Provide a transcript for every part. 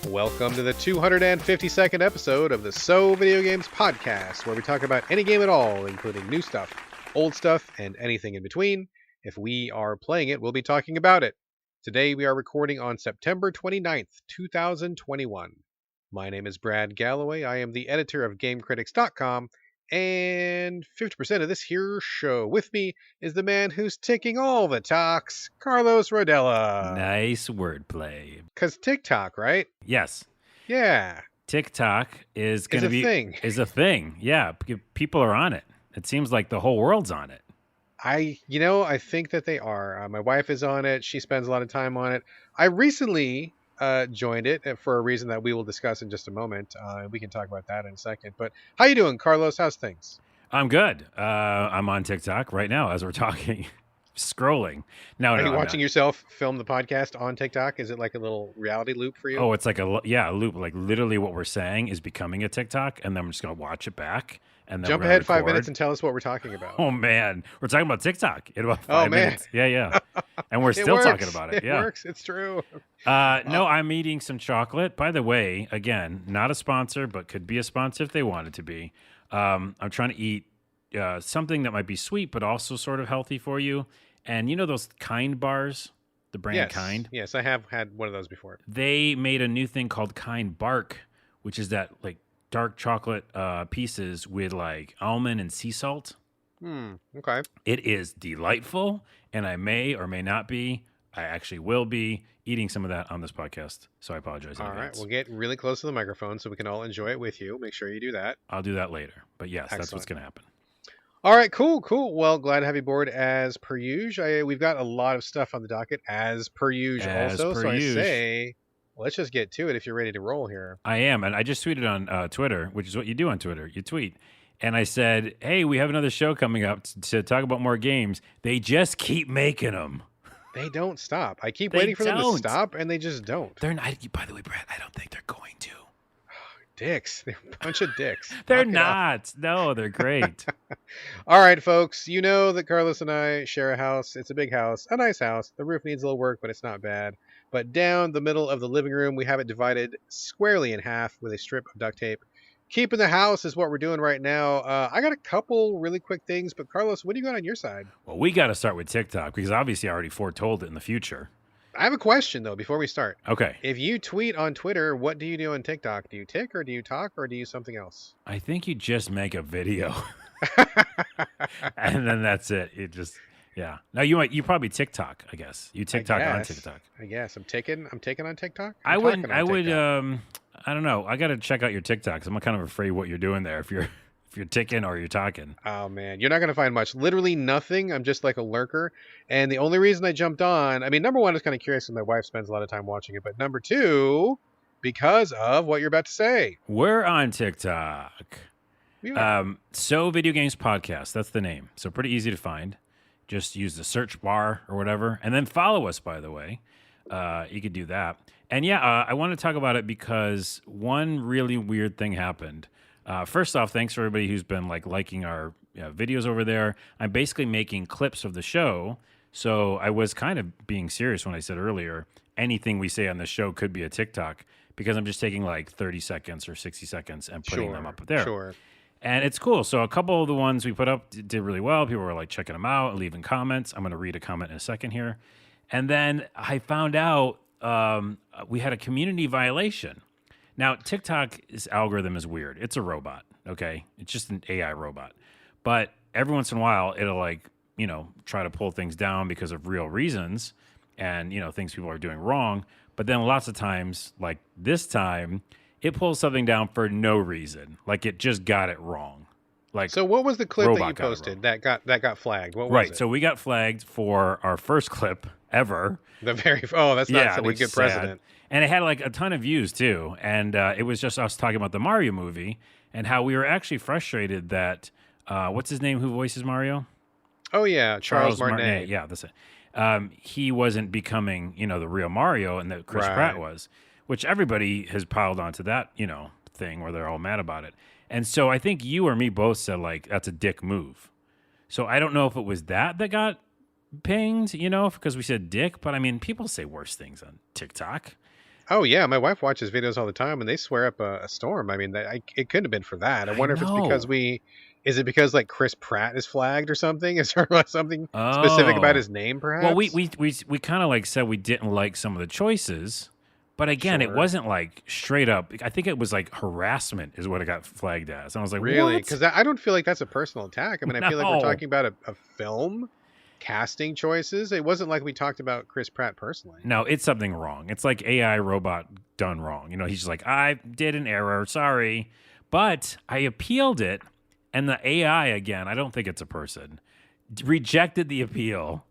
Welcome to the 252nd episode of the So Video Games podcast, where we talk about any game at all, including new stuff, old stuff, and anything in between. If we are playing it, we'll be talking about it. Today we are recording on September 29th, 2021. My name is Brad Galloway. I am the editor of GameCritics.com, and 50% of this here show with me is the man who's ticking all the talks, Carlos Rodella. Nice wordplay. Because TikTok, right? Yes. Yeah. TikTok is going to be thing. a thing. Yeah, people are on it. It seems like the whole world's on it. I think that they are. My wife is on it. She spends a lot of time on it. I recently joined it for a reason that we will discuss in just a moment. We can talk about that in a second. But how you doing, Carlos? How's things? I'm good. I'm on TikTok right now as we're talking, scrolling. Are you watching yourself film the podcast on TikTok? Is it like a little reality loop for you? Oh, it's like a loop. Like literally what we're saying is becoming a TikTok, and then I'm just going to watch it back. And then jump ahead 5 minutes and tell us what we're talking about. Oh, man. We're talking about TikTok in about 5 minutes. Yeah. And we're still talking about it. It works. It's true. No, I'm eating some chocolate. By the way, again, not a sponsor, but could be a sponsor if they wanted to be. I'm trying to eat something that might be sweet, but also sort of healthy for you. And you know those Kind bars? The brand Kind? Yes, I have had one of those before. They made a new thing called Kind Bark, which is that like dark chocolate pieces with like almond and sea salt. Okay. It is delightful, and I may or may not be, I actually will be eating some of that on this podcast, so I apologize. All right, we'll get really close to the microphone so we can all enjoy it with you. Make sure you do that. I'll do that later, but yes, Excellent. That's what's going to happen. All right, cool. Well, glad to have you aboard as per usual. We've got a lot of stuff on the docket as per usual also, so I say let's just get to it if you're ready to roll here. I am, and I just tweeted on Twitter, which is what you do on Twitter. You tweet. And I said, hey, we have another show coming up to talk about more games. They just keep making them. They don't stop. I keep waiting for them to stop, and they just don't. They're not. By the way, Brad, I don't think they're going to. Dicks. They're a bunch of dicks. They're not. No, they're great. All right, folks. You know that Carlos and I share a house. It's a big house, a nice house. The roof needs a little work, but it's not bad. But down the middle of the living room, we have it divided squarely in half with a strip of duct tape. Keeping the house is what we're doing right now. I got a couple really quick things, but Carlos, what do you got on your side? Well, we got to start with TikTok because obviously I already foretold it in the future. I have a question, though, before we start. Okay. If you tweet on Twitter, what do you do on TikTok? Do you tick or do you talk or do you something else? I think you just make a video. And then that's it. It just... Yeah. No, you probably TikTok, I guess. You TikTok on TikTok. I guess. I'm taking on TikTok. I don't know. I got to check out your TikToks. I'm kind of afraid what you're doing there if you're ticking or you're talking. Oh man, you're not going to find much. Literally nothing. I'm just like a lurker. And the only reason I jumped on, I mean, number one, I was kind of curious because my wife spends a lot of time watching it, but number two, because of what you're about to say. We're on TikTok. Yeah. So Video Games Podcast. That's the name. So pretty easy to find. Just use the search bar or whatever. And then follow us, by the way. You could do that. And yeah, I want to talk about it because one really weird thing happened. First off, thanks for everybody who's been liking our videos over there. I'm basically making clips of the show. So I was kind of being serious when I said earlier, anything we say on the show could be a TikTok because I'm just taking 30 seconds or 60 seconds and putting them up there. Sure. And it's cool. So a couple of the ones we put up did really well. People were checking them out, leaving comments. I'm going to read a comment in a second here. And then I found out we had a community violation. Now, TikTok's algorithm is weird. It's a robot, okay? It's just an AI robot. But every once in a while, it'll try to pull things down because of real reasons and, things people are doing wrong. But then lots of times, like this time, it pulls something down for no reason. It just got it wrong. So what was the clip that you posted that got flagged? What was it? So we got flagged for our first clip ever. That's not such a good precedent. And it had a ton of views too. And it was just us talking about the Mario movie and how we were actually frustrated that what's his name who voices Mario? Oh yeah, Charles Martinet. Yeah, that's it. He wasn't becoming, the real Mario, and that Chris Pratt was. Which everybody has piled onto that, thing where they're all mad about it. And so I think you or me both said, that's a dick move. So I don't know if it was that got pinged, because we said dick. But, I mean, people say worse things on TikTok. Oh yeah, my wife watches videos all the time, and they swear up a storm. I mean, it couldn't have been for that. I I wonder if it's because know. is it because like Chris Pratt is flagged or something? Is there like something specific about Oh. his name, Well, we perhaps? we we kind of like said we didn't like some of the choices, but again, it Sure. wasn't like straight up. I think it was like harassment is what it got flagged as. And I was like, Really? what? Because I don't feel like that's a personal attack. I mean, I feel like we're No. talking about a film, casting choices. It wasn't like we talked about Chris Pratt personally. No, it's something wrong. It's like AI robot done wrong. He's just like, I did an error. Sorry. But I appealed it. And the AI, again, I don't think it's a person, rejected the appeal.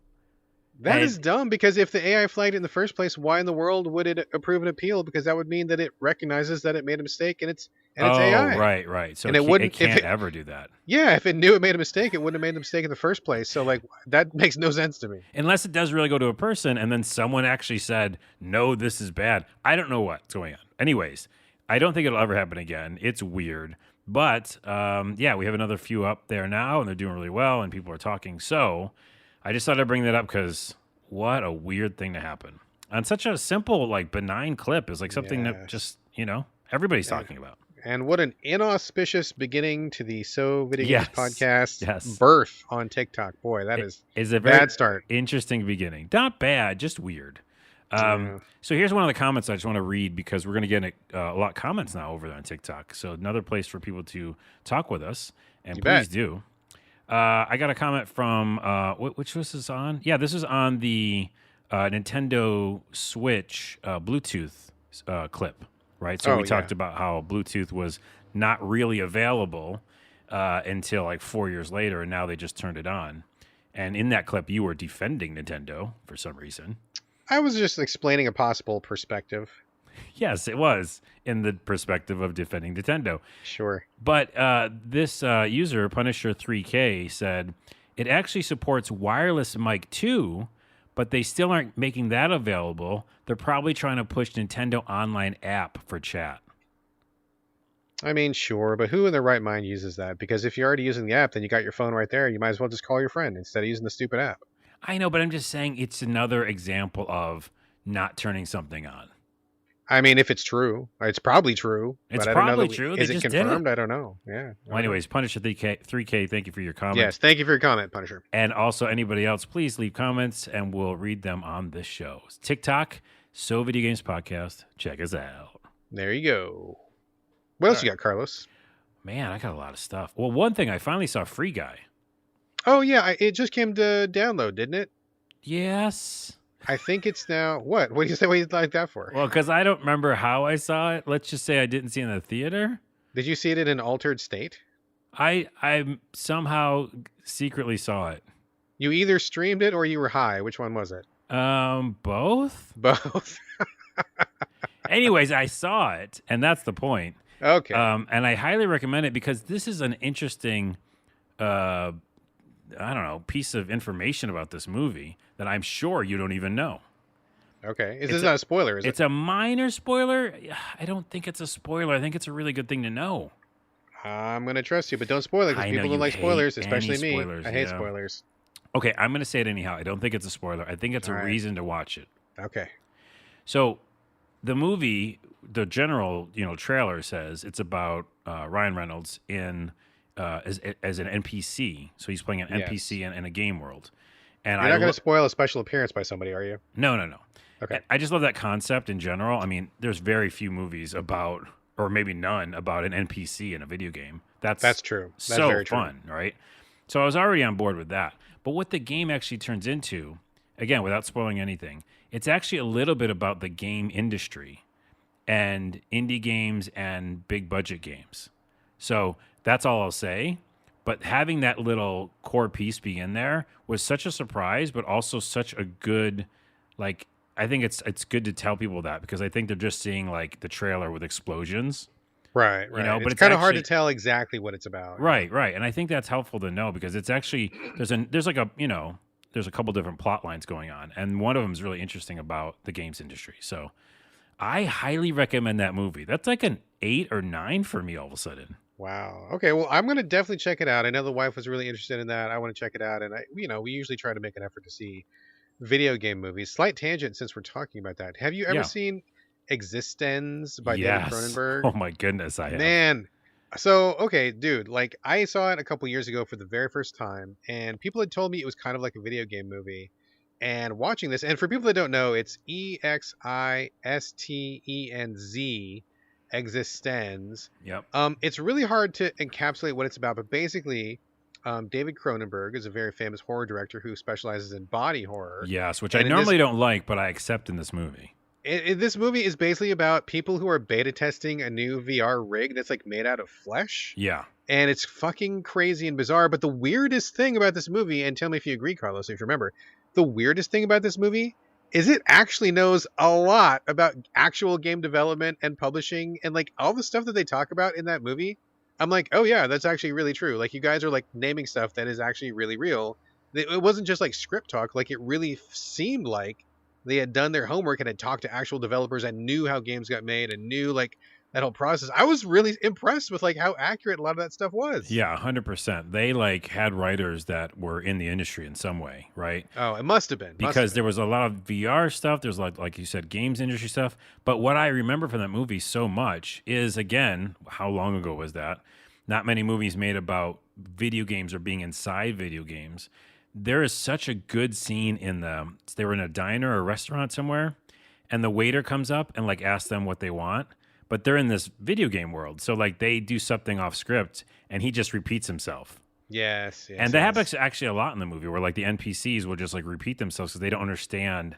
That is dumb because if the AI flagged it in the first place, why in the world would it approve an appeal? Because that would mean that it recognizes that it made a mistake and it's Oh, AI. right. So And it it wouldn't can't ever do that. yeah, if it knew it made a mistake, it wouldn't have made the mistake in the first place. So like that makes no sense to me. Unless it does really go to a person and then someone actually said, no, this is bad. I don't know what's going on. Anyways, I don't think it'll ever happen again. It's weird. But yeah, we have another few up there now and they're doing really well and people are talking. So I just thought I'd bring that up because what a weird thing to happen. On such a simple, like benign clip is like something that Yes. just, everybody's And, talking about. and what an inauspicious beginning to the So Video Games Yes. podcast birth on TikTok. Boy, that is Is a very bad start. interesting beginning. Not bad, just weird. Yeah. So here's one of the comments I just want to read because we're going to get a lot of comments now over there on TikTok. So another place for people to talk with us, and You please bet. do. I got a comment from which was this on? Yeah, this is on the Nintendo Switch Bluetooth clip, right? So Oh we yeah. talked about how Bluetooth was not really available until like 4 years later, and now they just turned it on. And in that clip, you were defending Nintendo for some reason. I was just explaining a possible perspective. Yes, it was in the perspective of defending Nintendo. Sure. But this user, Punisher3K, said it actually supports wireless mic too, but they still aren't making that available. They're probably trying to push Nintendo Online app for chat. I mean, sure, but who in their right mind uses that? Because if you're already using the app, then you got your phone right there. You might as well just call your friend instead of using the stupid app. I know, but I'm just saying it's another example of not turning something on. I mean, if it's true, it's probably true. It's but I don't know probably that true. Is They it just did it. confirmed? I don't know. Yeah. I don't Well, anyways, Punisher3K, thank you for your comment. Yes, thank you for your comment, Punisher. And also, anybody else, please leave comments and we'll read them on this show. TikTok, So Video Games Podcast. Check us out. There you go. What else you got, Carlos? Man, I got a lot of stuff. Well, one thing, I finally saw Free Guy. Oh yeah, it just came to download, didn't it? Yes. I think it's now. What? What do you say? What do you like that for? Well, because I don't remember how I saw it. Let's just say I didn't see it in the theater. Did you see it in an altered state? I somehow secretly saw it. You either streamed it or you were high. Which one was it? Both. Both. Anyways, I saw it, and that's the point. Okay. And I highly recommend it because this is an interesting, I don't know, piece of information about this movie that I'm sure you don't even know. Okay. This is not a spoiler, is it? It's a minor spoiler. I don't think it's a spoiler. I think it's a really good thing to know. I'm going to trust you, but don't spoil it I because know people you don't like hate spoilers, any especially me. spoilers, I hate yeah. spoilers. Okay, I'm going to say it anyhow. I don't think it's a spoiler. I think it's a All right. reason to watch it. Okay. So the movie, the general, trailer says it's about Ryan Reynolds in as an NPC. So he's playing an NPC in a game world. And You're not going to spoil a special appearance by somebody, are you? No. Okay. I just love that concept in general. I mean, there's very few movies about, or maybe none, about an NPC in a video game. That's true. That's so very true. fun, right? So I was already on board with that. But what the game actually turns into, again, without spoiling anything, it's actually a little bit about the game industry and indie games and big budget games. So that's all I'll say. But having that little core piece be in there was such a surprise, but also such a good, I think it's good to tell people that because I think they're just seeing like the trailer with explosions. Right. But It's it's kind of hard to actually- tell exactly what it's about. Right. And I think that's helpful to know because it's actually there's a couple different plot lines going on, and one of them is really interesting about the games industry. So I highly recommend that movie. That's like an 8 or 9 for me all of a sudden. Wow. Okay. Well, I'm going to definitely check it out. I know the wife was really interested in that. I want to check it out. And we usually try to make an effort to see video game movies. Slight tangent since we're talking about that. Have you ever Yeah. seen Existenz by David Yes. Cronenberg? Oh my goodness, I have. Man. So, okay, dude, like I saw it a couple years ago for the very first time, and people had told me it was kind of like a video game movie. And watching this, and for people that don't know, it's Existenz, Existenz. Yep. It's really hard to encapsulate what it's about, but basically, David Cronenberg is a very famous horror director who specializes in body horror. Yes, which And I in normally don't like, but I accept in this movie. this movie is basically about people who are beta testing a new VR rig that's like made out of flesh. Yeah. And it's fucking crazy and bizarre. But the weirdest thing about this movie, and tell me if you agree, Carlos, if you remember, the weirdest thing about this movie is it actually knows a lot about actual game development and publishing and like all the stuff that they talk about in that movie. I'm like, oh yeah, that's actually really true. Like you guys are like naming stuff that is actually really real. It wasn't just like script talk. Like it really seemed like they had done their homework and had talked to actual developers and knew how games got made and knew like that whole process. I was really impressed with like how accurate a lot of that stuff was. Yeah, 100%. They like had writers that were in the industry in some way, right? Oh, it must have been. Because there was a lot of VR stuff. There's like you said, games industry stuff. But what I remember from that movie so much is, again, how long ago was that? Not many movies made about video games or being inside video games. There is such a good scene in them. They were in a diner or a restaurant somewhere, and the waiter comes up and like asks them what they want. But they're in this video game world. So like they do something off script and he just repeats himself. Yes. And that happens actually a lot in the movie where like the NPCs will just like repeat themselves because they don't understand,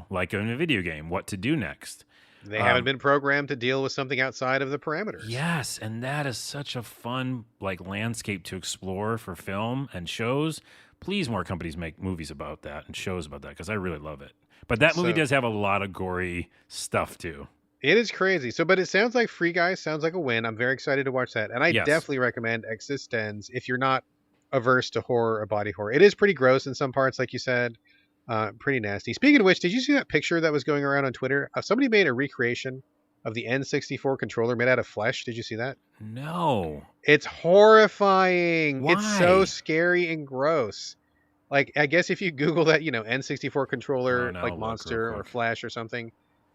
like in a video game, what to do next. They haven't been programmed to deal with something outside of the parameters. Yes. And that is such a fun like landscape to explore for film and shows. Please, more companies make movies about that and shows about that because I really love it. But that movie does have a lot of gory stuff too. It is crazy. But it sounds like Free Guy sounds like a win. I'm very excited to watch that. And I definitely recommend Existenz if you're not averse to horror or body horror. It is pretty gross in some parts, like you said. Pretty nasty. Speaking of which, did you see that picture that was going around on Twitter? Somebody made a recreation of the N64 controller made out of flesh. Did you see that? No. It's horrifying. Why? It's so scary and gross. Like, I guess if you Google that, N64 controller, like monster or flesh or something.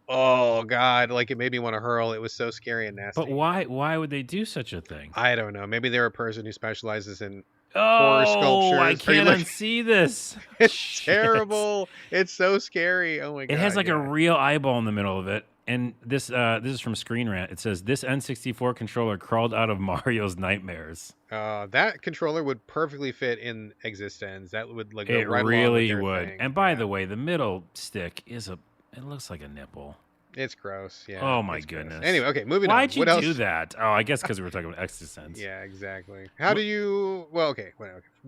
Oh God! Like it made me want to hurl. It was so scary and nasty. But why? Why would they do such a thing? I don't know. Maybe they're a person who specializes in horror sculptures. I can't unsee this. It's terrible. It's so scary. Oh my God! It has like a real eyeball in the middle of it. And this is from Screen Rant. It says this N64 controller crawled out of Mario's nightmares. That controller would perfectly fit in Existenz. That would like go it right really along with would. thing. And by the way, the middle stick it looks like a nipple. It's gross. Yeah. Oh my goodness. Gross. Anyway, okay, moving on. Why'd you what else? do that? Oh, I guess because we were talking about Existenz. Yeah, exactly. How do you? Well, okay.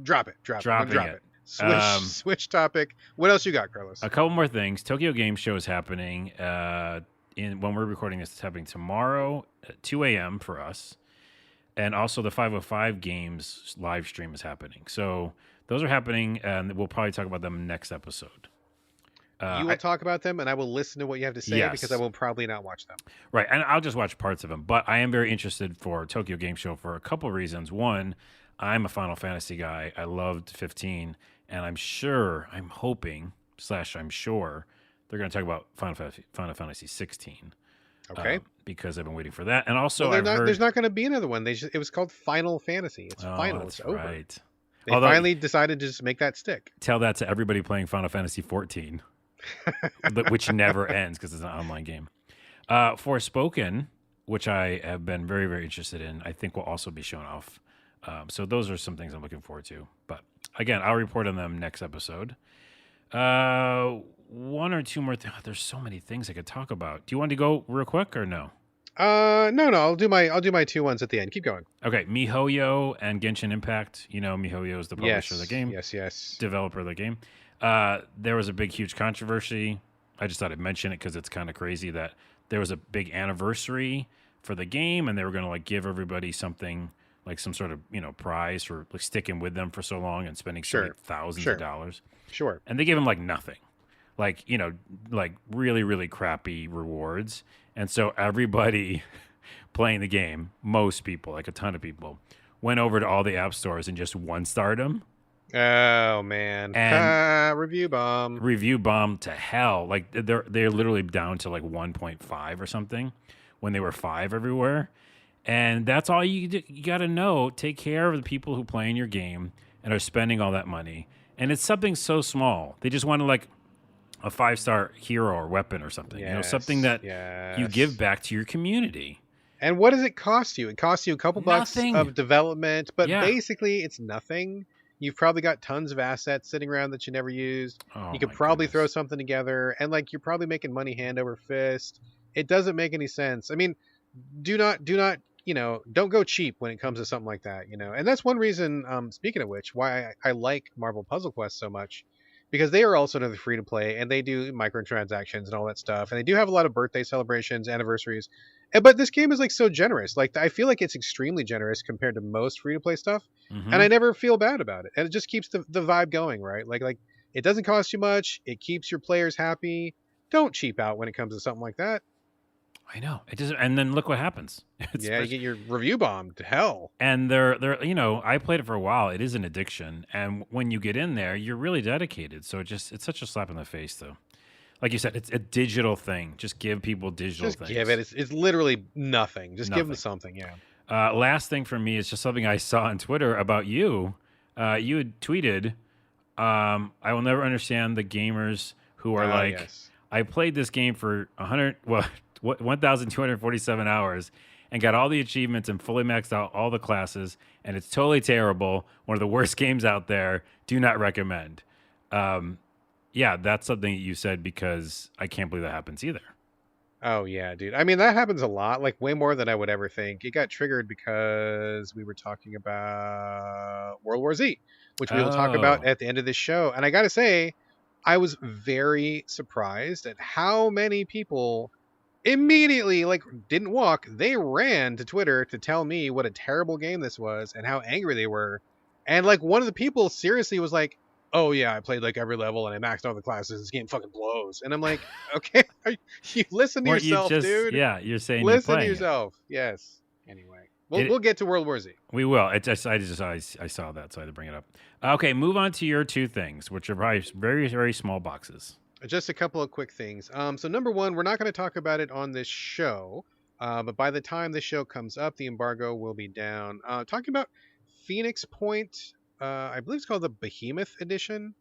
Drop it. Drop it. Switch topic. What else you got, Carlos? A couple more things. Tokyo Game Show is happening. When we're recording this, it's happening tomorrow at 2 a.m. for us, and also the 505 Games live stream is happening. So those are happening, and we'll probably talk about them next episode. You will talk about them, and I will listen to what you have to say because I will probably not watch them. Right, and I'll just watch parts of them. But I am very interested for Tokyo Game Show for a couple of reasons. One, I'm a Final Fantasy guy. I loved 15, and I'm sure they're going to talk about Final Fantasy 16. Okay. Because I've been waiting for that. And also, there's not going to be another one. It was called Final Fantasy. It's final. It's over. Right. They finally decided to just make that stick. Tell that to everybody playing Final Fantasy 14, which never ends because it's an online game. Forspoken, which I have been very, very interested in, I think will also be shown off. So those are some things I'm looking forward to. But again, I'll report on them next episode. One or two more. There's so many things I could talk about. Do you want to go real quick or no? No. I'll do my two ones at the end. Keep going. Okay, MiHoYo and Genshin Impact. MiHoYo is the publisher of the game. Yes. Developer of the game. There was a big, huge controversy. I just thought I'd mention it because it's kind of crazy that there was a big anniversary for the game, and they were going to like give everybody something like some sort of prize for like sticking with them for so long and spending thousands of dollars. Sure. And they gave them like nothing. Like, like really, really crappy rewards. And so everybody playing the game, most people, like a ton of people, went over to all the app stores and just one-starred them. Oh man. and Review bomb. review bomb to hell. Like they're literally down to like 1.5 or something when they were 5 everywhere. And that's all you got to know. Take care of the people who play in your game and are spending all that money. And it's something so small. They just want to like a 5-star hero or weapon or something. Yes, something that you give back to your community. And what does it cost you? It costs you a couple bucks Nothing. of development, but Yeah. basically it's nothing. You've probably got tons of assets sitting around that you never used. Oh, You could my probably goodness. throw something together, and like you're probably making money hand over fist. It doesn't make any sense. I mean, do not, don't go cheap when it comes to something like that, And that's one reason, speaking of which, why I like Marvel Puzzle Quest so much, because they are also another free to play, and they do microtransactions and all that stuff, and they do have a lot of birthday celebrations, anniversaries. But this game is like so generous. Like I feel like it's extremely generous compared to most free to play stuff, Mhm. and I never feel bad about it. And it just keeps the vibe going, right? Like it doesn't cost you much. It keeps your players happy. Don't cheap out when it comes to something like that. I know. It doesn't. And then look what happens. It's Yeah, you get your review bombed to hell. And they're I played it for a while. It is an addiction, and when you get in there, you're really dedicated. So it's such a slap in the face, though. Like you said, it's a digital thing. Just give people digital Just things. give it. It's literally nothing. Just give them Nothing. something. Yeah. Last thing for me is just something I saw on Twitter about you. You had tweeted, "I will never understand the gamers who are like, Yes. I played this game for 1,247 hours." And got all the achievements and fully maxed out all the classes, and it's totally terrible. One of the worst games out there. Do not recommend. Yeah, that's something you said because I can't believe that happens either. Oh yeah, dude. I mean, that happens a lot, like way more than I would ever think. It got triggered because we were talking about World War Z, which we will talk about Oh. at the end of this show. And I gotta say, I was very surprised at how many people immediately didn't walk. They ran to Twitter to tell me what a terrible game this was and how angry they were. And like one of the people seriously was like, "Oh yeah, I played like every level and I maxed all the classes. This game fucking blows." And I'm like, "Okay, you listen to Weren't you yourself, just, dude. yeah, you're saying you're Listen to playing it. yourself." Yes. Anyway, It- we'll get to World War Z. We will. I saw that, so I had to bring it up. Okay, move on to your 2 things, which are probably very, very small boxes. Just a couple of quick things. So number one, we're not going to talk about it on this show, but by the time this show comes up, the embargo will be down. Talking about Phoenix Point, I believe it's called the Behemoth Edition.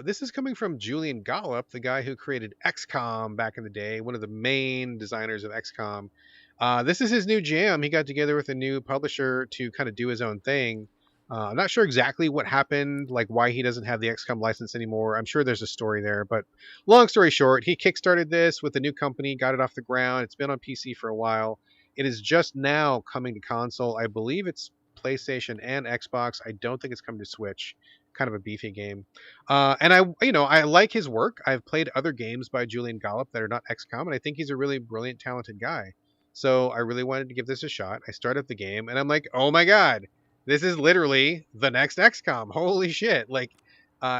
This is coming from Julian Gollop, the guy who created XCOM back in the day, one of the main designers of XCOM. This is his new jam. He got together with a new publisher to kind of do his own thing. I'm not sure exactly what happened, like why he doesn't have the XCOM license anymore. I'm sure there's a story there, but long story short, he kickstarted this with a new company, got it off the ground. It's been on PC for a while. It is just now coming to console. I believe it's PlayStation and Xbox. I don't think it's coming to Switch. Kind of a beefy game. And I like his work. I've played other games by Julian Gollop that are not XCOM, and I think he's a really brilliant, talented guy. So I really wanted to give this a shot. I start up the game, and I'm like, oh my god, this is literally the next XCOM. Holy shit! Like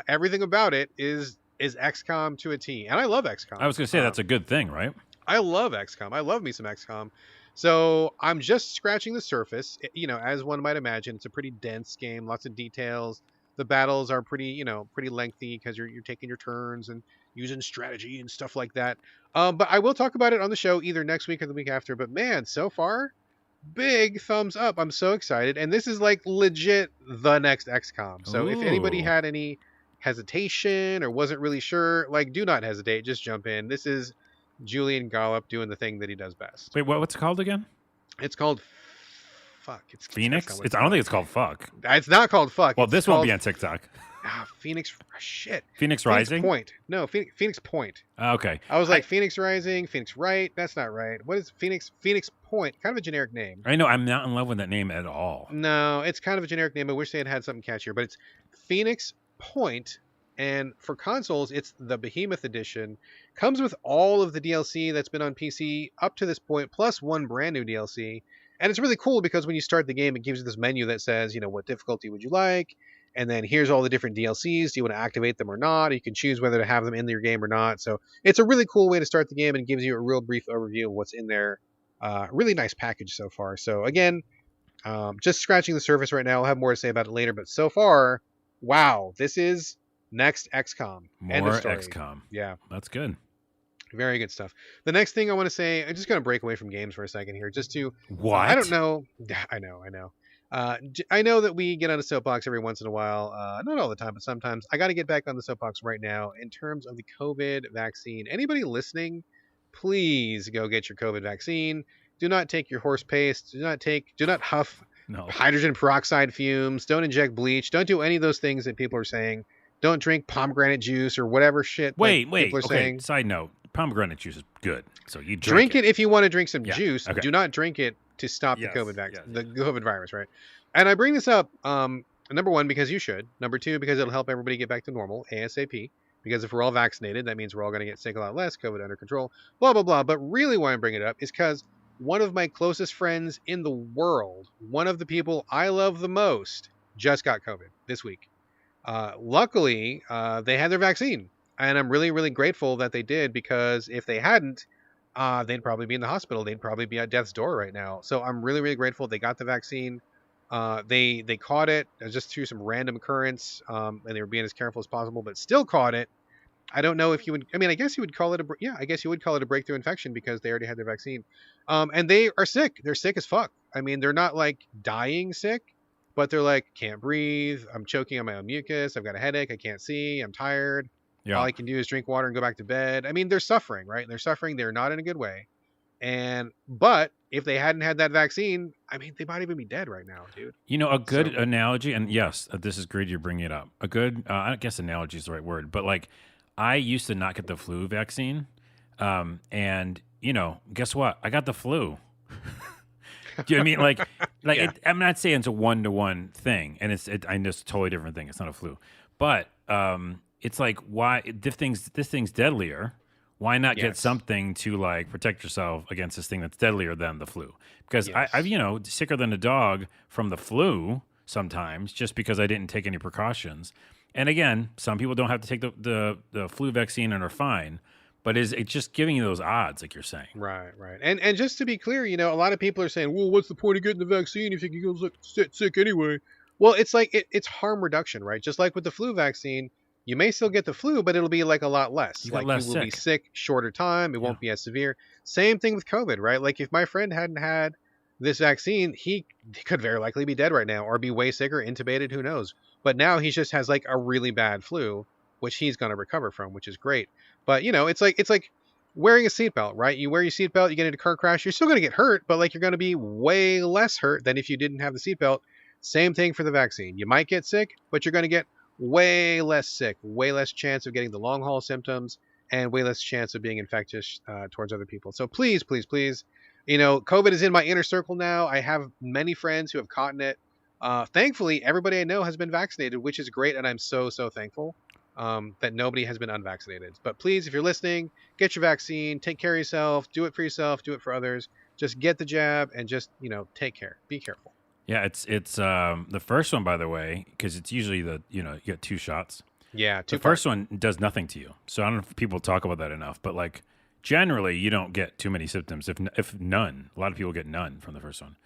everything about it is XCOM to a T, and I love XCOM. I was going to say that's a good thing, right? I love XCOM. I love me some XCOM. So I'm just scratching the surface. As one might imagine, it's a pretty dense game, lots of details. The battles are pretty lengthy because you're taking your turns and using strategy and stuff like that. But I will talk about it on the show either next week or the week after. But man, so far, big thumbs up. I'm so excited. And this is like legit the next XCOM. So if anybody Ooh. had any hesitation or wasn't really sure, do not hesitate. Just jump in. This is Julian Gollop doing the thing that he does best. Wait, what's it called again? It's called Fuck. Phoenix? I don't think it's called Fuck. It's not called Fuck. Well, It's this called, won't be on TikTok. Phoenix. Shit. Phoenix Rising? Point. No, Phoenix Point. Okay. I was like Phoenix Rising, Phoenix Wright. That's not right. What is Phoenix? Phoenix Point. Kind of a generic name. I know. I'm not in love with that name at all. No, it's kind of a generic name. I wish they had something catchier, but it's Phoenix Point. And for consoles, it's the Behemoth Edition. Comes with all of the DLC that's been on PC up to this point, plus one brand new DLC. And it's really cool because when you start the game, it gives you this menu that says, what difficulty would you like? And then here's all the different DLCs. Do you want to activate them or not? Or you can choose whether to have them in your game or not. So it's a really cool way to start the game and gives you a real brief overview of what's in there. Really nice package so far. So again, just scratching the surface right now. I'll have more to say about it later. But so far, wow, this is next XCOM. End of More story. XCOM. Yeah. That's good. Very good stuff. The next thing I want to say, I'm just going to break away from games for a second here, just to, What? I don't know. I know. I know that we get on a soapbox every once in a while, not all the time, but sometimes. I got to get back on the soapbox right now in terms of the COVID vaccine. Anybody listening, please go get your COVID vaccine. Do not take your horse paste. Do not huff No. hydrogen peroxide fumes. Don't inject bleach. Don't do any of those things that people are saying. Don't drink pomegranate juice or whatever shit people are saying. Side note, pomegranate juice is good. So you Drink it if you want to drink some juice. Okay. Do not drink it to stop Yes, the COVID vaccine, yes, the COVID virus, right? And I bring this up, number one, because you should. Number two, because it'll help everybody get back to normal ASAP. Because if we're all vaccinated, that means we're all going to get sick a lot less, COVID under control, blah, blah, blah. But really why I bring it up is because one of my closest friends in the world, one of the people I love the most, just got COVID this week. Luckily, they had their vaccine. And I'm really, really grateful that they did, because if they hadn't, they'd probably be in the hospital. They'd probably be at death's door right now. So I'm really, really grateful they got the vaccine. They caught it just through some random occurrence, and they were being as careful as possible, but still caught it. I don't know if you would. I mean, I guess you would call it I guess you would call it a breakthrough infection because they already had their vaccine. And they are sick. They're sick as fuck. I mean, they're not like dying sick, but they're like, can't breathe. I'm choking on my own mucus. I've got a headache. I can't see. I'm tired. Yeah. All I can do is drink water and go back to bed. I mean, they're suffering, right? They're suffering. They're not in a good way. But if they hadn't had that vaccine, I mean, they might even be dead right now, dude. You know, a good analogy, and yes, this is great you're bringing it up. A good, I guess analogy is the right word, but like, I used to not get the flu vaccine, and you know, guess what? I got the flu. Do you know what I mean? Like Yeah. I'm not saying it's a 1-to-1 thing, and I know it's a totally different thing. It's not a flu, but it's like, why this thing's deadlier. Why not get Yes. something to like protect yourself against this thing that's deadlier than the flu? Because Yes. I've sicker than a dog from the flu sometimes, just because I didn't take any precautions. And again, some people don't have to take the flu vaccine and are fine. But it's just giving you those odds, like you're saying. Right. And just to be clear, a lot of people are saying, well, what's the point of getting the vaccine if you can get sick anyway? Well, it's like it's harm reduction, right? Just like with the flu vaccine, you may still get the flu, but it'll be like a lot less. You Like got less you will be sick. sick shorter time. It won't be as severe. Same thing with COVID, right? Like if my friend hadn't had this vaccine, he could very likely be dead right now or be way sicker, intubated, who knows. But now he just has like a really bad flu, which he's going to recover from, which is great. But it's like wearing a seatbelt, right? You wear your seatbelt, you get into a car crash, you're still going to get hurt, but like you're going to be way less hurt than if you didn't have the seatbelt. Same thing for the vaccine. You might get sick, but you're going to get way less sick, way less chance of getting the long haul symptoms, and way less chance of being infectious towards other people. So please, COVID is in my inner circle now. I have many friends who have caught it. Thankfully, everybody I know has been vaccinated, which is great, and I'm so thankful that nobody has been unvaccinated. But please, if you're listening, get your vaccine, take care of yourself, do it for yourself, do it for others. Just get the jab and just, take care. Be careful. Yeah, it's the first one, by the way, because it's usually you get 2 shots. Yeah, the first one does nothing to you. So I don't know if people talk about that enough, but like generally you don't get too many symptoms, if none. A lot of people get none from the first one.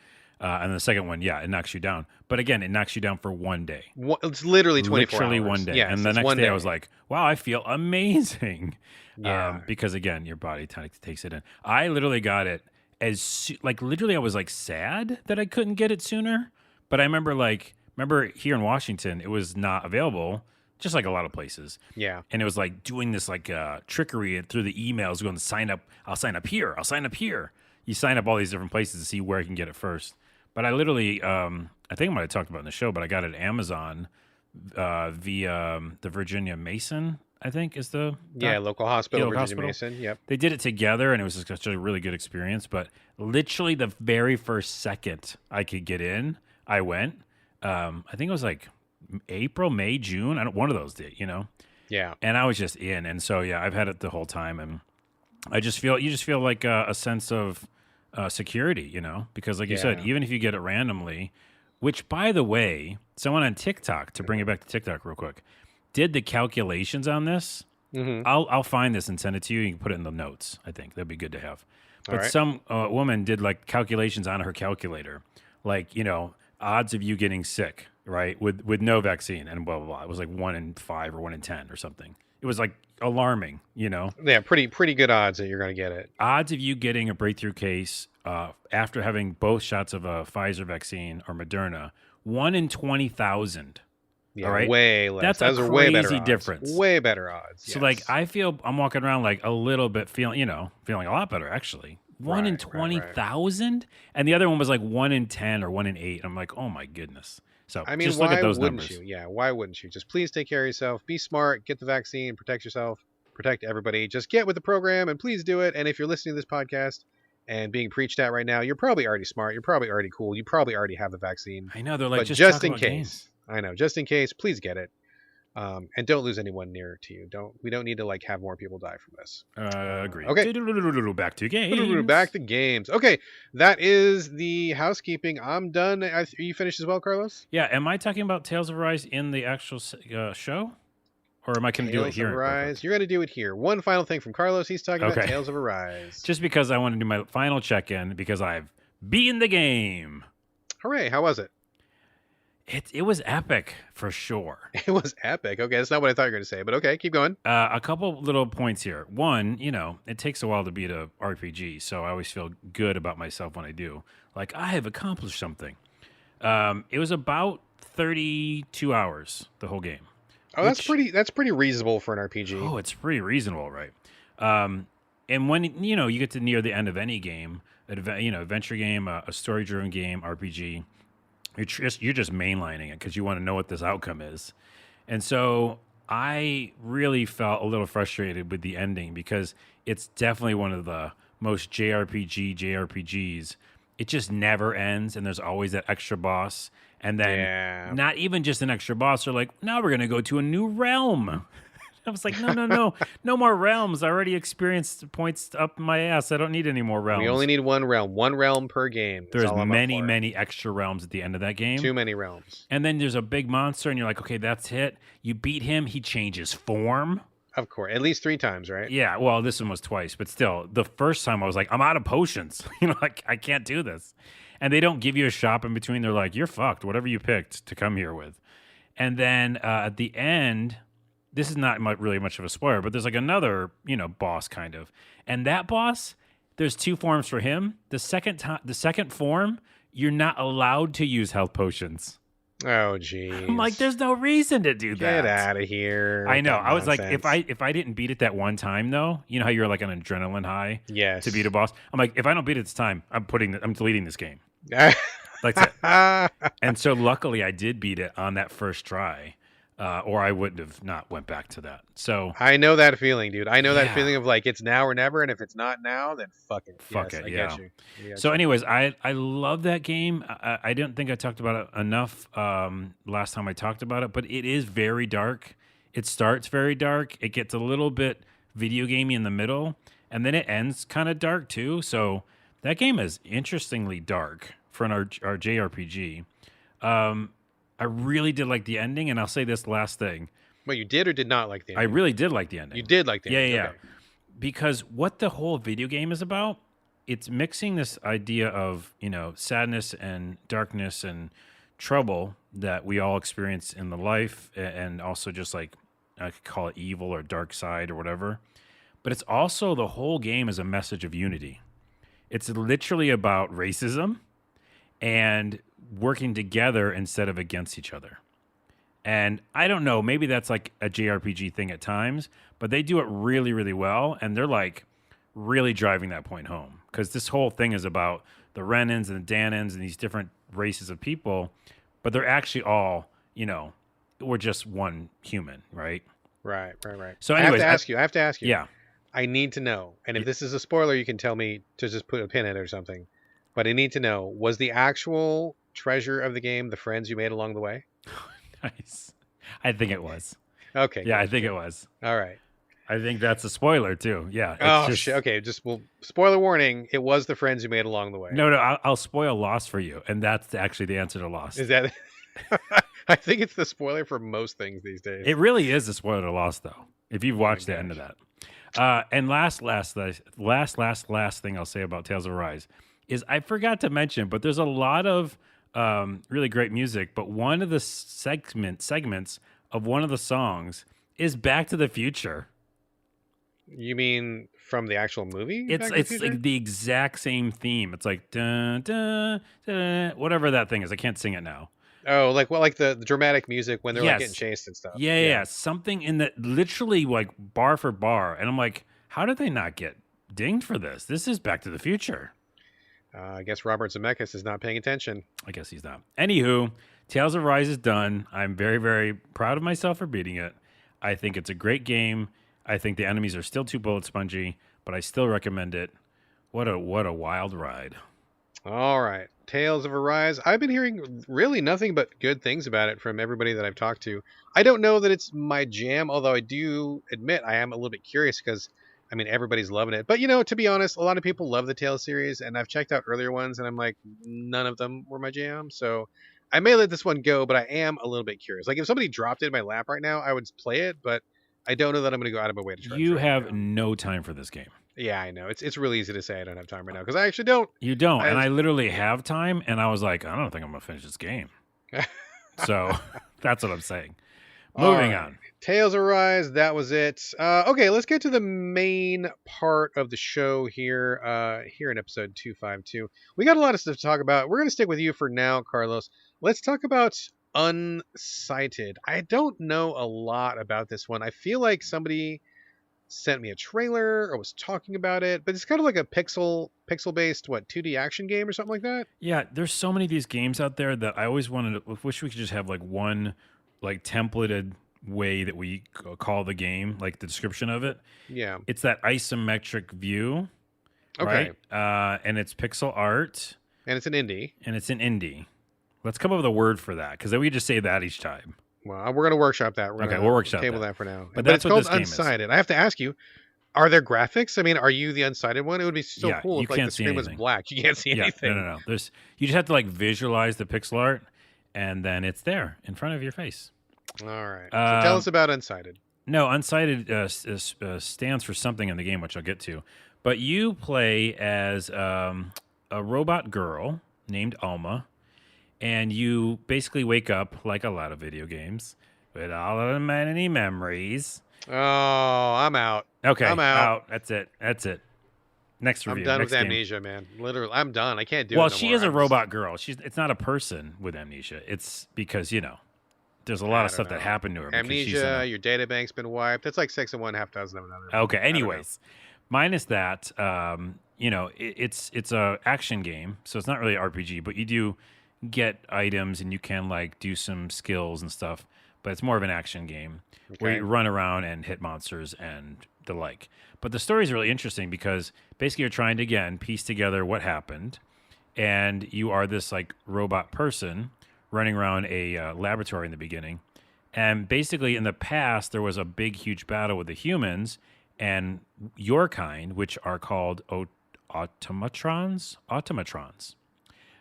And the second one, yeah, it knocks you down. But again, it knocks you down for one day. It's literally 24 Literally hours. one day. Yes, and the it's next one day I was like, wow, I feel amazing. Yeah. Because again, your body takes it in. I literally got it literally I was like sad that I couldn't get it sooner. But I remember here in Washington, it was not available, just like a lot of places. Yeah. And it was like doing this like trickery through the emails, going to sign up. I'll sign up here. I'll sign up here. You sign up all these different places to see where I can get it first. But I literally, I think I might have talked about it in the show, but I got it at Amazon via the Virginia Mason, I think is the... local hospital, local Virginia hospital. Mason, yep. They did it together, and it was just such a really good experience. But literally the very first second I could get in, I went. I think it was like April, May, June. One of those days, Yeah. And I was just in. And so, yeah, I've had it the whole time. And you just feel like a sense of security, because like you said, even if you get it randomly, which by the way, someone on TikTok, to bring it back to TikTok real quick, did the calculations on this. Mm-hmm. I'll find this and send it to you. You can put it in the notes. I think that'd be good to have. But right. Some woman did like calculations on her calculator, like, odds of you getting sick right? With no vaccine and blah blah blah. It was like 1 in 5 or 1 in 10 or something. It was like alarming, you know. Yeah, pretty good odds that you're going to get it. Odds of you getting a breakthrough case after having both shots of a Pfizer vaccine or Moderna, 1 in 20,000. Yeah, all right, way less. That's Those a are way better crazy odds. difference. Way better odds. So yes. like I feel I'm walking around like a little bit feeling a lot better actually. 1 in 20,000, and the other one was like 1 in 10 or 1 in 8. I'm like, oh my goodness. So I mean, just look why at those wouldn't numbers. you? Yeah, why wouldn't you? Just please take care of yourself. Be smart. Get the vaccine. Protect yourself. Protect everybody. Just get with the program and please do it. And if you're listening to this podcast and being preached at right now, you're probably already smart. You're probably already cool. You probably already have the vaccine. I know they're like, but just in about case. games. I know, just in case, please get it. And don't lose anyone near to you. We don't need to like have more people die from this. Agree. Okay. Back to games. Back to games. Okay, that is the housekeeping. I'm done. Are you finished as well, Carlos? Yeah. Am I talking about Tales of Arise in the actual show, or am I going to do it here? Tales of Arise. You're going to do it here. One final thing from Carlos. He's talking about Tales of Arise. Just because I want to do my final check-in because I've beaten the game. Hooray! How was it? It was epic for sure. It was epic. Okay, that's not what I thought you were going to say, but okay, keep going. A couple little points here. One, it takes a while to beat a RPG, so I always feel good about myself when I do. Like, I have accomplished something. It was about 32 hours, the whole game. Oh, that's pretty reasonable for an RPG. Oh, it's pretty reasonable, right? And when, you get to near the end of any game, adventure game, a story-driven game, RPG, you're just mainlining it because you want to know what this outcome is. And so I really felt a little frustrated with the ending because it's definitely one of the most JRPGs. It just never ends, and there's always that extra boss. And then not even just an extra boss. They're like, now we're going to go to a new realm. I was like, no more realms. I already experienced points up my ass. I don't need any more realms. We only need one realm per game. There's many extra realms at the end of that game. Too many realms. And then there's a big monster, and you're like, okay, that's it. You beat him. He changes form. Of course. At least 3 times, right? Yeah. Well, this one was twice, but still, the first time I was like, I'm out of potions. Like, I can't do this. And they don't give you a shop in between. They're like, you're fucked, whatever you picked to come here with. And then at the end, this is not really much of a spoiler, but there's like another, boss kind of. And that boss, there's 2 forms for him. The second form, you're not allowed to use health potions. Oh, geez. I'm like, there's no reason to do that. Get out of here. I know. I was like, if I didn't beat it that one time, though, you know how you're like an adrenaline high to beat a boss? I'm like, if I don't beat it this time, I'm deleting this game. Like that. And so luckily I did beat it on that first try. Or I wouldn't have not went back to that. So I know that feeling, dude. I know that feeling of like it's now or never, and if it's not now, then fuck it. I get you. So, anyways, I love that game. I didn't think I talked about it enough last time I talked about it, but it is very dark. It starts very dark. It gets a little bit video gamey in the middle, and then it ends kind of dark too. So that game is interestingly dark for an JRPG. I really did like the ending, and I'll say this last thing. Well, you did or did not like the ending? I really did like the ending. You did like the ending? Yeah. Okay. Because what the whole video game is about, it's mixing this idea of, sadness and darkness and trouble that we all experience in the life, and also just like, I could call it evil or dark side or whatever. But it's also, the whole game is a message of unity. It's literally about racism and working together instead of against each other. And I don't know, maybe that's like a JRPG thing at times, but they do it really, really well. And they're like really driving that point home, because this whole thing is about the Renans and the Danans and these different races of people, but they're actually all, we're just one human, right? Right. So anyways, I have to ask you. Yeah. I need to know. And if this is a spoiler, you can tell me to just put a pin in it or something. But I need to know, was the actual treasure of the game the friends you made along the way? Nice. I think it was. Okay. Yeah, I think it was. All right. I think that's a spoiler too. Yeah. Oh, shit. Okay. Spoiler warning. It was the friends you made along the way. No, I'll spoil Lost for you. And that's actually the answer to Lost. Is that? I think it's the spoiler for most things these days. It really is the spoiler to Lost, though, if you've watched the end of that. And last thing I'll say about Tales of Arise is I forgot to mention, but there's a lot of really great music. But one of the segments of one of the songs is Back to the Future. You mean from the actual movie? It's Back to the it's Future? like the exact same theme. It's like dun, dun, dun, whatever that thing is. I can't sing it now. Oh, like the dramatic music when they're like getting Yes. chased and stuff. Yeah. Something in that, literally like bar for bar. And I'm like, how did they not get dinged for this? This is Back to the Future. I guess Robert Zemeckis is not paying attention. I guess he's not. Anywho, Tales of Rise is done. I'm very, very proud of myself for beating it. I think it's a great game. I think the enemies are still too bullet spongy, but I still recommend it. What a wild ride. All right. Tales of Arise. I've been hearing really nothing but good things about it from everybody that I've talked to. I don't know that it's my jam, although I do admit I am a little bit curious because, I mean, everybody's loving it. But, to be honest, a lot of people love the Tales series, and I've checked out earlier ones, and I'm like, none of them were my jam. So I may let this one go, but I am a little bit curious. Like, if somebody dropped it in my lap right now, I would play it, but I don't know that I'm going to go out of my way to try. You have no time for this game. Yeah, I know. It's really easy to say I don't have time right now because I actually don't. You don't. And I literally have time, and I was like, I don't think I'm going to finish this game. So that's what I'm saying. Moving on. Tales of Rise, that was it. Okay, let's get to the main part of the show here in episode 252. We got a lot of stuff to talk about. We're going to stick with you for now, Carlos. Let's talk about Unsighted. I don't know a lot about this one. I feel like somebody sent me a trailer or was talking about it, but it's kind of like a pixel based 2D action game or something like that. Yeah, there's so many of these games out there that I always wish we could just have like one like templated way that we call the game, like the description of it. Yeah. It's that isometric view. Okay. Right? And it's pixel art. And it's an indie. Let's come up with a word for that, because then we just say that each time. Well, we're going to workshop that. We'll workshop table that for now. But it's that's what called this game Unsighted. is. I have to ask you, are there graphics? I mean, are you the Unsighted one? It would be so cool if like the screen was black. You can't see anything. No. You just have to like visualize the pixel art, and then it's there in front of your face. All right. So tell us about Unsighted. No, Unsighted stands for something in the game, which I'll get to. But you play as a robot girl named Alma, and you basically wake up, like a lot of video games, with all of the many memories. Oh, I'm out. Okay, I'm out. That's it. Next review. I'm done Next with game. amnesia, man. Literally, I'm done. I can't do it. Well, she is a robot girl. It's not a person with amnesia. It's because, there's a lot of stuff that happened to her. Amnesia, your data bank's been wiped. It's like 6 of one, half dozen of another. Okay, anyways. Minus that, it's a action game, so it's not really an RPG, but you do get items and you can like do some skills and stuff, but it's more of an action game where you run around and hit monsters and the like. But the story is really interesting because basically you're trying to, again, piece together what happened, and you are this like robot person running around a laboratory in the beginning. And basically in the past, there was a big, huge battle with the humans and your kind, which are called automatrons.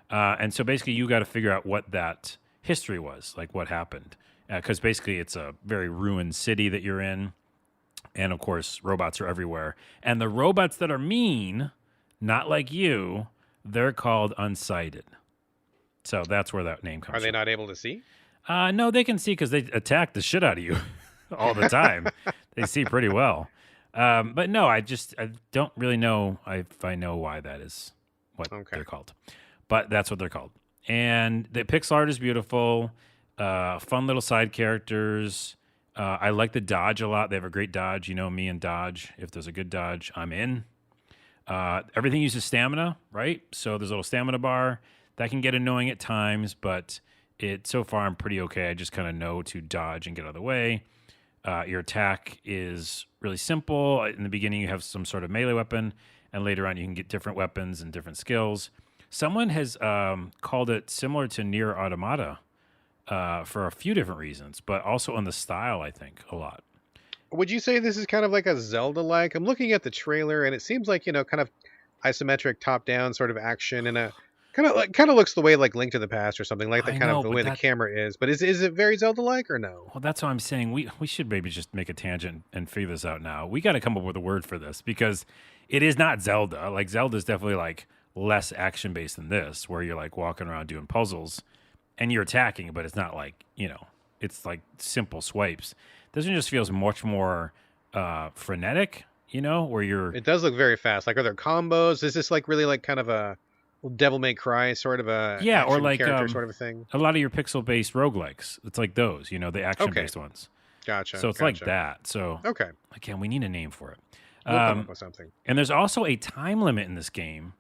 And so basically you got to figure out what that history was, like what happened. Because basically it's a very ruined city that you're in. And of course, robots are everywhere. And the robots that are mean, not like you, they're called Unsighted. So that's where that name comes from. Are they not able to see? No, they can see because they attack the shit out of you all the time. They see pretty well. But no, I don't really know if I know why that is what they're called. But that's what they're called. And the pixel art is beautiful. Fun little side characters. I like the dodge a lot. They have a great dodge. Me and dodge. If there's a good dodge, I'm in. Everything uses stamina, right? So there's a little stamina bar. That can get annoying at times, but so far I'm pretty okay. I just kind of know to dodge and get out of the way. Your attack is really simple. In the beginning, you have some sort of melee weapon, and later on, you can get different weapons and different skills. Someone has called it similar to Nier Automata for a few different reasons, but also on the style, I think, a lot. Would you say this is kind of like a Zelda-like? I'm looking at the trailer, and it seems like, kind of isometric top-down sort of action, and a kind of looks the way like Link to the Past or something like that. The way the camera is. But is it very Zelda-like or no? Well, that's what I'm saying. We should maybe just make a tangent and figure this out now. We got to come up with a word for this because it is not Zelda. Like Zelda is definitely like less action based than this, where you're like walking around doing puzzles and you're attacking, but it's not like, it's like simple swipes. This one just feels much more frenetic, where you're. It does look very fast. Like, are there combos? Is this like really like kind of a Devil May Cry sort of a or like character sort of a thing? A lot of your pixel based roguelikes. It's like those, the action based ones. Gotcha. So it's like that. So okay, again, we need a name for it. We'll come up with something. And there's also a time limit in this game,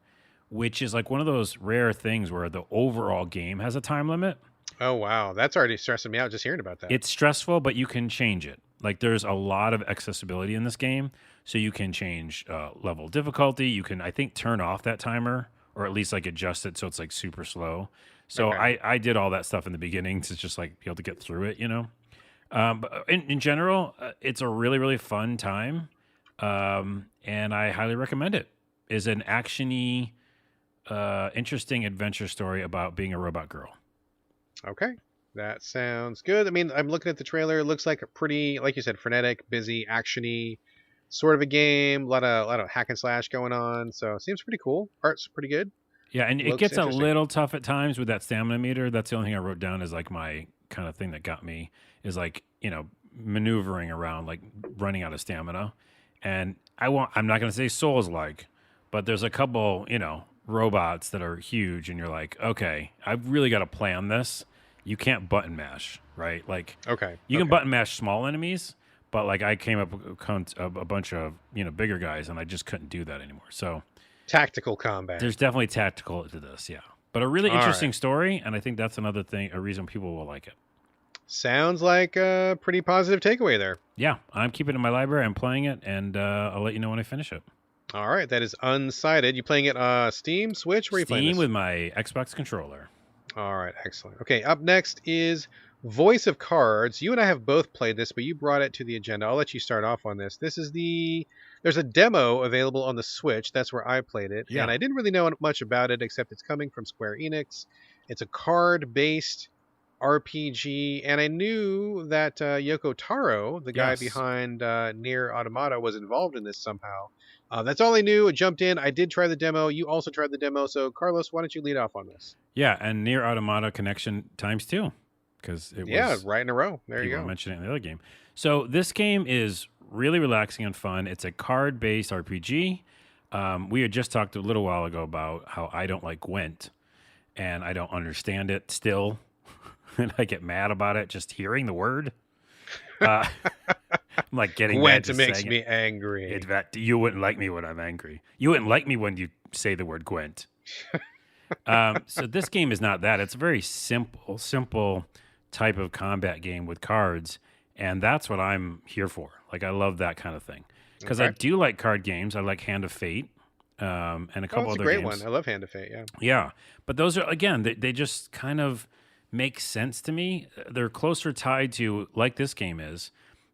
which is like one of those rare things where the overall game has a time limit. Oh, wow. That's already stressing me out just hearing about that. It's stressful, but you can change it. Like there's a lot of accessibility in this game. So you can change level difficulty. You can, I think, turn off that timer or at least like adjust it so it's like super slow. So I did all that stuff in the beginning to just like be able to get through it, But in general, it's a really, really fun time. And I highly recommend it. Is an action-y, interesting adventure story about being a robot girl. Okay, that sounds good. I mean, I'm looking at the trailer. It looks like a pretty, like you said, frenetic, busy, action-y sort of a game. A lot of hack and slash going on. So it seems pretty cool. Art's pretty good. Yeah, and it gets a little tough at times with that stamina meter. That's the only thing I wrote down is like my kind of thing that got me is like, maneuvering around, like running out of stamina. And I'm not going to say Souls-like, but there's a couple, robots that are huge, and you're like, okay, I've really got to plan this. You can't button mash, right? Like, you can button mash small enemies, but like I came up with a bunch of bigger guys, and I just couldn't do that anymore. So tactical combat. There's definitely tactical to this, yeah. But a really interesting story, and I think that's another thing, a reason people will like it. Sounds like a pretty positive takeaway there. Yeah, I'm keeping it in my library. I'm playing it, and I'll let you know when I finish it. All right, that is Unsighted. You playing it Steam, Switch? Where are you playing this? Steam with my Xbox controller. All right, excellent. Okay, up next is Voice of Cards. You and I have both played this, but you brought it to the agenda. I'll let you start off on this. There's a demo available on the Switch. That's where I played it. Yeah. And I didn't really know much about it, except it's coming from Square Enix. It's a card-based RPG, and I knew that Yoko Taro, the guy behind Nier Automata, was involved in this somehow. That's all I knew. I jumped in. I did try the demo. You also tried the demo. So, Carlos, why don't you lead off on this? Yeah, and Nier Automata connection ×2. Because it was right in a row. There you go. Mentioned it in the other game. So this game is really relaxing and fun. It's a card-based RPG. We had just talked a little while ago about how I don't like Gwent, and I don't understand it still. And I get mad about it just hearing the word. I'm like getting Gwent mad. Makes me angry. You wouldn't like me when I'm angry. You wouldn't like me when you say the word Gwent. So this game is not that. It's a very simple type of combat game with cards, and that's what I'm here for. Like, I love that kind of thing because I do like card games. I like Hand of Fate and a couple other games. That's a great one. I love Hand of Fate. Yeah, but those are again they just kind of make sense to me. They're closer tied to, like this game is,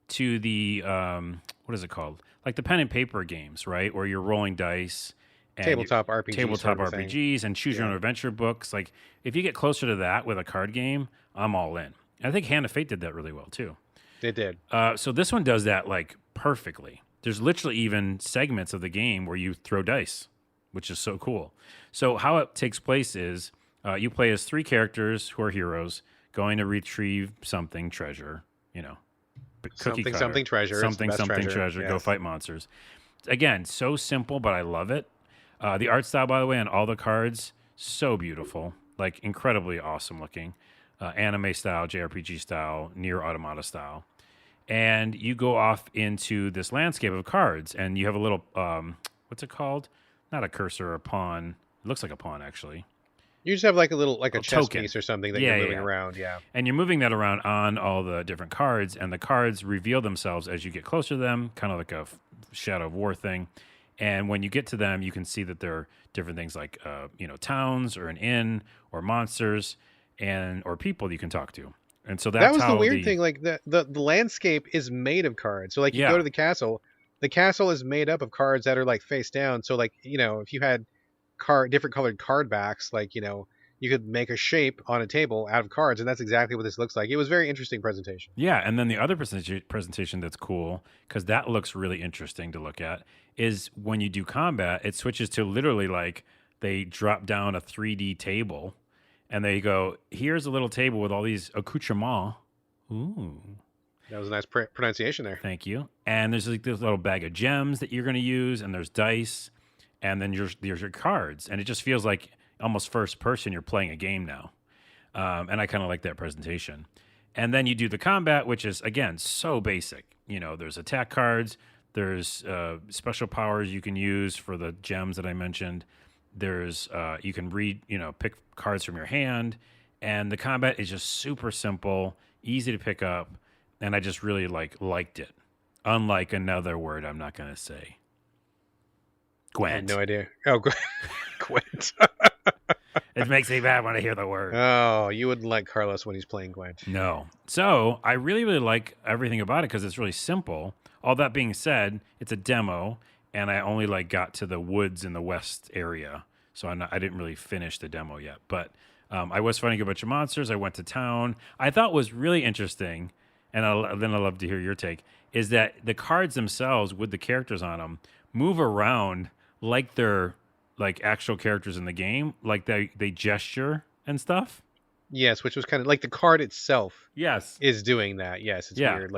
to the what is it called? Like the pen and paper games, right? Where you're rolling dice. And tabletop RPGs. Tabletop RPGs and choose your own adventure books. Like, if you get closer to that with a card game, I'm all in. I think Hand of Fate did that really well, too. It did. So this one does that, like, perfectly. There's literally even segments of the game where you throw dice, which is so cool. So how it takes place is you play as 3 characters who are heroes going to retrieve something treasure, something treasure. Something treasure. Yes. Go fight monsters. Again, so simple, but I love it. The art style, by the way, on all the cards, so beautiful. Like, incredibly awesome looking. Anime style, JRPG style, Nier Automata style. And you go off into this landscape of cards, and you have a little, what's it called? Not a cursor, a pawn. It looks like a pawn, actually. You just have like a chess token piece or something that you're moving around, And you're moving that around on all the different cards, and the cards reveal themselves as you get closer to them, kind of like a Shadow of War thing. And when you get to them, you can see that there are different things like, towns or an inn or monsters or people you can talk to. And so that was the weird thing. Like the landscape is made of cards. So like you go to the castle is made up of cards that are like face down. So like, if you had different colored card backs, like, you could make a shape on a table out of cards, and that's exactly what this looks like. It was a very interesting presentation. Yeah, and then the other presentation that's cool, because that looks really interesting to look at, is when you do combat, it switches to literally like they drop down a 3D table, and they go, "Here's a little table with all these accoutrements." Ooh. That was a nice pronunciation there. Thank you. And there's like this little bag of gems that you're going to use, and there's dice, and then there's your cards, and it just feels like almost first person. You're playing a game now, and I kind of like that presentation. And then you do the combat, which is again so basic. There's attack cards, there's special powers you can use for the gems that I mentioned. There's you can pick cards from your hand, and the combat is just super simple, easy to pick up. And I just really liked it. Unlike another word I'm not going to say. Gwent. I had no idea. Oh, Gwent. It makes me bad when I hear the word. Oh, you wouldn't like Carlos when he's playing Gwent. No. So I really, really like everything about it because it's really simple. All that being said, it's a demo, and I only got to the woods in the west area. So I didn't really finish the demo yet. But I was fighting a bunch of monsters. I went to town. I thought was really interesting, and then I'd love to hear your take, is that the cards themselves with the characters on them move around like they're like actual characters in the game, like they gesture and stuff. Yes, which was kind of like the card itself. Yes, is doing that. Yes, it's weird.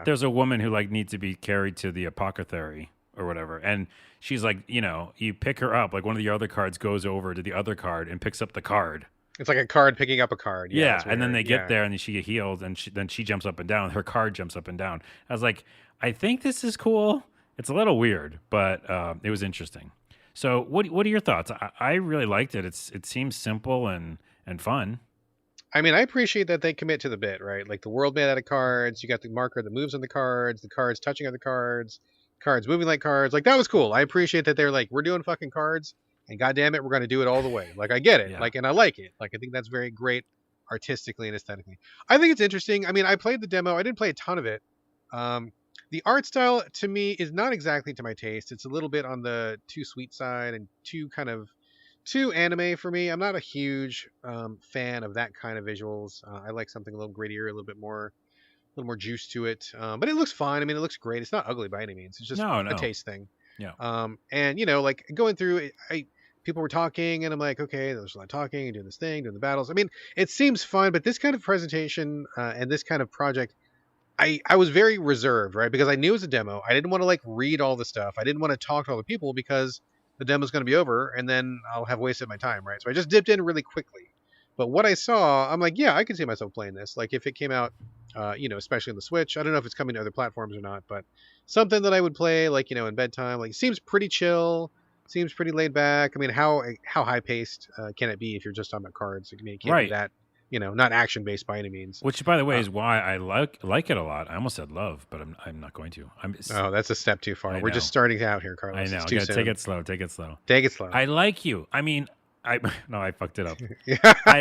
There's a woman who needs to be carried to the apothecary or whatever, and she's like, you pick her up, like one of the other cards goes over to the other card and picks up the card. It's like a card picking up a card. Yeah, and then they get there and she get healed, and then she jumps up and down. Her card jumps up and down. I was like, I think this is cool. It's a little weird, but it was interesting. So what are your thoughts? I really liked it. It seems simple and fun. I mean, I appreciate that they commit to the bit, right? Like the world made out of cards. You got the marker that moves on the cards touching other cards moving like cards. Like that was cool. I appreciate that they're like, we're doing fucking cards. And goddamn it, we're going to do it all the way. Like I get it. Yeah. And I like it. I think that's very great artistically and aesthetically. I think it's interesting. I mean, I played the demo. I didn't play a ton of it. The art style to me is not exactly to my taste. It's a little bit on the too sweet side and too anime for me. I'm not a huge fan of that kind of visuals. I like something a little grittier, a little more juice to it. But it looks fine. I mean, it looks great. It's not ugly by any means. It's just a taste thing. Yeah. And going through it, people were talking, and I'm like, okay, there's a lot of talking and doing this thing, doing the battles. I mean, it seems fun, but this kind of presentation and this kind of project, I was very reserved, right? Because I knew it was a demo. I didn't want to read all the stuff. I didn't want to talk to all the people because the demo's going to be over, and then I'll have wasted my time, right? So I just dipped in really quickly. But what I saw, I'm like, yeah, I can see myself playing this. Like if it came out, especially on the Switch. I don't know if it's coming to other platforms or not, but something that I would play, in bedtime. It seems pretty chill. Seems pretty laid back. I mean, how high paced can it be if you're just talking about cards? I mean, it can't be that, not action based by any means. Which, by the way, is why I like it a lot. I almost said love, but I'm not going to. Oh, that's a step too far. We're just starting out here, Carlos. I know. It's too soon. Take it slow. Take it slow. Take it slow. I like you. I mean, I fucked it up. I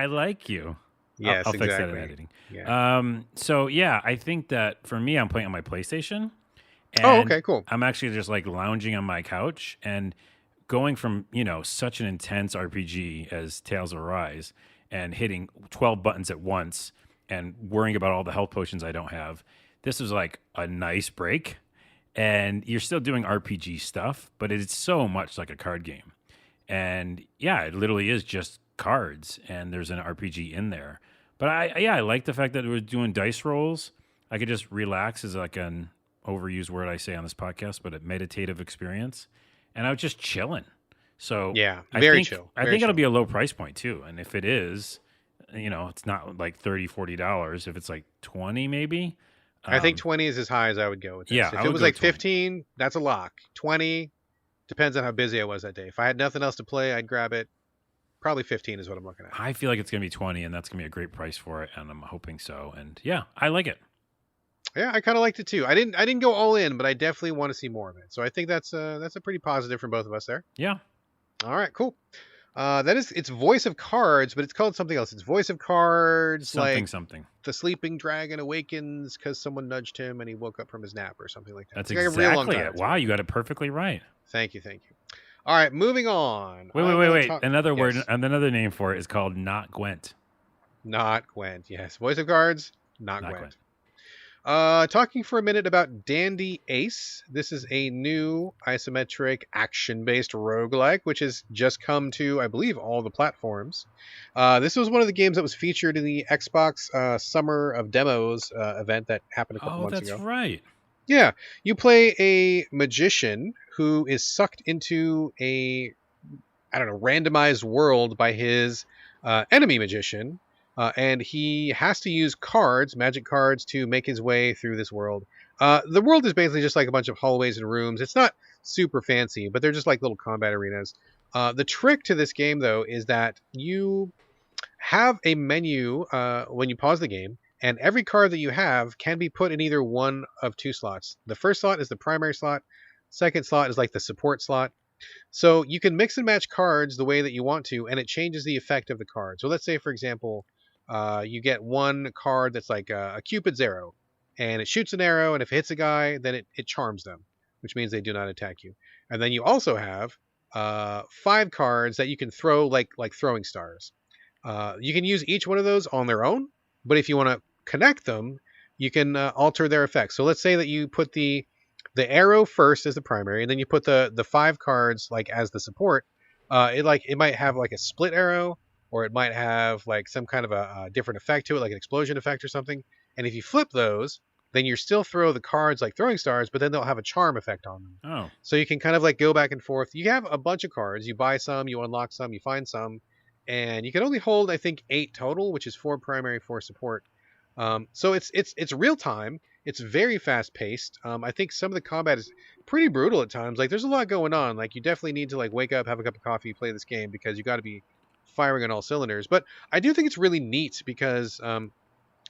like you. Yes, I'll exactly. fix that in editing. Yeah. So yeah, I think that for me, I'm playing on my PlayStation. And okay, cool. I'm actually just lounging on my couch and going from, such an intense RPG as Tales of Arise and hitting 12 buttons at once and worrying about all the health potions I don't have. This was a nice break, and you're still doing RPG stuff, but it's so much like a card game. And yeah, it literally is just cards, and there's an RPG in there. But I like the fact that it was doing dice rolls. I could just relax, is an overused word I say on this podcast, but a meditative experience. And I was just chilling. So yeah, very chill. I think it'll be a low price point too. And if it is, it's not $30-$40. If it's $20 maybe. I think 20 is as high as I would go with this. Yeah, if it was 15, that's a lock. 20 depends on how busy I was that day. If I had nothing else to play, I'd grab it. Probably 15 is what I'm looking at. I feel like it's going to be 20, and that's going to be a great price for it, and I'm hoping so. And yeah, I like it. Yeah, I kind of liked it too. I didn't go all in, but I definitely want to see more of it. So I think that's a pretty positive from both of us there. Yeah. All right, cool. It's Voice of Cards, but it's called something else. It's Voice of Cards, something. The sleeping dragon awakens because someone nudged him and he woke up from his nap or something like that. That's it's exactly it. Wow, you got it perfectly right. Thank you. All right, moving on. Wait. Another word, and another name for it is called Not Gwent. Not Gwent, yes. Voice of Cards, not Gwent. Talking for a minute about Dandy Ace. This is a new isometric action-based roguelike, which has just come to, I believe, all the platforms. This was one of the games that was featured in the Xbox Summer of Demos event that happened a couple Oh, months that's ago. right. Yeah, you play a magician who is sucked into a, I don't know, randomized world by his enemy magician, and he has to use cards, magic cards, to make his way through this world. The world is basically just like a bunch of hallways and rooms. It's not super fancy, but they're just like little combat arenas. The trick to this game, though, is that you have a menu when you pause the game, and every card that you have can be put in either one of two slots. The first slot is the primary slot. Second slot is like the support slot. So you can mix and match cards the way that you want to, and it changes the effect of the card. So let's say, for example, you get one card that's like a Cupid's arrow, and it shoots an arrow, and if it hits a guy, then it charms them, which means they do not attack you. And then you also have five cards that you can throw like throwing stars. You can use each one of those on their own, but if you want to connect them, you can alter their effects. So let's say that you put the arrow first as the primary, and then you put the five cards like as the support. It might have like a split arrow, or it might have like some kind of a different effect to it, like an explosion effect or something. And if you flip those, then you still throw the cards like throwing stars, but then they'll have a charm effect on them. Oh, So you can kind of like go back and forth. You have a bunch of cards. You buy some, you unlock some, you find some, and you can only hold I think 8 total, which is 4 primary, 4 support. So it's real time. It's very fast paced. I think some of the combat is pretty brutal at times. Like there's a lot going on. Like you definitely need to like wake up, have a cup of coffee, play this game because you got to be firing on all cylinders. But I do think it's really neat because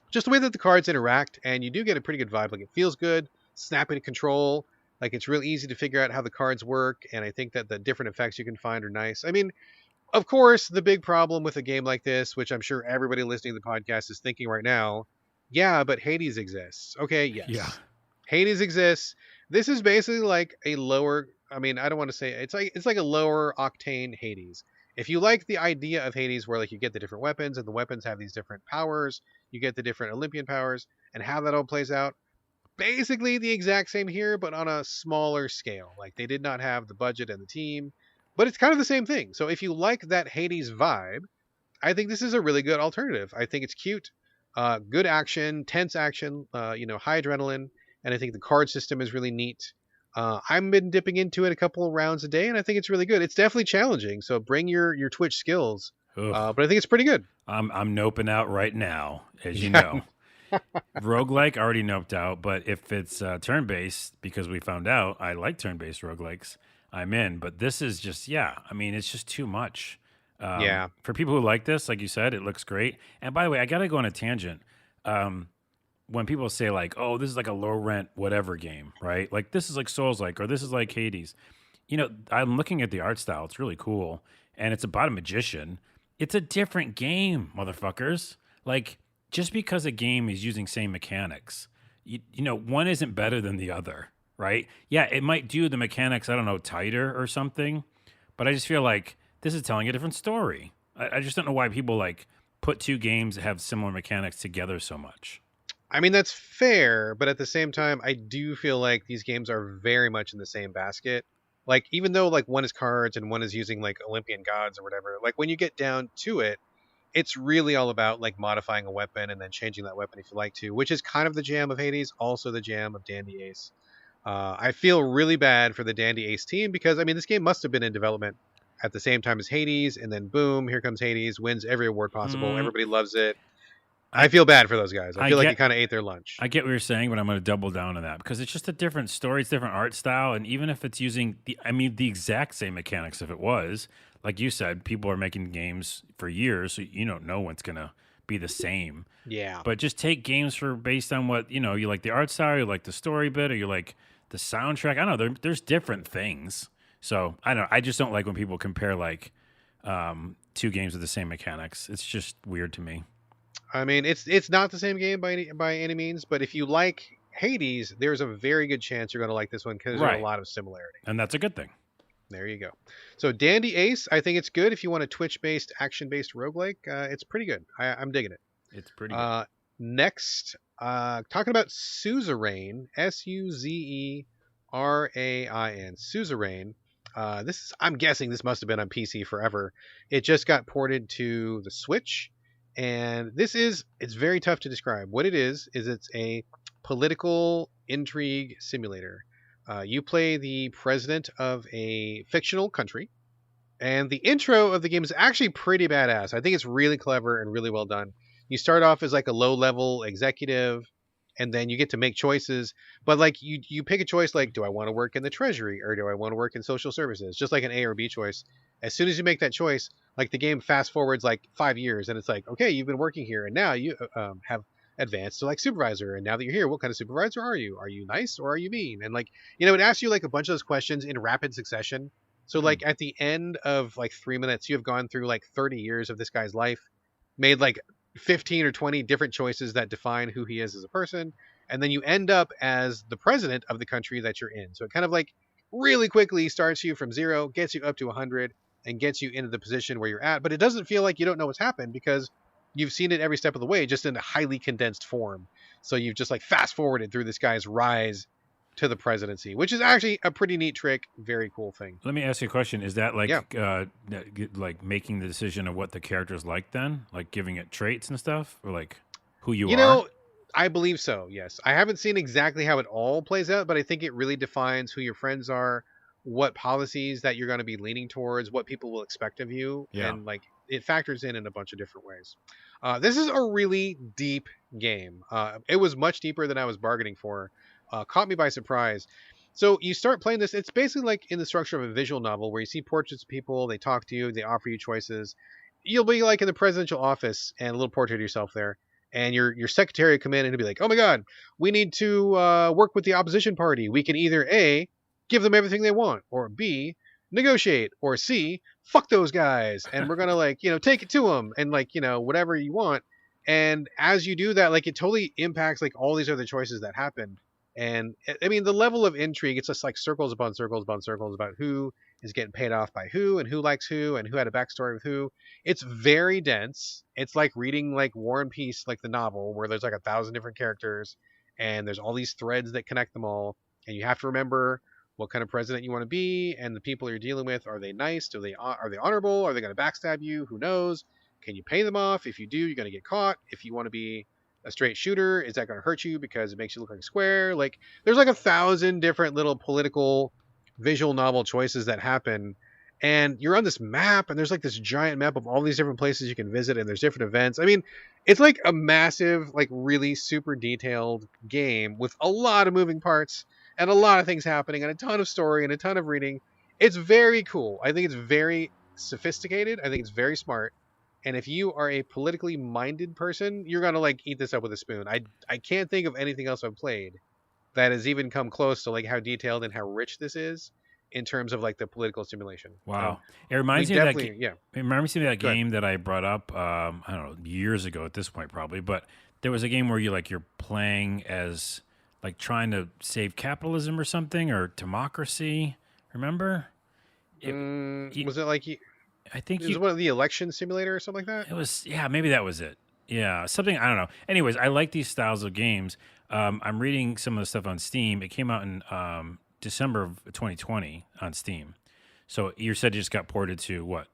just the way that the cards interact, and you do get a pretty good vibe. Like it feels good, snappy to control. Like it's real easy to figure out how the cards work, and I think that the different effects you can find are nice. I mean, of course, the big problem with a game like this, which I'm sure everybody listening to the podcast is thinking right now, yeah, but Hades exists. Okay, yeah. yes. Hades exists. This is basically like a lower, I mean, I don't want to say it's like a lower octane Hades. If you like the idea of Hades where like you get the different weapons and the weapons have these different powers, you get the different Olympian powers and how that all plays out, basically the exact same here, but on a smaller scale. Like they did not have the budget and the team, but it's kind of the same thing. So if you like that Hades vibe, I think this is a really good alternative. I think it's cute, good action, tense action, high adrenaline, and I think the card system is really neat. I've been dipping into it a couple of rounds a day, and I think it's really good. It's definitely challenging, so bring your Twitch skills, Ugh. but I think it's pretty good. I'm noping out right now, as you Yeah. know. Roguelike already noped out, but if it's turn based, because we found out I like turn based roguelikes, I'm in. But this is just, yeah, I mean, it's just too much. Yeah. For people who like this, like you said, it looks great. And by the way, I got to go on a tangent. When people say, like, oh, this is like a low rent whatever game, right? Like, this is like Souls like, or this is like Hades. I'm looking at the art style. It's really cool. And it's about a magician. It's a different game, motherfuckers. Like, just because a game is using same mechanics, one isn't better than the other, right? Yeah, it might do the mechanics, I don't know, tighter or something, but I just feel like this is telling a different story. I just don't know why people like put two games that have similar mechanics together so much. I mean, that's fair, but at the same time, I do feel like these games are very much in the same basket. Like, even though like one is cards and one is using like Olympian gods or whatever, like when you get down to it, it's really all about like modifying a weapon and then changing that weapon if you like to, which is kind of the jam of Hades, also the jam of Dandy Ace. I feel really bad for the Dandy Ace team because I mean this game must have been in development at the same time as Hades, and then boom, here comes Hades, wins every award possible, everybody loves it. I feel bad for those guys. I feel like it kind of ate their lunch. I get what you're saying, but I'm going to double down on that because it's just a different story, it's different art style, and even if it's using the exact same mechanics, if it was, like you said, people are making games for years, so you don't know when it's going to be the same. Yeah. But just take games based on what, you like the art style, you like the story bit, or you like the soundtrack. I don't know, there's different things. So, I don't know, I just don't like when people compare like two games with the same mechanics. It's just weird to me. I mean, it's not the same game by any means, but if you like Hades, there's a very good chance you're going to like this one because there's a lot of similarity. And that's a good thing. There you go. So Dandy Ace, I think it's good if you want a Twitch-based, action-based roguelike. It's pretty good. I'm digging it. It's pretty good. Next, Talking about Suzerain, Suzerain, Suzerain. I'm guessing this must have been on PC forever. It just got ported to the Switch, and it's very tough to describe. What it is it's a political intrigue simulator. You play the president of a fictional country, and the intro of the game is actually pretty badass. I think it's really clever and really well done. You start off as like a low level executive, and then you get to make choices. But like you pick a choice like, do I want to work in the treasury or do I want to work in social services? Just like an A or B choice. As soon as you make that choice, like the game fast forwards like 5 years, and it's like, okay, you've been working here, and now you have advanced to like supervisor. And now that you're here, what kind of supervisor are you? Are you nice or are you mean? And like, it asks you like a bunch of those questions in rapid succession. So like at the end of like 3 minutes, you have gone through like 30 years of this guy's life, made like 15 or 20 different choices that define who he is as a person, and then you end up as the president of the country that you're in. So it kind of like really quickly starts you from 0, gets you up to 100, and gets you into the position where you're at. But it doesn't feel like you don't know what's happened because you've seen it every step of the way, just in a highly condensed form. So you've just like fast forwarded through this guy's rise to the presidency, which is actually a pretty neat trick. Very cool thing. Let me ask you a question. Is that like like making the decision of what the character's like then? Like giving it traits and stuff? Or like who you are? I believe so, yes. I haven't seen exactly how it all plays out, but I think it really defines who your friends are, what policies that you're going to be leaning towards, what people will expect of you. Yeah. And like it factors in a bunch of different ways. This is a really deep game. It was much deeper than I was bargaining for. Caught me by surprise. So you start playing this. It's basically like in the structure of a visual novel where you see portraits of people, they talk to you, they offer you choices. You'll be like in the presidential office and a little portrait of yourself there. And your secretary will come in and he'll be like, oh my God, we need to work with the opposition party. We can either A, give them everything they want, or B, negotiate, or C, fuck those guys. And we're going to like, take it to them and like, whatever you want. And as you do that, like it totally impacts like all these other choices that happen. And I mean, the level of intrigue, it's just like circles upon circles upon circles about who is getting paid off by who and who likes who and who had a backstory with who. It's very dense. It's like reading like War and Peace, like the novel, where there's like 1,000 different characters and there's all these threads that connect them all. And you have to remember what kind of president you want to be and the people you're dealing with. Are they nice? Are they honorable? Are they going to backstab you? Who knows? Can you pay them off? If you do, you're going to get caught. If you want to be a straight shooter, is that going to hurt you because it makes you look like a square? Like there's like 1,000 different little political visual novel choices that happen, and you're on this map and there's like this giant map of all these different places you can visit, and there's different events. I mean, it's like a massive, like really super detailed game with a lot of moving parts and a lot of things happening and a ton of story and a ton of reading. It's very cool. I think it's very sophisticated. I think it's very smart. And if you are a politically minded person, you're going to like eat this up with a spoon. I can't think of anything else I've played that has even come close to like how detailed and how rich this is in terms of like the political simulation. Wow. It reminds me of that It reminds me of that game that I brought up, I don't know, years ago at this point probably, but there was a game where you're playing as like trying to save capitalism or something, or democracy. Remember? Was it like I think it was one of the election simulator or something like that? It was, yeah, maybe that was it. Yeah, something, I don't know. Anyways, I like these styles of games. I'm reading some of the stuff on Steam. It came out in December of 2020 on Steam. So you said it just got ported to what?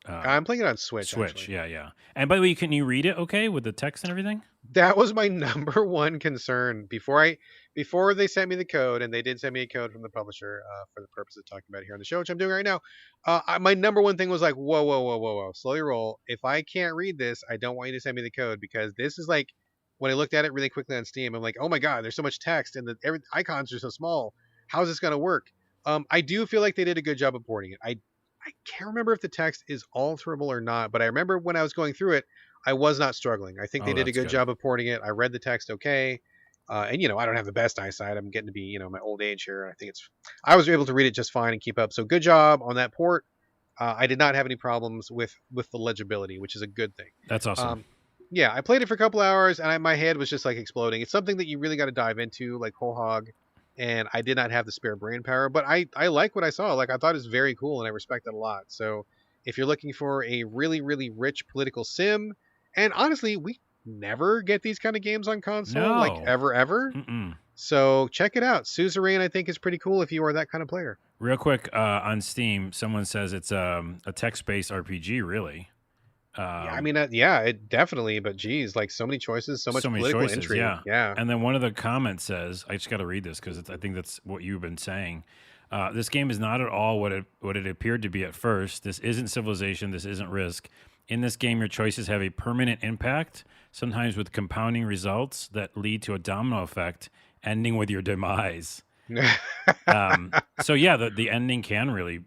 I'm playing it on Switch. Switch, yeah. And by the way, can you read it okay with the text and everything? That was my number one concern before they sent me the code, and they did send me a code from the publisher for the purpose of talking about it here on the show, which I'm doing right now. My number one thing was like, whoa, slow your roll. If I can't read this, I don't want you to send me the code, because this is like, when I looked at it really quickly on Steam, I'm like, oh my God, there's so much text and the icons are so small. How's this going to work? I do feel like they did a good job of porting it. I can't remember if the text is alterable or not, but I remember when I was going through it, I was not struggling. I think they did a good job of porting it. I read the text okay. And I don't have the best eyesight. I'm getting to be, my old age here. I was able to read it just fine and keep up. So good job on that port. I did not have any problems with the legibility, which is a good thing. That's awesome. Yeah, I played it for a couple hours and my head was just like exploding. It's something that you really got to dive into, like whole hog. And I did not have the spare brain power, but I like what I saw. Like, I thought it was very cool and I respect it a lot. So if you're looking for a really, really rich political sim, and honestly, we never get these kind of games on console, like No. ever. Mm-mm. So check it out. Suzerain, I think, is pretty cool if you are that kind of player. Real quick, on Steam, someone says it's a text-based RPG. Really, Yeah, I mean, yeah, it definitely. But geez, like so many choices, so much so many political choices. intrigue. Yeah, Yeah. And then one of the comments says, I just got to read this because I think that's what you've been saying. This game is not at all what it appeared to be at first. This isn't Civilization. This isn't Risk. In this game, your choices have a permanent impact, sometimes with compounding results that lead to a domino effect, ending with your demise. So yeah, the ending can really,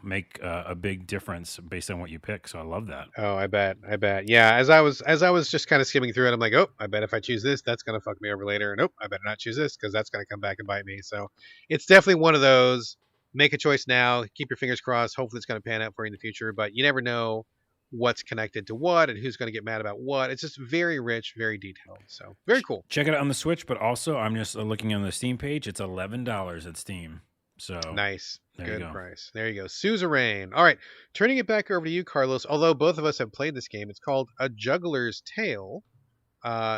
make a big difference based on what you pick. So I love that. Oh, I bet. Yeah, as I was just kind of skimming through it, I'm like, oh, I bet if I choose this, that's gonna fuck me over later, and I better not choose this because that's gonna come back and bite me. So it's definitely one of those. Make a choice now. Keep your fingers crossed. Hopefully, it's gonna pan out for you in the future. But you never know what's connected to what and who's gonna get mad about what. It's just very rich, very detailed. So very cool. Check it out on the Switch, but also I'm just looking on the Steam page. It's $11 at Steam. So Nice. there Good you go. price. There you go. Suzerain. All right. Turning it back over to you, Carlos. Although both of us have played this game, it's called A Juggler's Tale.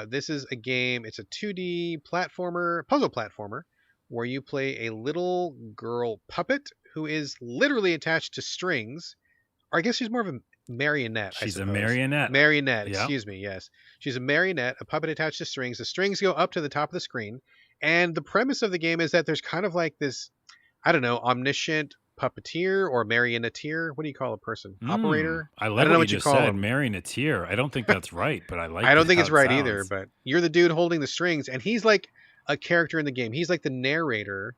This is a game, it's a 2D platformer, puzzle platformer, where you play a little girl puppet who is literally attached to strings. Or I guess she's more of a marionette, She's I a suppose. marionette. Marionette, Yeah. excuse me, yes. She's a marionette, a puppet attached to strings. The strings go up to the top of the screen. And the premise of the game is that there's kind of like this, I don't know, omniscient puppeteer or marionetteer. What do you call a person? Operator? I I like don't know what what you you just call said, him. marionetteer. I don't think that's right, but I like I don't think how it's it right either, sounds. but you're the dude holding the strings, and he's like a character in the game. He's like the narrator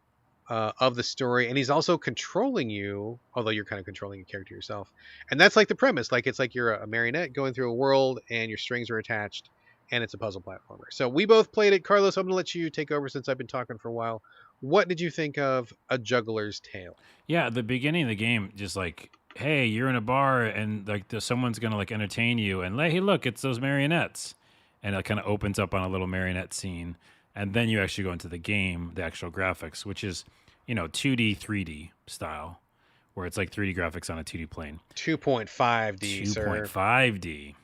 of the story, and he's also controlling you, although you're kind of controlling a character yourself. And that's like the premise. Like it's like you're a marionette going through a world, and your strings are attached, and it's a puzzle platformer. So we both played it. Carlos, I'm going to let you take over since I've been talking for a while. What did you think of A Juggler's Tale? Yeah, at the beginning of the game, just like, hey, you're in a bar and like someone's gonna like entertain you, and hey, look, it's those marionettes, and it kind of opens up on a little marionette scene, and then you actually go into the game, the actual graphics, which is 2D, 3D style, where it's like 3D graphics on a 2D plane. 2.5D, sir. 2.5D.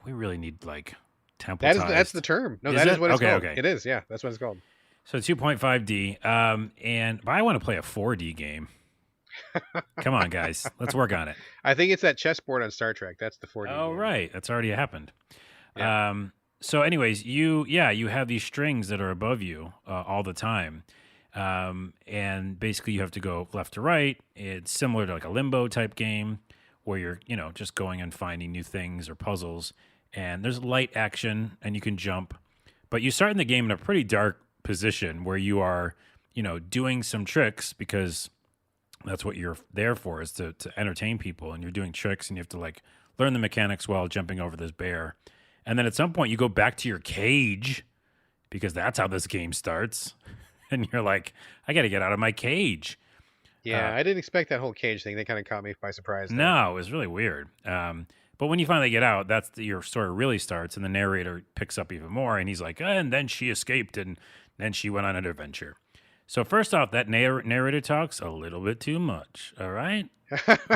We really need like templatized. That's the term. No, Is that is it? what it's Okay, called. okay. It is, yeah. That's what it's called. So 2.5D. But I want to play a 4D game. Come on, guys. Let's work on it. I think it's that chessboard on Star Trek. That's the 4D. Oh, game. right. That's already happened. Yeah. So anyways, you have these strings that are above you all the time. And basically you have to go left to right. It's similar to like a limbo type game where you're, just going and finding new things or puzzles. And there's light action and you can jump. But you start in the game in a pretty dark position where you are, doing some tricks because that's what you're there for, is to entertain people. And you're doing tricks and you have to like learn the mechanics while jumping over this bear. And then at some point you go back to your cage because that's how this game starts. And you're like, I got to get out of my cage. Yeah, I didn't expect that whole cage thing. They kind of caught me by surprise. There. No, it was really weird. But when you finally get out, that's your story really starts, and the narrator picks up even more, and he's like, and then she escaped, and then she went on an adventure. So first off, that narrator talks a little bit too much, all right?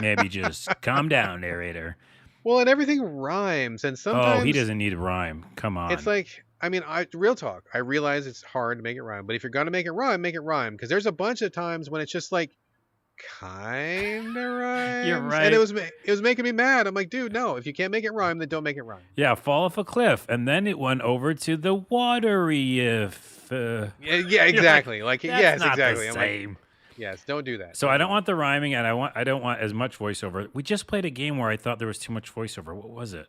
Maybe just calm down, narrator. Well, and everything rhymes, and sometimes... Oh, he doesn't need a rhyme. Come on. It's like, I mean, real talk. I realize it's hard to make it rhyme, but if you're going to make it rhyme, because there's a bunch of times when it's just like, kind of rhymes. You're right. And it was making me mad. I'm like, dude, no. If you can't make it rhyme, then don't make it rhyme. Yeah, fall off a cliff, and then it went over to the watery if. Yeah, exactly. Like, yes, that's not exactly. the I'm same. like, yes, don't do that. So I don't want the rhyming, and I don't want as much voiceover. We just played a game where I thought there was too much voiceover. What was it?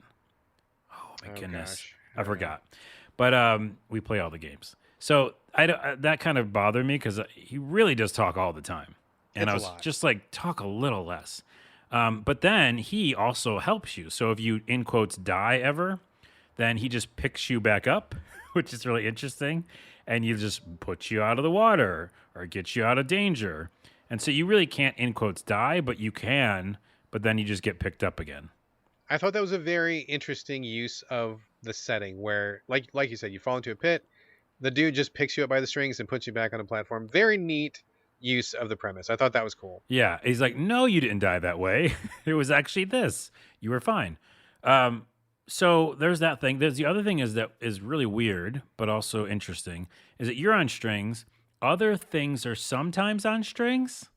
Oh my goodness, gosh. I forgot. But we play all the games, so that kind of bothered me because he really does talk all the time. And It's I a was lot. just like, talk a little less. But then he also helps you. So if you, in quotes, die ever, then he just picks you back up, which is really interesting. And he just puts you out of the water or gets you out of danger. And so you really can't, in quotes, die, but you can. But then you just get picked up again. I thought that was a very interesting use of the setting where, like you said, you fall into a pit. The dude just picks you up by the strings and puts you back on a platform. Very neat use of the premise. I thought that was cool. Yeah. He's like, no, you didn't die that way. It was actually this. You were fine. So there's that thing. There's the other thing is that is really weird, but also interesting, is that you're on strings. Other things are sometimes on strings.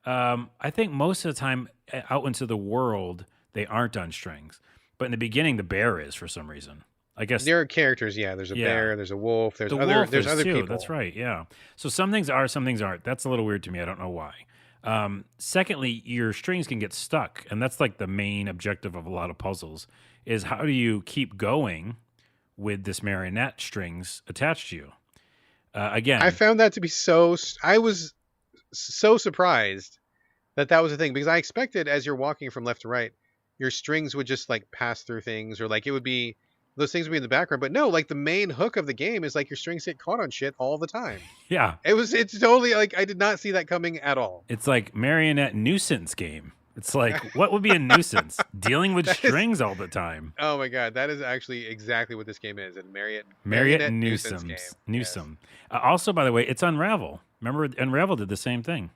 I think most of the time out into the world, they aren't on strings. But in the beginning, the bear is for some reason. I guess, There are characters, yeah. There's a yeah. bear, there's a wolf, The wolf there's is other too. people. That's right. Yeah. So some things are, some things aren't. That's a little weird to me. I don't know why. Secondly, your strings can get stuck, and that's like the main objective of a lot of puzzles. Is how do you keep going with this marionette strings attached to you? Again, I found that to be I was so surprised that that was a thing because I expected as you're walking from left to right, your strings would just like pass through things or like it would be those things would be in the background. But no, like the main hook of the game is like your strings get caught on shit all the time. yeah, It's totally like I did not see that coming at all. it's like marionette nuisance game. It's like, what would be a nuisance? Dealing with strings all the time. Oh my god, that is actually exactly what this game is. And Marionette nuisance game. Newsome. Also, by the way, it's Unravel. Remember, Unravel did the same thing.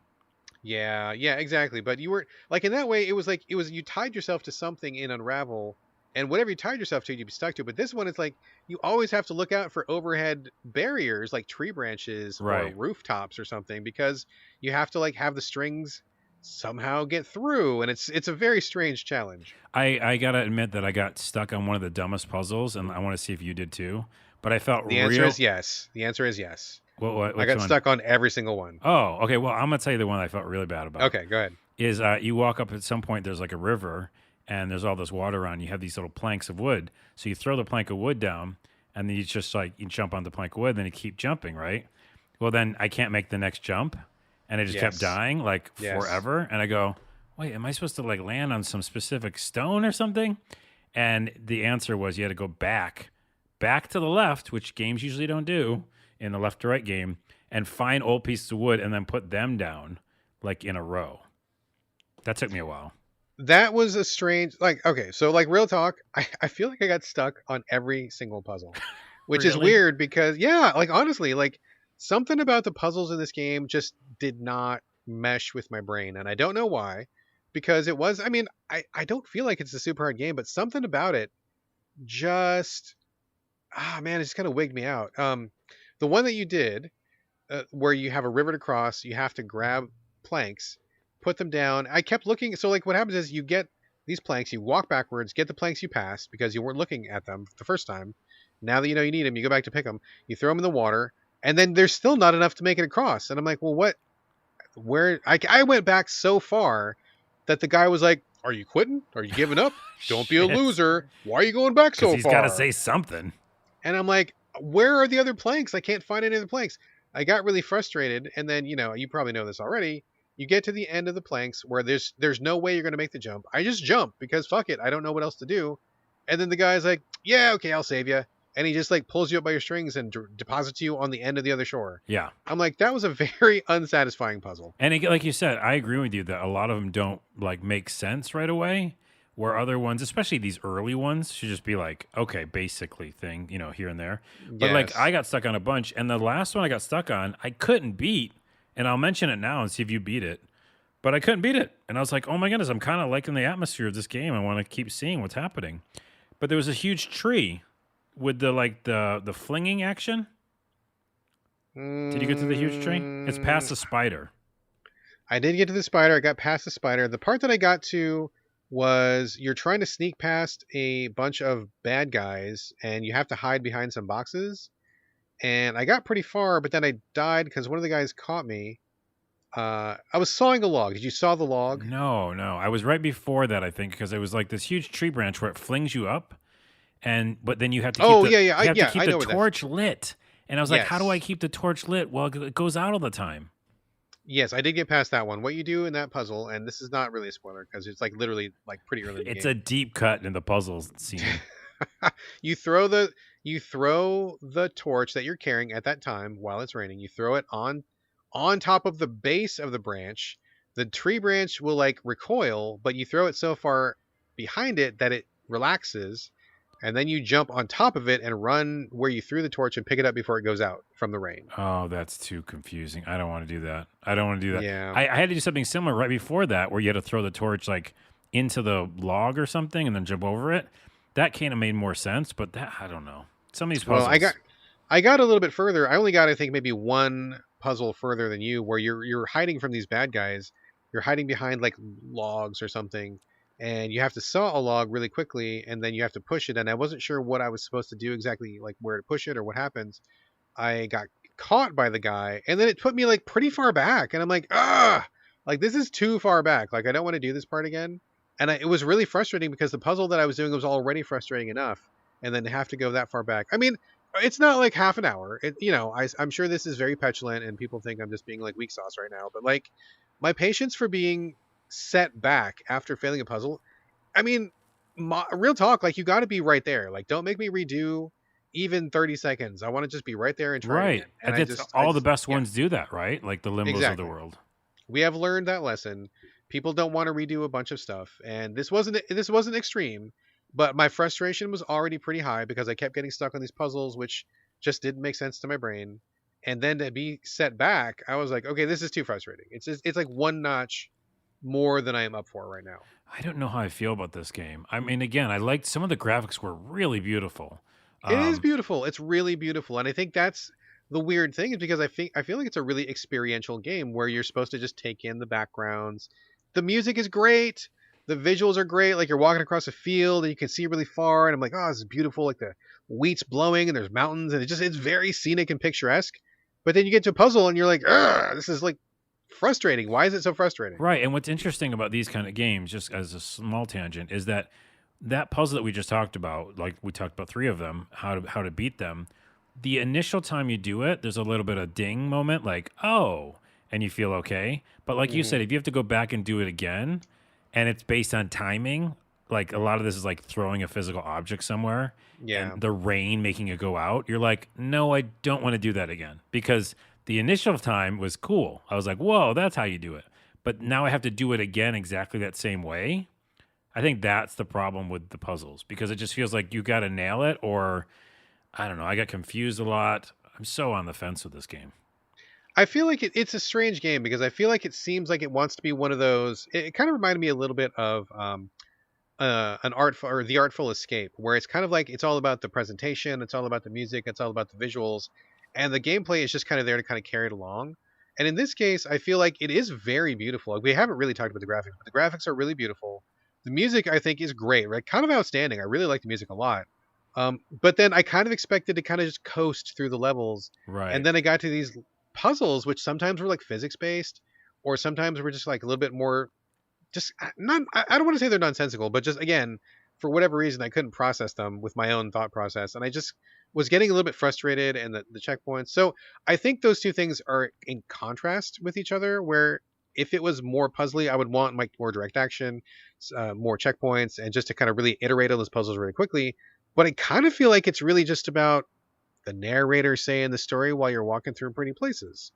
Yeah, exactly. But you were like in that way, it was you tied yourself to something in Unravel, and whatever you tied yourself to, you'd be stuck to. But this one is like you always have to look out for overhead barriers like tree branches Right. or rooftops or something because you have to like have the strings somehow get through, and it's a very strange challenge. I gotta admit that I got stuck on one of the dumbest puzzles, and I want to see if you did too. But I felt The answer is yes. The answer is yes. What, I got one? stuck on every single one. Oh, okay. Well, I'm gonna tell you the one I felt really bad about. Okay, go ahead. Is you walk up at some point, there's like a river, and there's all this water around. You have these little planks of wood, so you throw the plank of wood down, and then you just like you jump on the plank of wood, then you keep jumping, right? Well, then I can't make the next jump, and I just kept Yes. dying like Yes. forever, and I go, wait, am I supposed to like land on some specific stone or something? And the answer was you had to go back to the left, which games usually don't do in the left to right game, and find old pieces of wood and then put them down like in a row. That took me a while. That was a strange like okay, so like real talk, I feel like I got stuck on every single puzzle. Which is Really? weird because yeah, like honestly, like something about the puzzles in this game just did not mesh with my brain. And I don't know why. Because it was I mean, I don't feel like it's a super hard game, but something about it just man, it just kind of wigged me out. The one that you did, where you have a river to cross, you have to grab planks, put them down. I kept looking. So like, what happens is you get these planks, you walk backwards, get the planks you passed because you weren't looking at them the first time. Now that you know you need them, you go back to pick them. You throw them in the water, and then there's still not enough to make it across. And I'm like, well, what? Where? I went back so far that the guy was like, "Are you quitting? Are you giving up? Don't be a Shit. loser. Why are you going back so He's far?" got to say something. And I'm like, where are the other planks? I can't find any of the planks. I got really frustrated. And then, you probably know this already. You get to the end of the planks where there's no way you're going to make the jump. I just jump because fuck it. I don't know what else to do. And then the guy's like, yeah, okay, I'll save you. And he just like pulls you up by your strings and deposits you on the end of the other shore. Yeah. I'm like, that was a very unsatisfying puzzle. And like you said, I agree with you that a lot of them don't like make sense right away. Where other ones, especially these early ones, should just be like, okay, basically thing, here and there. But like Yes. I got stuck on a bunch, and the last one I got stuck on, I couldn't beat. And I'll mention it now and see if you beat it. But I couldn't beat it. And I was like, oh my goodness, I'm kind of liking the atmosphere of this game. I want to keep seeing what's happening. But there was a huge tree with the flinging action. Did you get to the huge tree? It's past the spider. I did get to the spider. I got past the spider. The part that I got to was you're trying to sneak past a bunch of bad guys and you have to hide behind some boxes. And I got pretty far, but then I died because one of the guys caught me. I was sawing a log. Did you saw the log? No. I was right before that, I think, because it was like this huge tree branch where it flings you up, but then you have to keep Oh, the, yeah. you have to keep I know the where that- torch lit. And I was like, how do I Yes. keep the torch lit? Well, it goes out all the time. Yes, I did get past that one. What you do in that puzzle, and this is not really a spoiler because it's like literally like pretty early in the It's game. a deep cut in the puzzle scene. You throw the torch that you're carrying at that time while it's raining. You throw it on top of the base of the branch. The tree branch will like recoil, but you throw it so far behind it that it relaxes, and then you jump on top of it and run where you threw the torch and pick it up before it goes out from the rain. Oh, that's too confusing. I don't want to do that. I don't want to do that. Yeah. I had to do something similar right before that where you had to throw the torch like into the log or something and then jump over it. that kind of made more sense, but that I don't know. Some of these Well, puzzles. I got a little bit further. I only got, I think, maybe one puzzle further than you, where you're hiding from these bad guys. You're hiding behind like logs or something, and you have to saw a log really quickly, and then you have to push it. And I wasn't sure what I was supposed to do exactly, like where to push it or what happens. I got caught by the guy, and then it put me like pretty far back, and I'm like, like this is too far back. Like I don't want to do this part again. And it was really frustrating because the puzzle that I was doing was already frustrating enough, and then to have to go that far back. I mean, it's not like half an hour. I'm sure this is very petulant, and people think I'm just being like weak sauce right now. But like, my patience for being set back after failing a puzzle. I mean, real talk. Like, you got to be right there. Like, don't make me redo even 30 seconds. I want to just be right there and try Right. again. And All the best yeah, ones do that, right? Like the Limbos of the exactly. world. We have learned that lesson. People don't want to redo a bunch of stuff, and this wasn't extreme, but my frustration was already pretty high because I kept getting stuck on these puzzles, which just didn't make sense to my brain. And then to be set back, I was like, okay, this is too frustrating. It's like one notch more than I am up for right now. I don't know how I feel about this game. I mean, again, I liked some of the graphics were really beautiful. It is beautiful. It's really beautiful, and I think that's the weird thing, is because I feel like it's a really experiential game where you're supposed to just take in the backgrounds. The music is great. The visuals are great. Like, you're walking across a field and you can see really far, and I'm like, oh, this is beautiful. Like, the wheat's blowing and there's mountains, and it's very scenic and picturesque. But then you get to a puzzle and you're like, ugh, this is like frustrating. Why is it so frustrating? Right. And what's interesting about these kind of games, just as a small tangent, is that puzzle that we just talked about, like we talked about 3 of them, how to beat them. The initial time you do it, there's a little bit of ding moment, like, oh, and you feel okay. But like you said, if you have to go back and do it again, and it's based on timing, like a lot of this is like throwing a physical object somewhere, Yeah. and the rain making it go out. You're like, no, I don't want to do that again, because the initial time was cool. I was like, whoa, that's how you do it. But now I have to do it again exactly that same way. I think that's the problem with the puzzles, because it just feels like you got to nail it, or I don't know. I got confused a lot. I'm so on the fence with this game. I feel like it's a strange game because I feel like it seems like it wants to be one of those. It kind of reminded me a little bit of an artful, or the Artful Escape, where it's kind of like it's all about the presentation, it's all about the music, it's all about the visuals, and the gameplay is just kind of there to kind of carry it along. And in this case, I feel like it is very beautiful. Like, we haven't really talked about the graphics, but the graphics are really beautiful. The music, I think, is great, right? Kind of outstanding. I really like the music a lot. But then I kind of expected to kind of just coast through the levels, Right. and then I got to these puzzles, which sometimes were like physics based, or sometimes were just like a little bit more, just not. I don't want to say they're nonsensical, but just, again, for whatever reason, I couldn't process them with my own thought process, and I just was getting a little bit frustrated, and the checkpoints. So I think those two things are in contrast with each other. Where if it was more puzzly, I would want like more direct action, more checkpoints, and just to kind of really iterate on those puzzles really quickly. But I kind of feel like it's really just about the narrator saying the story while you're walking through pretty places.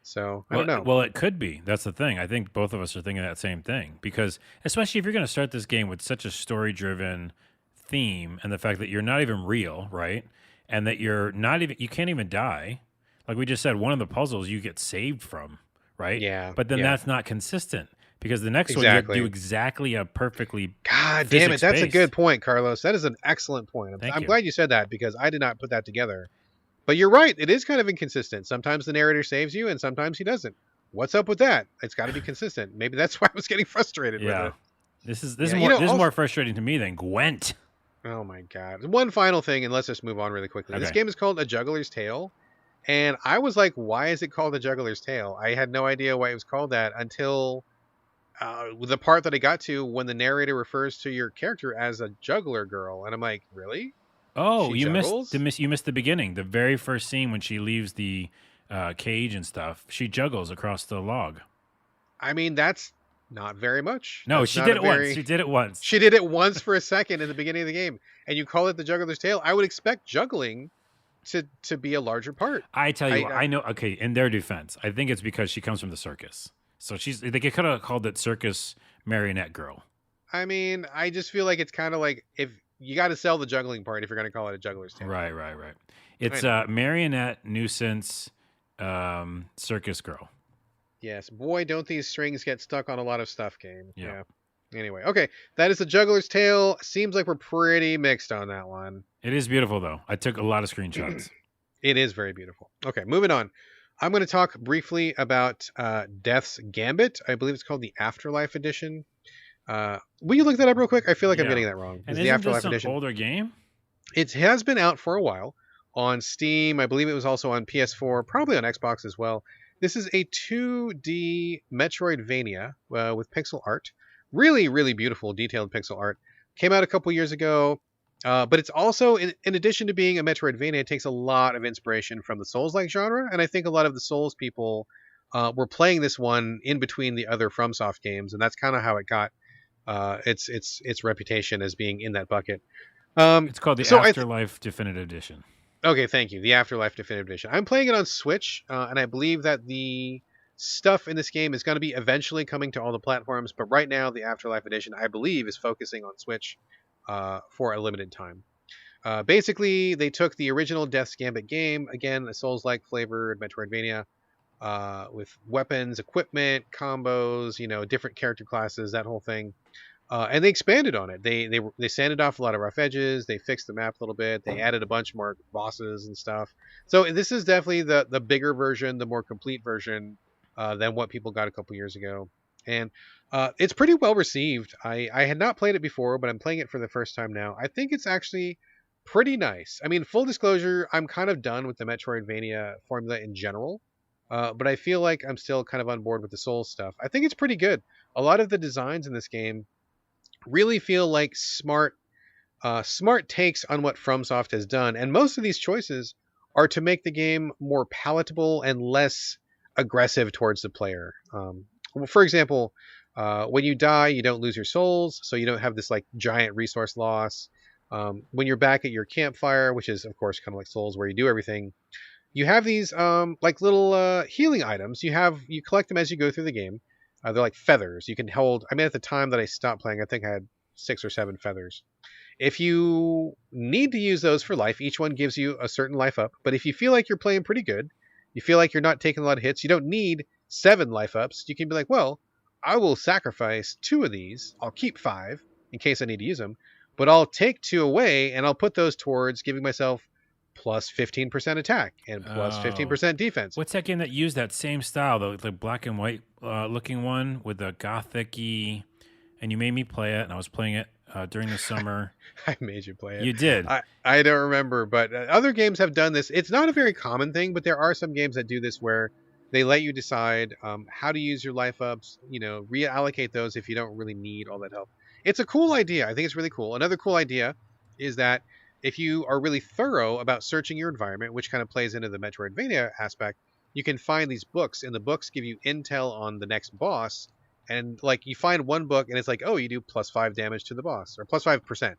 So I don't know. Well, it could be. That's the thing. I think both of us are thinking that same thing, because especially if you're going to start this game with such a story-driven theme, and the fact that you're not even real, right? And that you can't even die. Like we just said, one of the puzzles you get saved from, right? Yeah. But then yeah. that's not consistent, because the next one you have to do exactly a perfectly. God damn it. That's a physics-based. good point, Carlos. That is an excellent point. Thank I'm you. glad you said that, because I did not put that together. But you're right. It is kind of inconsistent. Sometimes the narrator saves you and sometimes he doesn't. What's up with that? It's got to be consistent. Maybe that's why I was getting frustrated with Yeah. it. This is Yeah, more this is more frustrating to me than Gwent. Oh my God. One final thing, and let's just move on really quickly. This Okay. game is called A Juggler's Tale. And I was like, why is it called A Juggler's Tale? I had no idea why it was called that until the part that I got to, when the narrator refers to your character as a juggler girl. And I'm like, really? Oh, She you juggles? missed the beginning. The very first scene when she leaves the cage and stuff, she juggles across the log. I mean, that's not very much. No, That's she not did a it very- once. She did it once. She did it once for a second in the beginning of the game, and you call it the Juggler's Tale. I would expect juggling to be a larger part. I tell you what, I know. Okay, in their defense, I think it's because she comes from the circus. So they could have called it Circus Marionette Girl. I mean, I just feel like it's kind of like, if you got to sell the juggling part if you're going to call it a Juggler's Tale. Right. It's marionette nuisance circus girl. Yes. Boy, don't these strings get stuck on a lot of stuff, game. Yeah. Anyway, okay, that is the Juggler's Tale. Seems like we're pretty mixed on that one. It is beautiful though. I took a lot of screenshots. It is very beautiful. Okay, moving on. I'm going to talk briefly about Death's Gambit. I believe it's called the Afterlife Edition. Will you look that up real quick? I feel like I'm Yeah. getting that wrong. And It's the isn't Afterlife this an Edition. older game? It has been out for a while on Steam. I believe it was also on PS4, probably on Xbox as well. This is a 2D Metroidvania with pixel art. Really, really beautiful, detailed pixel art. Came out a couple years ago, but it's also, in addition to being a Metroidvania, it takes a lot of inspiration from the Souls-like genre, and I think a lot of the Souls people were playing this one in between the other FromSoft games, and that's kind of how it got its reputation as being in that bucket. It's called the So Afterlife Definitive Edition. Okay, thank you. The Afterlife Definitive Edition. I'm playing it on Switch, and I believe that the stuff in this game is going to be eventually coming to all the platforms. But right now, the Afterlife Edition, I believe, is focusing on Switch for a limited time. Basically, they took the original Death's Gambit game, again, a Souls-like flavored Metroidvania, with weapons, equipment, combos, different character classes, that whole thing. And they expanded on it. They sanded off a lot of rough edges. They fixed the map a little bit. They added a bunch more bosses and stuff. So this is definitely the bigger version, the more complete version than what people got a couple years ago. And it's pretty well received. I had not played it before, but I'm playing it for the first time now. I think it's actually pretty nice. I mean, full disclosure, I'm kind of done with the Metroidvania formula in general. But I feel like I'm still kind of on board with the Souls stuff. I think it's pretty good. A lot of the designs in this game really feel like smart takes on what FromSoft has done, and most of these choices are to make the game more palatable and less aggressive towards the player. For example, when you die, you don't lose your souls, so you don't have this like giant resource loss. When you're back at your campfire, which is of course kind of like Souls, where you do everything, you have these like little healing items. You collect them as you go through the game. They're like feathers. You can hold. I mean, at the time that I stopped playing, I think I had 6 or 7 feathers. If you need to use those for life, each one gives you a certain life up. But if you feel like you're playing pretty good, you feel like you're not taking a lot of hits, you don't need 7 life ups. You can be like, well, I will sacrifice 2 of these. I'll keep 5 in case I need to use them. But I'll take 2 away and I'll put those towards giving myself plus 15% attack and plus 15% defense. What's that game that used that same style, the black and white looking one with the gothic-y, and you made me play it, and I was playing it during the summer. I made you play it. You did. I don't remember, but other games have done this. It's not a very common thing, but there are some games that do this where they let you decide how to use your life ups, reallocate those if you don't really need all that help. It's a cool idea. I think it's really cool. Another cool idea is that if you are really thorough about searching your environment, which kind of plays into the Metroidvania aspect, you can find these books, and the books give you intel on the next boss. And like you find one book, and it's like, oh, you do plus 5 damage to the boss, or plus 5%.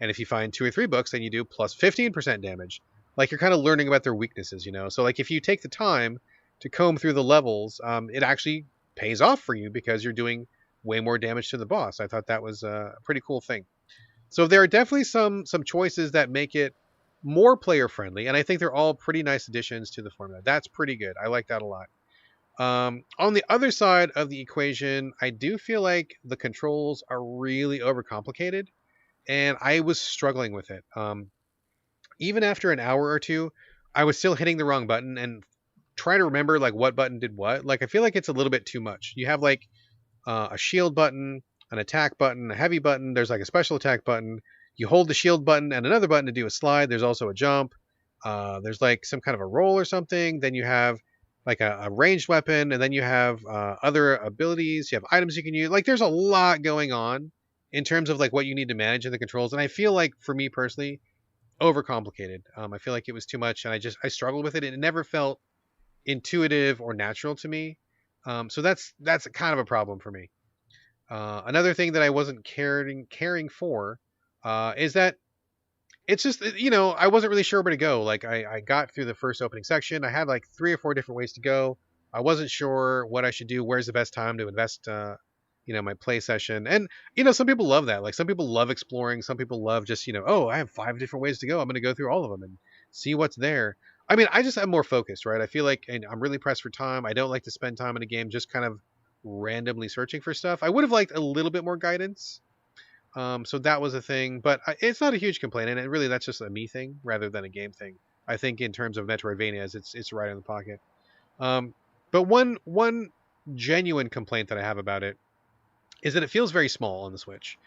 And if you find 2 or 3 books, then you do plus 15% damage. Like you're kind of learning about their weaknesses, So like if you take the time to comb through the levels, it actually pays off for you because you're doing way more damage to the boss. I thought that was a pretty cool thing. So there are definitely some choices that make it more player friendly, and I think they're all pretty nice additions to the formula. That's pretty good. I like that a lot. On the other side of the equation, I do feel like the controls are really overcomplicated, and I was struggling with it. Even after an hour or two, I was still hitting the wrong button and trying to remember like what button did what. Like I feel like it's a little bit too much. You have like a shield button, an attack button, a heavy button. There's like a special attack button. You hold the shield button and another button to do a slide. There's also a jump. There's like some kind of a roll or something. Then you have like a ranged weapon, and then you have other abilities. You have items you can use. Like there's a lot going on in terms of like what you need to manage in the controls. And I feel like for me personally, overcomplicated. I feel like it was too much, and I struggled with it. It never felt intuitive or natural to me. So that's kind of a problem for me. Another thing that I wasn't caring for is that it's just, I wasn't really sure where to go. Like I got through the first opening section. I had like 3 or 4 different ways to go. I wasn't sure what I should do. Where's the best time to invest, my play session. And, some people love that. Like some people love exploring. Some people love just, oh, I have 5 different ways to go. I'm going to go through all of them and see what's there. I mean, I just am more focused, right? I feel like, and I'm really pressed for time. I don't like to spend time in a game just kind of randomly searching for stuff. I would have liked a little bit more guidance. So that was a thing, but it's not a huge complaint, and really that's just a me thing rather than a game thing. I think in terms of Metroidvanias, it's right in the pocket. Um, but one genuine complaint that I have about it is that it feels very small on the Switch.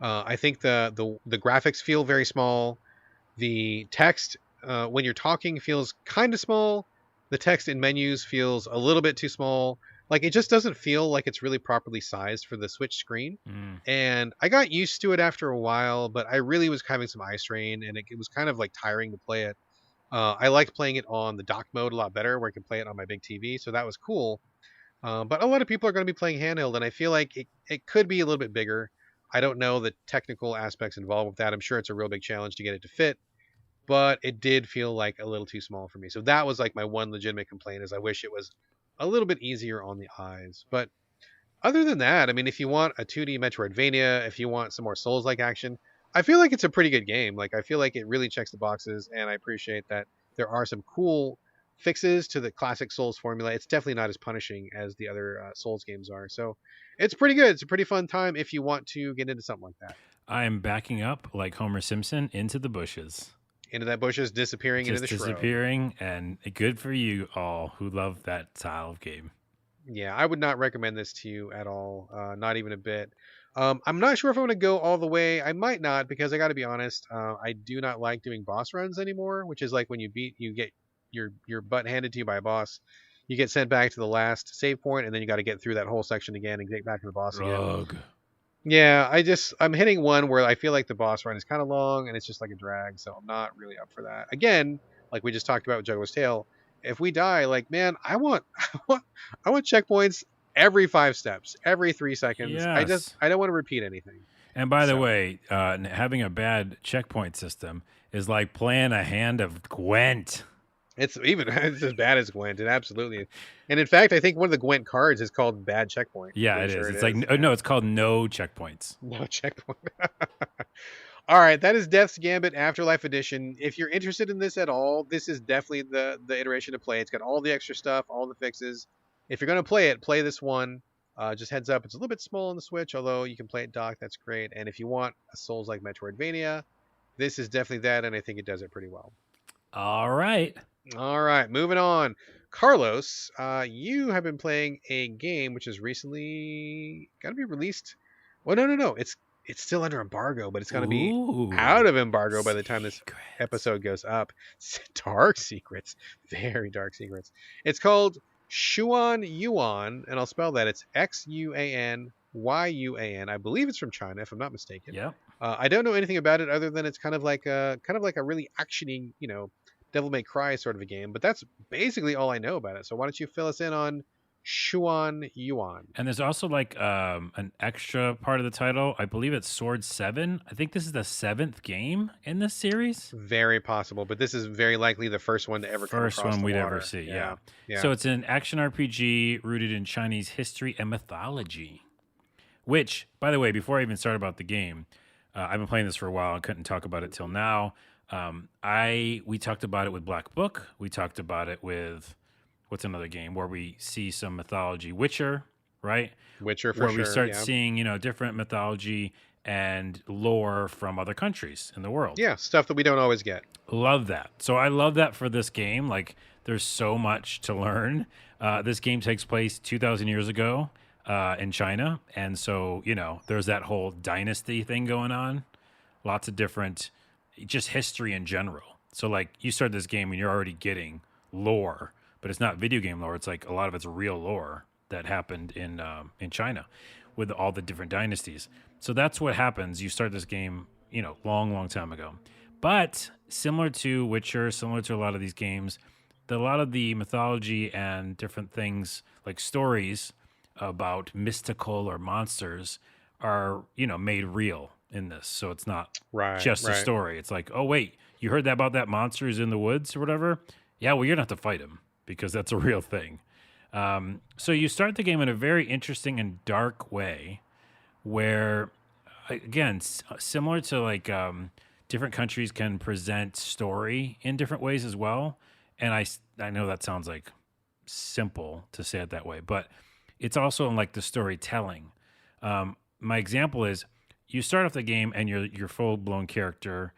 I think the graphics feel very small. The text when you're talking feels kind of small. The text in menus feels a little bit too small. Like it just doesn't feel like it's really properly sized for the Switch screen. Mm. And I got used to it after a while, but I really was having some eye strain, and it was kind of like tiring to play it. I liked playing it on the dock mode a lot better, where I can play it on my big TV, so that was cool. But a lot of people are going to be playing handheld, and I feel like it could be a little bit bigger. I don't know the technical aspects involved with that. I'm sure it's a real big challenge to get it to fit, but it did feel like a little too small for me. So that was like my one legitimate complaint is I wish it was a little bit easier on the eyes. But other than that, I mean, if you want a 2D Metroidvania, if you want some more Souls-like action, I feel like it's a pretty good game. Like I feel like it really checks the boxes, and I appreciate that there are some cool fixes to the classic Souls formula. It's definitely not as punishing as the other Souls games are. So it's pretty good. It's a pretty fun time if you want to get into something like that. I'm backing up like Homer Simpson into the bushes. Into that bushes, disappearing into Just the shrub. disappearing, and good for you all who love that style of game. Yeah, I would not recommend this to you at all. Not even a bit. I'm not sure if I'm going to go all the way. I might not because I got to be honest. I do not like doing boss runs anymore, which is like when you get your butt handed to you by a boss. You get sent back to the last save point, and then you got to get through that whole section again and get back to the boss again. Ugh. Yeah, I'm hitting one where I feel like the boss run is kind of long and it's just like a drag, so I'm not really up for that. Again, like we just talked about with Juggler's Tale, if we die, like man, I want I want checkpoints every 5 steps, every 3 seconds. Yes. I don't want to repeat anything. And by the So- way, having a bad checkpoint system is like playing a hand of Gwent. It's as bad as Gwent, it absolutely is. And in fact, I think one of the Gwent cards is called Bad Checkpoint. Yeah, Pretty it is. sure It's like no, it's called no checkpoints. No checkpoint. All right, that is Death's Gambit Afterlife Edition. If you're interested in this at all, this is definitely the iteration to play. It's got all the extra stuff, all the fixes. If you're going to play it, play this one. Just heads up, it's a little bit small on the Switch, although you can play it docked. That's great. And if you want a Souls-like Metroidvania, this is definitely that, and I think it does it pretty well. All right. All right, moving on. Carlos, you have been playing a game which is recently going to be released. Well, no. It's still under embargo, but it's going to be Ooh. out of embargo by the time this Secrets. episode goes up. Dark secrets, very dark secrets. It's called Xuan Yuan, and I'll spell that. It's Xuanyuan. I believe it's from China, if I'm not mistaken. Yep. I don't know anything about it other than it's kind of like a really actiony, Devil May Cry sort of a game. But that's basically all I know about it. So why don't you fill us in on Xuan Yuan? And there's also like an extra part of the title. I believe it's Sword 7. I think this is the 7th game in this series. Very possible, but this is very likely the first one to ever come First across one the we'd water. ever see, yeah. Yeah. So it's an action RPG rooted in Chinese history and mythology. Which, by the way, before I even start about the game, I've been playing this for a while and couldn't talk about it till now. We talked about it with Black Book. We talked about it with what's another game where we see some mythology, Witcher, right? Witcher for where sure. we start yeah. seeing, different mythology and lore from other countries in the world. Yeah, stuff that we don't always get. Love that. So I love that for this game. Like, there's so much to learn. This game takes place 2,000 years ago in China. And so, there's that whole dynasty thing going on. Lots of different, just history in general. So, like, you start this game and you're already getting lore, but it's not video game lore. It's like a lot of it's real lore that happened in China with all the different dynasties. So that's what happens. You start this game, long time ago. But similar to Witcher, similar to a lot of these games, a lot of the mythology and different things like stories about mystical or monsters are, made real in this. So it's not just a story. It's like, oh, wait, you heard that about that monster who's in the woods or whatever? Yeah, well, you're going to have to fight him because that's a real thing. So you start the game in a very interesting and dark way where, again, similar to like different countries can present story in different ways as well. And I know that sounds like simple to say it that way, but it's also in like the storytelling. My example is you start off the game and your full blown character.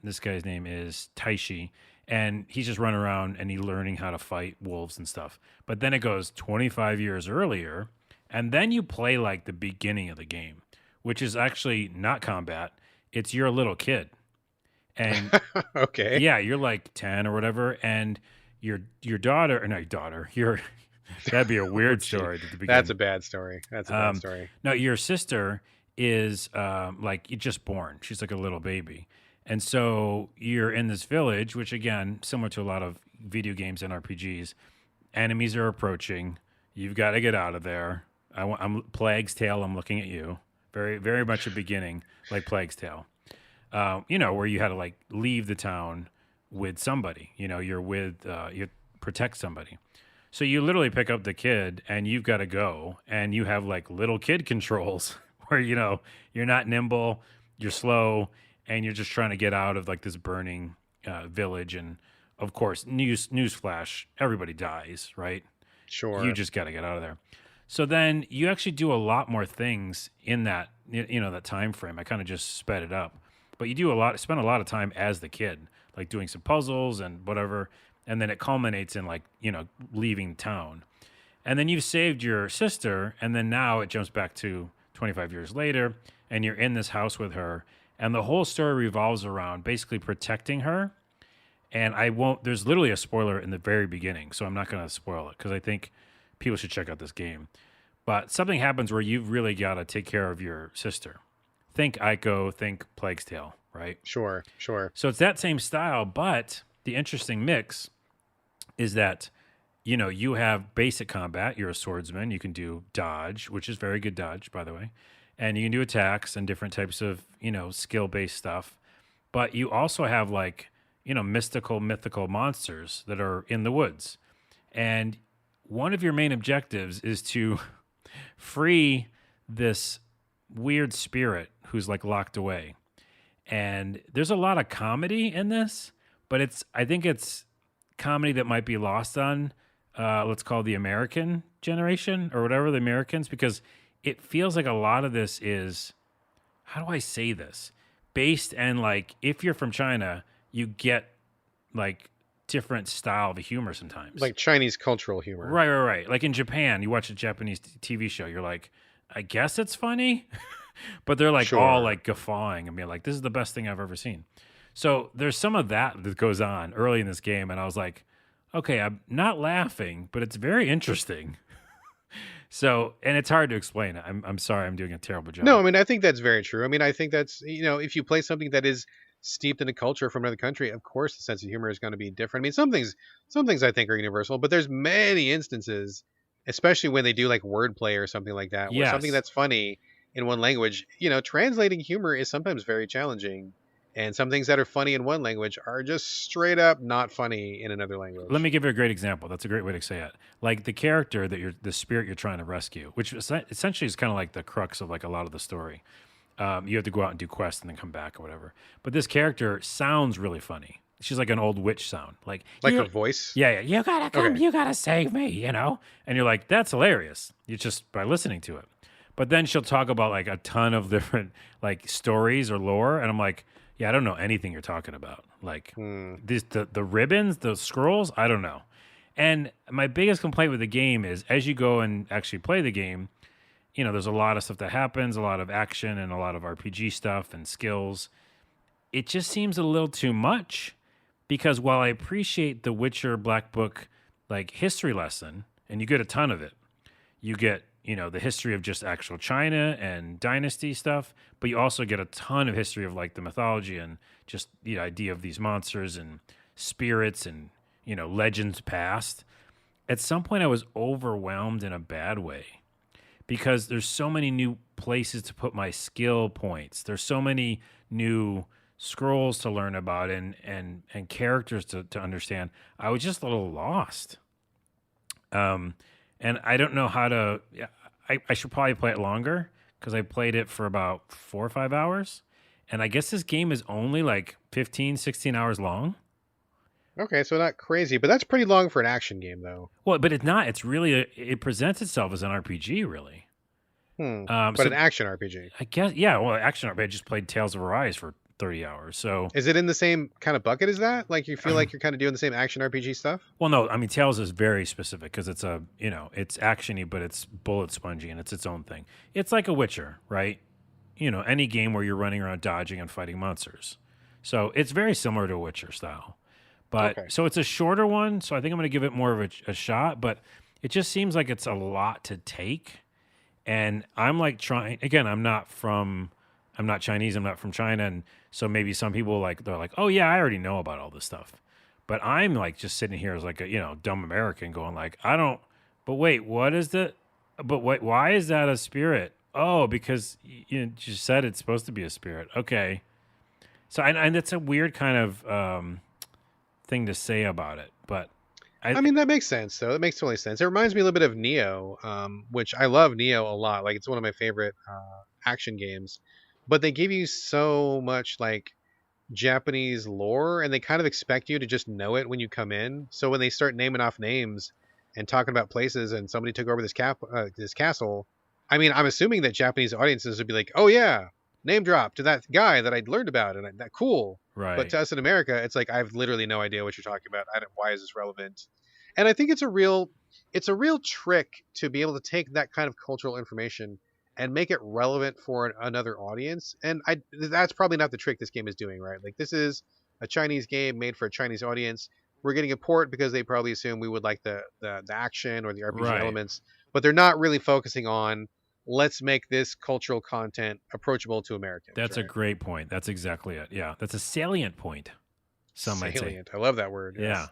This guy's name is Taishi, and he's just running around and he's learning how to fight wolves and stuff. But then it goes 25 years earlier, and then you play like the beginning of the game, which is actually not combat. It's you're a little kid. And Okay. yeah, you're like 10 or whatever, and your daughter, or not your daughter, your that'd be a weird story at the beginning. That's a bad story. That's a bad story. No, your sister is like just born. She's like a little baby. And so you're in this village, which again, similar to a lot of video games and RPGs, enemies are approaching. You've got to get out of there. I'm Plague's Tale. I'm looking at you. Very, very much a beginning like Plague's Tale. Where you had to like leave the town with somebody. You're with you protect somebody. So you literally pick up the kid and you've got to go, and you have like little kid controls where you're not nimble, you're slow, and you're just trying to get out of like this burning village. And of course, newsflash, everybody dies, right? Sure. You just got to get out of there. So then you actually do a lot more things in that that time frame. I kind of just sped it up. But you spend a lot of time as the kid, like doing some puzzles and whatever, and then it culminates in like, leaving town. And then you've saved your sister, and then now it jumps back to 25 years later, and you're in this house with her, and the whole story revolves around basically protecting her. And there's literally a spoiler in the very beginning, so I'm not going to spoil it because I think people should check out this game. But something happens where you've really got to take care of your sister. Think Ico, think Plague's Tale, right? Sure. So it's that same style, but the interesting mix is that, you have basic combat. You're a swordsman. You can do dodge, which is very good dodge, by the way. And you can do attacks and different types of, skill-based stuff. But you also have like, mythical monsters that are in the woods. And one of your main objectives is to free this weird spirit who's like locked away. And there's a lot of comedy in this, but I think it's comedy that might be lost on let's call the American generation or whatever, the Americans, because it feels like a lot of this is, how do I say this? Based and like, if you're from China, you get like different style of humor sometimes. Like Chinese cultural humor. Right. Like in Japan, you watch a Japanese TV show, you're like, I guess it's funny, but they're like all like guffawing and being like, this is the best thing I've ever seen. So there's some of that goes on early in this game. And I was like, okay, I'm not laughing, but it's very interesting. So, and it's hard to explain. I'm sorry, I'm doing a terrible job. No, I mean, I think that's very true. I mean, I think that's, if you play something that is steeped in a culture from another country, of course the sense of humor is going to be different. I mean, some things I think are universal, but there's many instances, especially when they do like wordplay or something like that, where something that's funny in one language, translating humor is sometimes very challenging. And some things that are funny in one language are just straight up not funny in another language. Let me give you a great example. That's a great way to say it. Like the character the spirit you're trying to rescue, which essentially is kind of like the crux of like a lot of the story. You have to go out and do quests and then come back or whatever. But this character sounds really funny. She's like an old witch sound. Like her voice? Yeah. You gotta come, you gotta save me, And you're like, that's hilarious. You just by listening to it. But then she'll talk about like a ton of different like stories or lore. And I'm like, yeah, I don't know anything you're talking about. Like the ribbons, the scrolls, I don't know. And my biggest complaint with the game is as you go and actually play the game, there's a lot of stuff that happens, a lot of action and a lot of RPG stuff and skills. It just seems a little too much because while I appreciate the Witcher Black Book like history lesson, and you get a ton of it, you get the history of just actual China and dynasty stuff, but you also get a ton of history of like the mythology and just the idea of these monsters and spirits and, legends past. At some point I was overwhelmed in a bad way because there's so many new places to put my skill points. There's so many new scrolls to learn about and characters to understand. I was just a little lost. And I don't know how to. I should probably play it longer because I played it for about 4 or 5 hours. And I guess this game is only like 15, 16 hours long. Okay, so not crazy, but that's pretty long for an action game, though. Well, but it's not. It's really it presents itself as an RPG, really. But an So action RPG. I guess yeah. Well, action RPG. I just played Tales of Arise for 30 hours. So Is it in the same kind of bucket as that? Like you feel like you're kind of doing the same action RPG stuff? well, no. I mean, Tales is very specific because it's a it's actiony, but it's bullet spongy and it's its own thing. It's like a Witcher, right? Any game where you're running around dodging and fighting monsters. So it's very similar to a Witcher style. But Okay. so it's a shorter one, so I think I'm going to give it more of a shot, but it just seems like it's a lot to take. And I'm like trying again, I'm not Chinese, I'm not from China, and so maybe some people they're like, "Oh yeah, I already know about all this stuff." But I'm like just sitting here as like a, dumb American going like, "I don't but wait, what is the but wait, why is that a spirit?" Oh, because you just said it's supposed to be a spirit. Okay. So and it's a weird kind of thing to say about it, but I mean, that makes sense, though. That makes totally sense. It reminds me a little bit of Neo, which I love Neo a lot. Like, it's one of my favorite action games. But they give you so much, like, Japanese lore, and they kind of expect you to just know it when you come in. So when they start naming off names and talking about places, and somebody took over this castle, I mean, I'm assuming that Japanese audiences would be like, "Oh yeah, name drop to that guy that I'd learned about, and that cool." But right. to us in America, it's like I've literally no idea what you're talking about. I don't. Why is this relevant? And I think it's a real trick to be able to take that kind of cultural information and make it relevant for another audience. And that's probably not the trick this game is doing, right? Like this is a Chinese game made for a Chinese audience. We're getting a port because they probably assume we would like the action or the RPG Right. elements, but they're not really focusing on let's make this cultural content approachable to Americans, That's a right? great point. That's exactly it. Yeah. That's a salient point, some might say. Salient. I love that word. Yeah. Yes.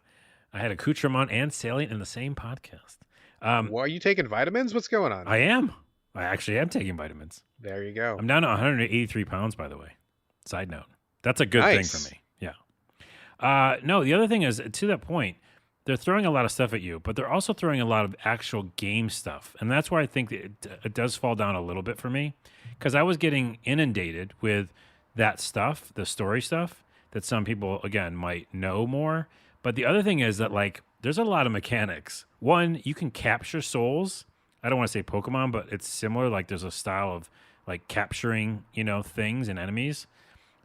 I had accoutrement and salient in the same podcast. Well, are you taking vitamins? What's going on? I am. I actually am taking vitamins. There you go. I'm down to 183 pounds, by the way. Side note. That's a good thing Nice. for me. Yeah. No, the other thing is, to that point, they're throwing a lot of stuff at you, but they're also throwing a lot of actual game stuff. And that's where I think that it does fall down a little bit for me because I was getting inundated with that stuff, the story stuff that some people, again, might know more. But the other thing is that, there's a lot of mechanics. One, you can capture souls. I don't want to say Pokemon, but it's similar. Like, there's a style of, capturing, things and enemies.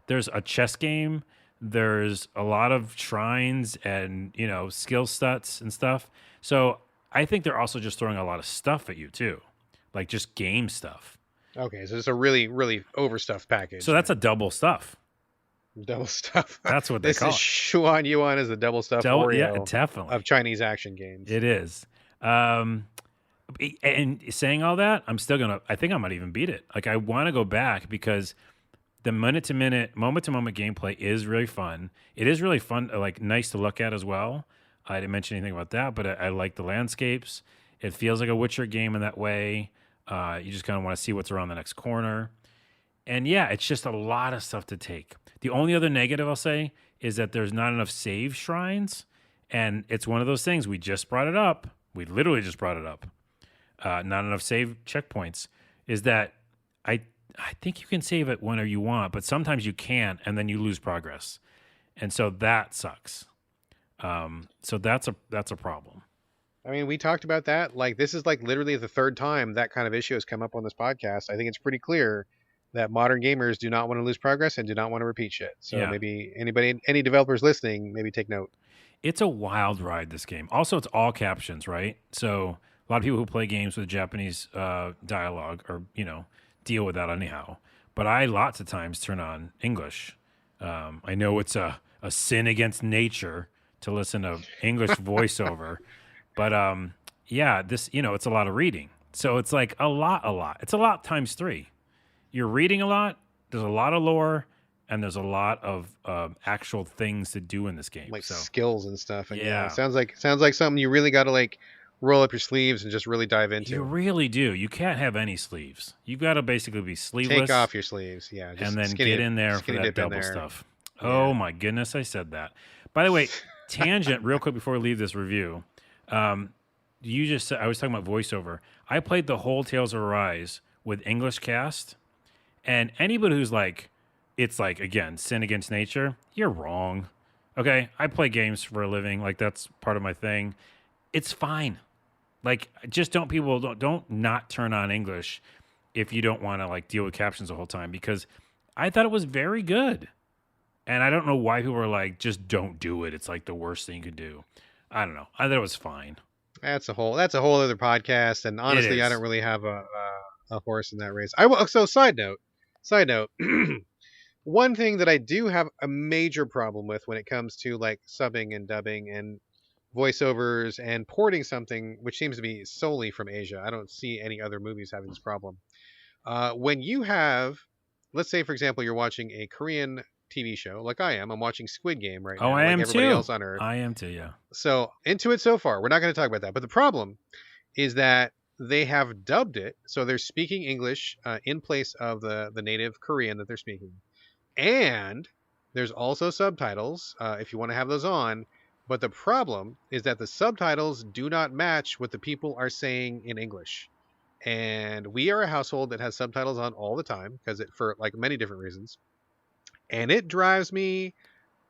There's a chess game. There's a lot of shrines and, skill stats and stuff. So I think they're also just throwing a lot of stuff at you too, like just game stuff. Okay, so it's a really, really overstuffed package. So that's a double stuff. double stuff. That's what they This call is it. Xuan Yuan is the double stuffed Yeah, Oreo definitely. of Chinese action games. It is. And saying all that, I think I might even beat it. Like, I want to go back because the moment to moment gameplay is really fun. It is really fun, nice to look at as well. I didn't mention anything about that, but I like the landscapes. It feels like a Witcher game in that way. You just kind of want to see what's around the next corner. And yeah, it's just a lot of stuff to take. The only other negative I'll say is that there's not enough save shrines. And it's one of those things. We just brought it up. We literally just brought it up. Not enough save checkpoints. Is that I think you can save it whenever you want, but sometimes you can't, and then you lose progress, and so that sucks. So that's a problem. I mean, we talked about that. Like, this is like literally the third time that kind of issue has come up on this podcast. I think it's pretty clear that modern gamers do not want to lose progress and do not want to repeat shit. So Yeah. maybe any developers listening, maybe take note. It's a wild ride, this game. Also, it's all captions, right? So a lot of people who play games with Japanese dialogue or deal with that anyhow. But I lots of times turn on English. I know it's a sin against nature to listen to English voiceover, but yeah, this it's a lot of reading. So it's like a lot. It's a lot times 3. You're reading a lot. There's a lot of lore, and there's a lot of actual things to do in this game. Like So skills and stuff. And Yeah. it sounds like something you really got to like roll up your sleeves and just really dive into. you really do. You can't have any sleeves. You've got to basically be sleeveless. Take off your sleeves, yeah, just and then skinny get in there for skinny that dip in double there. stuff. Yeah. Oh my goodness, I said that. By the way, tangent, real quick before we leave this review. You just said I was talking about voiceover. I played the whole Tales of Arise with English cast, and anybody who's like, it's like again sin against nature. You're wrong. Okay, I play games for a living. Like that's part of my thing. It's fine. Like just don't not turn on English if you don't want to like deal with captions the whole time because I thought it was very good. And I don't know why people are like just don't do it. It's like the worst thing you could do. I don't know. I thought it was fine. That's a whole other podcast. And It honestly, I don't is. really have a horse in that race. I will. So side note. One thing that I do have a major problem with when it comes to like subbing and dubbing and voiceovers and porting something, which seems to be solely from Asia. I don't see any other movies having this problem. When you have, let's say, for example, you're watching a Korean TV show, like I am. I'm watching Squid Game right Oh, now, I like am everybody too. else on Earth. I am too, yeah. So into it so far. We're not going to talk about that. But the problem is that they have dubbed it, so they're speaking English in place of the native Korean that they're speaking, and there's also subtitles if you want to have those on. But the problem is that the subtitles do not match what the people are saying in English. And we are a household that has subtitles on all the time because it for like many different reasons. And it drives me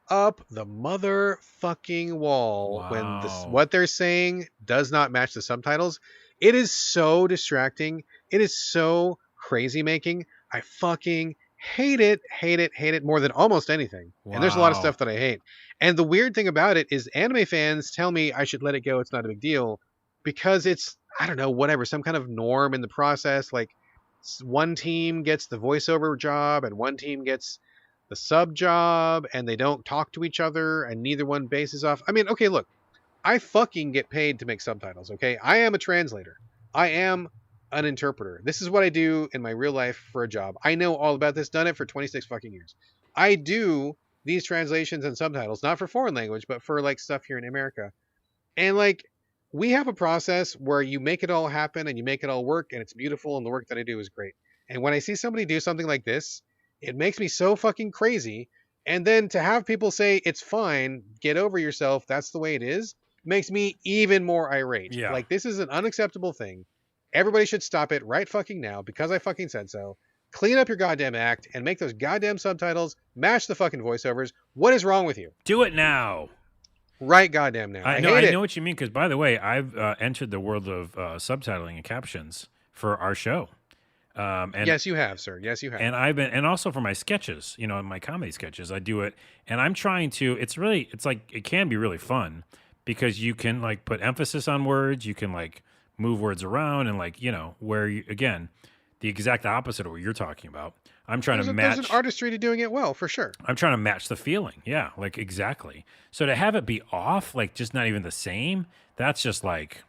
up the motherfucking wall when this Wow. what they're saying does not match the subtitles. It is so distracting. It is so crazy making. I fucking hate it more than almost anything. And there's a lot of Wow. stuff that I hate. And the weird thing about it is anime fans tell me I should let it go. It's not a big deal because it's, I don't know, whatever, some kind of norm in the process. Like one team gets the voiceover job and one team gets the sub job and they don't talk to each other and neither one bases off. I mean, okay, look, I fucking get paid to make subtitles, okay? I am a translator. I am an interpreter. This is what I do in my real life for a job. I know all about this, done it for 26 fucking years. I do these translations and subtitles, not for foreign language, but for like stuff here in America. And like we have a process where you make it all happen and you make it all work and it's beautiful and the work that I do is great. And when I see somebody do something like this, it makes me so fucking crazy. And then to have people say it's fine, get over yourself, that's the way it is, makes me even more irate. Yeah. Like this is an unacceptable thing. Everybody should stop it right fucking now because I fucking said so. Clean up your goddamn act and make those goddamn subtitles match the fucking voiceovers. What is wrong with you? Do it now. Right goddamn now. I hate I it. know what you mean because by the way, I've entered the world of subtitling and captions for our show. And Yes, you have, sir. Yes, you have. and also for my sketches, you know, my comedy sketches, I do it, and I'm trying to. It's like it can be really fun because you can like put emphasis on words, you can like move words around, and like you know where you again, the exact opposite of what you're talking about. I'm trying to There's an match. artistry to doing it well, for sure. I'm trying to match the feeling. Yeah, like exactly. So to have it be off, like just not even the same, that's just like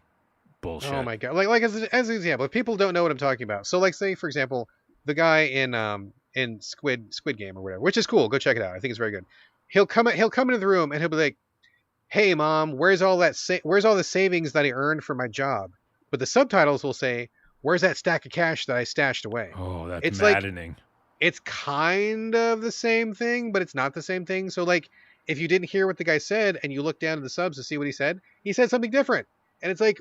Oh bullshit. my god! Like as an example, if people don't know what I'm talking about, so like say for example, the guy in Squid Game or whatever, which is cool. Go check it out. I think it's very good. He'll come into the room and he'll be like, "Hey mom, where's all the savings that I earned for my job?" But the subtitles will say, "Where's that stack of cash that I stashed away?" Oh, that's It's like maddening. it's kind of the same thing, but it's not the same thing. So like if you didn't hear what the guy said and you look down at the subs to see what he said something different. And it's like,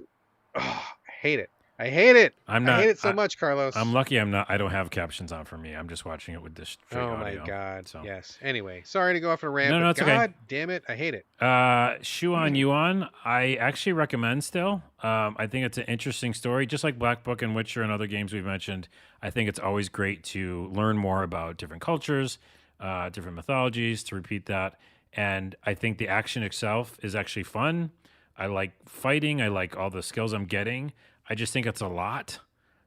oh, I hate it. I hate it. I'm I hate not. it so much, I'm Carlos. lucky. I'm not. I don't have captions on for me. I'm just watching it with this straight Oh my audio. god. So Yes. Anyway, sorry to go off on a rant, no, but it's okay. god damn it, I hate it. Xuan Yuan, I actually recommend still. I think it's an interesting story, just like Black Book and Witcher and other games we've mentioned. I think it's always great to learn more about different cultures, different mythologies. To repeat that, and I think the action itself is actually fun. I like fighting. I like all the skills I'm getting. I just think it's a lot.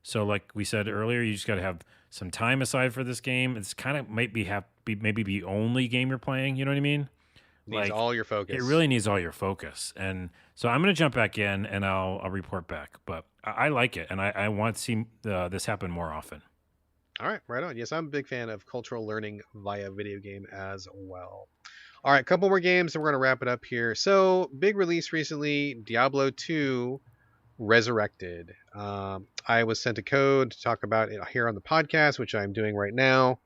So, like we said earlier, you just got to have some time aside for this game. It's kind of might be maybe the only game you're playing. You know what I mean? Needs Like all your it focus. really needs all your focus. And so I'm going to jump back in and I'll report back. But I like it, and I want to see this happen more often. All right, right on. Yes, I'm a big fan of cultural learning via video game as well. All right, couple more games and we're going to wrap it up here. So, big release recently, Diablo 2 Resurrected. I was sent a code to talk about it here on the podcast, which I'm doing right now.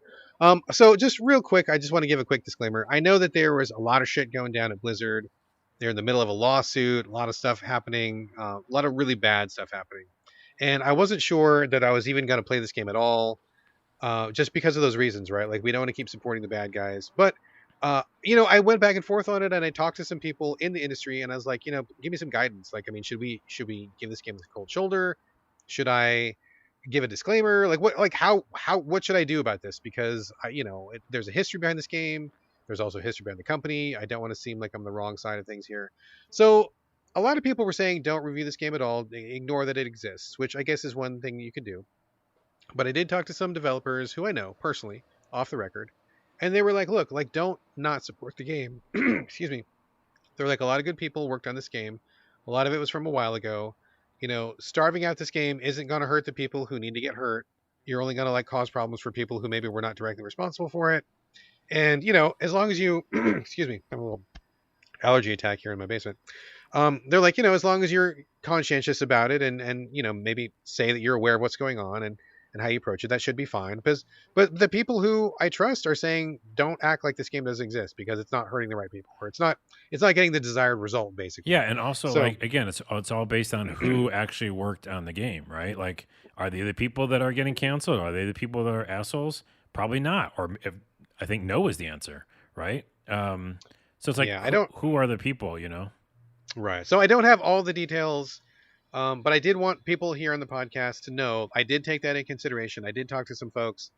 So just real quick, I just want to give a quick disclaimer. I know that there was a lot of shit going down at Blizzard. They're in the middle of a lawsuit, a lot of stuff happening, a lot of really bad stuff happening. And I wasn't sure that I was even going to play this game at all, just because of those reasons, right? Like we don't want to keep supporting the bad guys. But I went back and forth on it, and I talked to some people in the industry, and I was like, give me some guidance. Like, I mean, should we give this game the cold shoulder? Should I give a disclaimer? Like, what should I do about this? Because there's a history behind this game. There's also a history behind the company. I don't want to seem like I'm the wrong side of things here. So a lot of people were saying don't review this game at all. Ignore that it exists, which I guess is one thing you could do. But I did talk to some developers who I know personally, off the record, and they were like, "Look, like don't not support the game." Excuse me. They're like, a lot of good people worked on this game. A lot of it was from a while ago. Starving out this game isn't going to hurt the people who need to get hurt. You're only going to like cause problems for people who maybe were not directly responsible for it. And as long as you, excuse me, I have a little allergy attack here in my basement. They're like, as long as you're conscientious about it and maybe say that you're aware of what's going on and how you approach it, that should be fine. But the people who I trust are saying don't act like this game doesn't exist because it's not hurting the right people, or it's not getting the desired result, basically. Yeah, and also So like again, it's all based on who actually worked on the game, right? Like, are they the people that are getting canceled? Are they the people that are assholes? Probably not. Or if I think no is the answer, right? So it's like, yeah, I don't. who are the people? Right. So I don't have all the details, but I did want people here on the podcast to know I did take that in consideration. I did talk to some folks.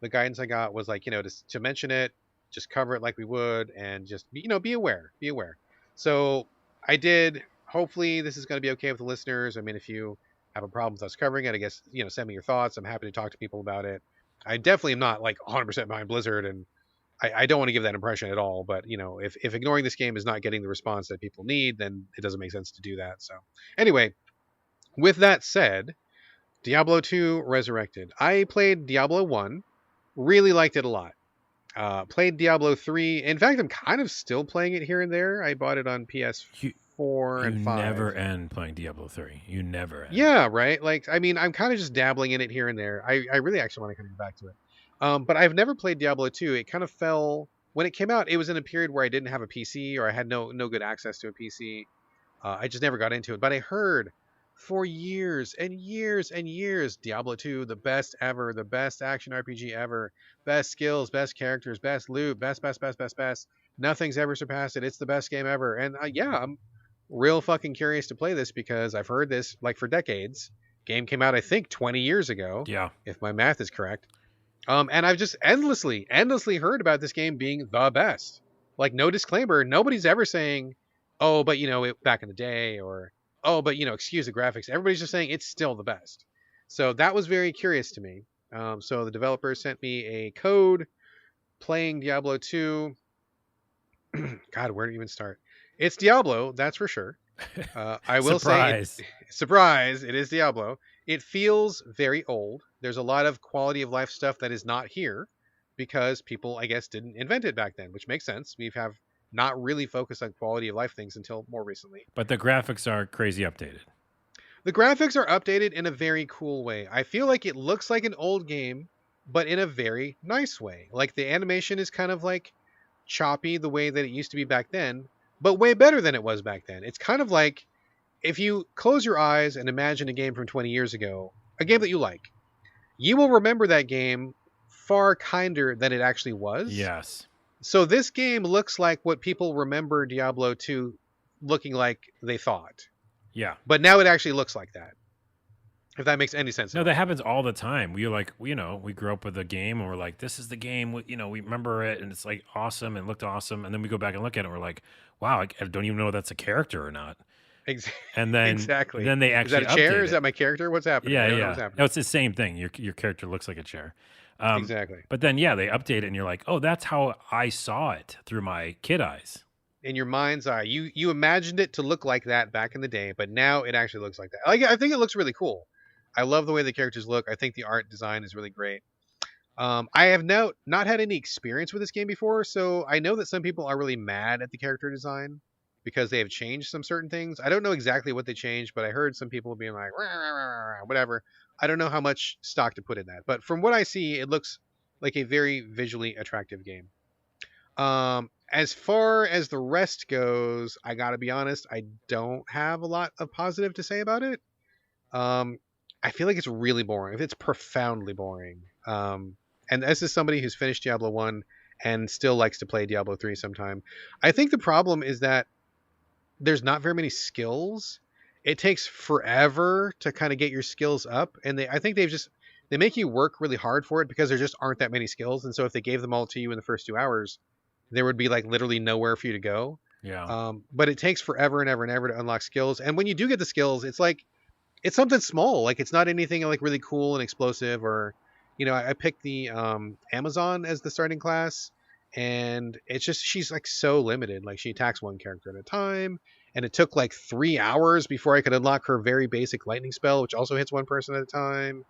The guidance I got was like, to mention it, just cover it like we would, and just, be aware. Be aware. So I did. Hopefully this is going to be okay with the listeners. I mean, if you have a problem with us covering it, I guess, send me your thoughts. I'm happy to talk to people about it. I definitely am not like 100% behind Blizzard, and I don't want to give that impression at all, but if ignoring this game is not getting the response that people need, then it doesn't make sense to do that. So anyway, with that said, Diablo 2 Resurrected. I played Diablo 1, really liked it a lot. Played Diablo 3. In fact, I'm kind of still playing it here and there. I bought it on PS4 and 5. You never end playing Diablo 3. You never end. Yeah, right? Like, I mean, I'm kind of just dabbling in it here and there. I really actually want to kind of go back to it. But I've never played Diablo 2. It kind of fell when it came out. It was in a period where I didn't have a PC, or I had no good access to a PC. I just never got into it. But I heard for years and years and years, Diablo 2, the best ever, the best action RPG ever, best skills, best characters, best loot, best. Nothing's ever surpassed it. It's the best game ever. And I'm real fucking curious to play this because I've heard this like for decades. Game came out, I think, 20 years ago. Yeah. If my math is correct. And I've just endlessly heard about this game being the best. Like, no disclaimer. Nobody's ever saying, oh, but back in the day, or oh, but excuse the graphics. Everybody's just saying it's still the best. So that was very curious to me. So the developer sent me a code playing Diablo 2. God, where to even start? It's Diablo, that's for sure. I will say, surprise, it is Diablo. It feels very old. There's a lot of quality of life stuff that is not here because people, I guess, didn't invent it back then, which makes sense. We have not really focused on quality of life things until more recently. But the graphics are crazy updated. The graphics are updated in a very cool way. I feel like it looks like an old game, but in a very nice way. Like, the animation is kind of like choppy the way that it used to be back then, but way better than it was back then. It's kind of like if you close your eyes and imagine a game from 20 years ago, a game that you like, you will remember that game far kinder than it actually was. Yes. So this game looks like what people remember Diablo 2 looking like they thought. Yeah. But now it actually looks like that. If that makes any sense. No, that happens all the time. We like, we grew up with a game and we're like, this is the game. We remember it and it's like awesome and looked awesome. And then we go back and look at it and we're like, wow, I don't even know if that's a character or not. And then exactly. Then they actually is that a chair? Is that my character? What's happening? Yeah. No, it's the same thing. Your character looks like a chair. Exactly. But then, they update it and you're like, oh, that's how I saw it through my kid eyes. In your mind's eye, you imagined it to look like that back in the day, but now it actually looks like that. I think it looks really cool. I love the way the characters look. I think the art design is really great. I have not had any experience with this game before, so I know that some people are really mad at the character design because they have changed some certain things. I don't know exactly what they changed, but I heard some people being like, rah, rah, rah, rah, whatever. I don't know how much stock to put in that, but from what I see, it looks like a very visually attractive game. As far as the rest goes, I gotta be honest, I don't have a lot of positive to say about it. I feel like it's really boring. It's profoundly boring. And this is somebody who's finished Diablo 1 and still likes to play Diablo 3 sometime. I think the problem is that there's not very many skills. It takes forever to kind of get your skills up, and I think they make you work really hard for it because there just aren't that many skills. And so if they gave them all to you in the first 2 hours, there would be like literally nowhere for you to go. Yeah. But it takes forever and ever and ever to unlock skills. And when you do get the skills, it's like it's something small. Like it's not anything like really cool and explosive. Or, I picked the Amazon as the starting class, and it's just she's like so limited. Like she attacks one character at a time, and it took like 3 hours before I could unlock her very basic lightning spell, which also hits one person at a time.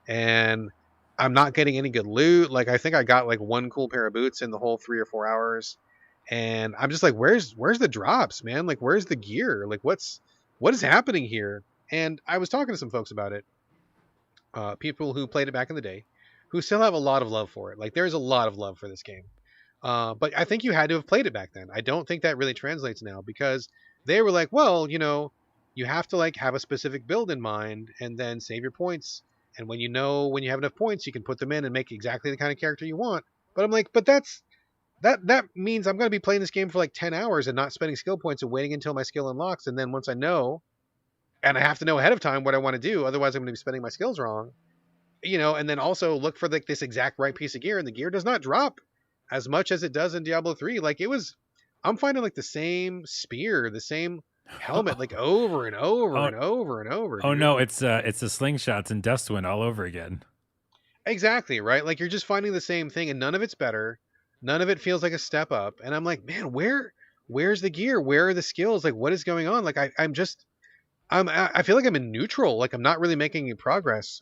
And I'm not getting any good loot. Like I think I got like one cool pair of boots in the whole 3 or 4 hours. And I'm just like, where's the drops, man? Like where's the gear? Like what is happening here? And I was talking to some folks about it, people who played it back in the day, who still have a lot of love for it. Like there's a lot of love for this game. But I think you had to have played it back then. I don't think that really translates now because they were like, well, you have to like have a specific build in mind and then save your points. And when when you have enough points, you can put them in and make exactly the kind of character you want. But I'm like, but that means I'm going to be playing this game for like 10 hours and not spending skill points and waiting until my skill unlocks. And then once I know, and I have to know ahead of time what I want to do, otherwise I'm going to be spending my skills wrong, and then also look for like this exact right piece of gear, and the gear does not drop as much as it does in Diablo 3. Like I'm finding like the same spear, the same helmet, like over and over and over and over. Oh dude. no, it's the slingshots and Dustwind all over again. Exactly, right? Like you're just finding the same thing, and none of it's better. None of it feels like a step up. And I'm like, man, where's the gear? Where are the skills? Like, what is going on? Like, I feel like I'm in neutral. Like, I'm not really making any progress.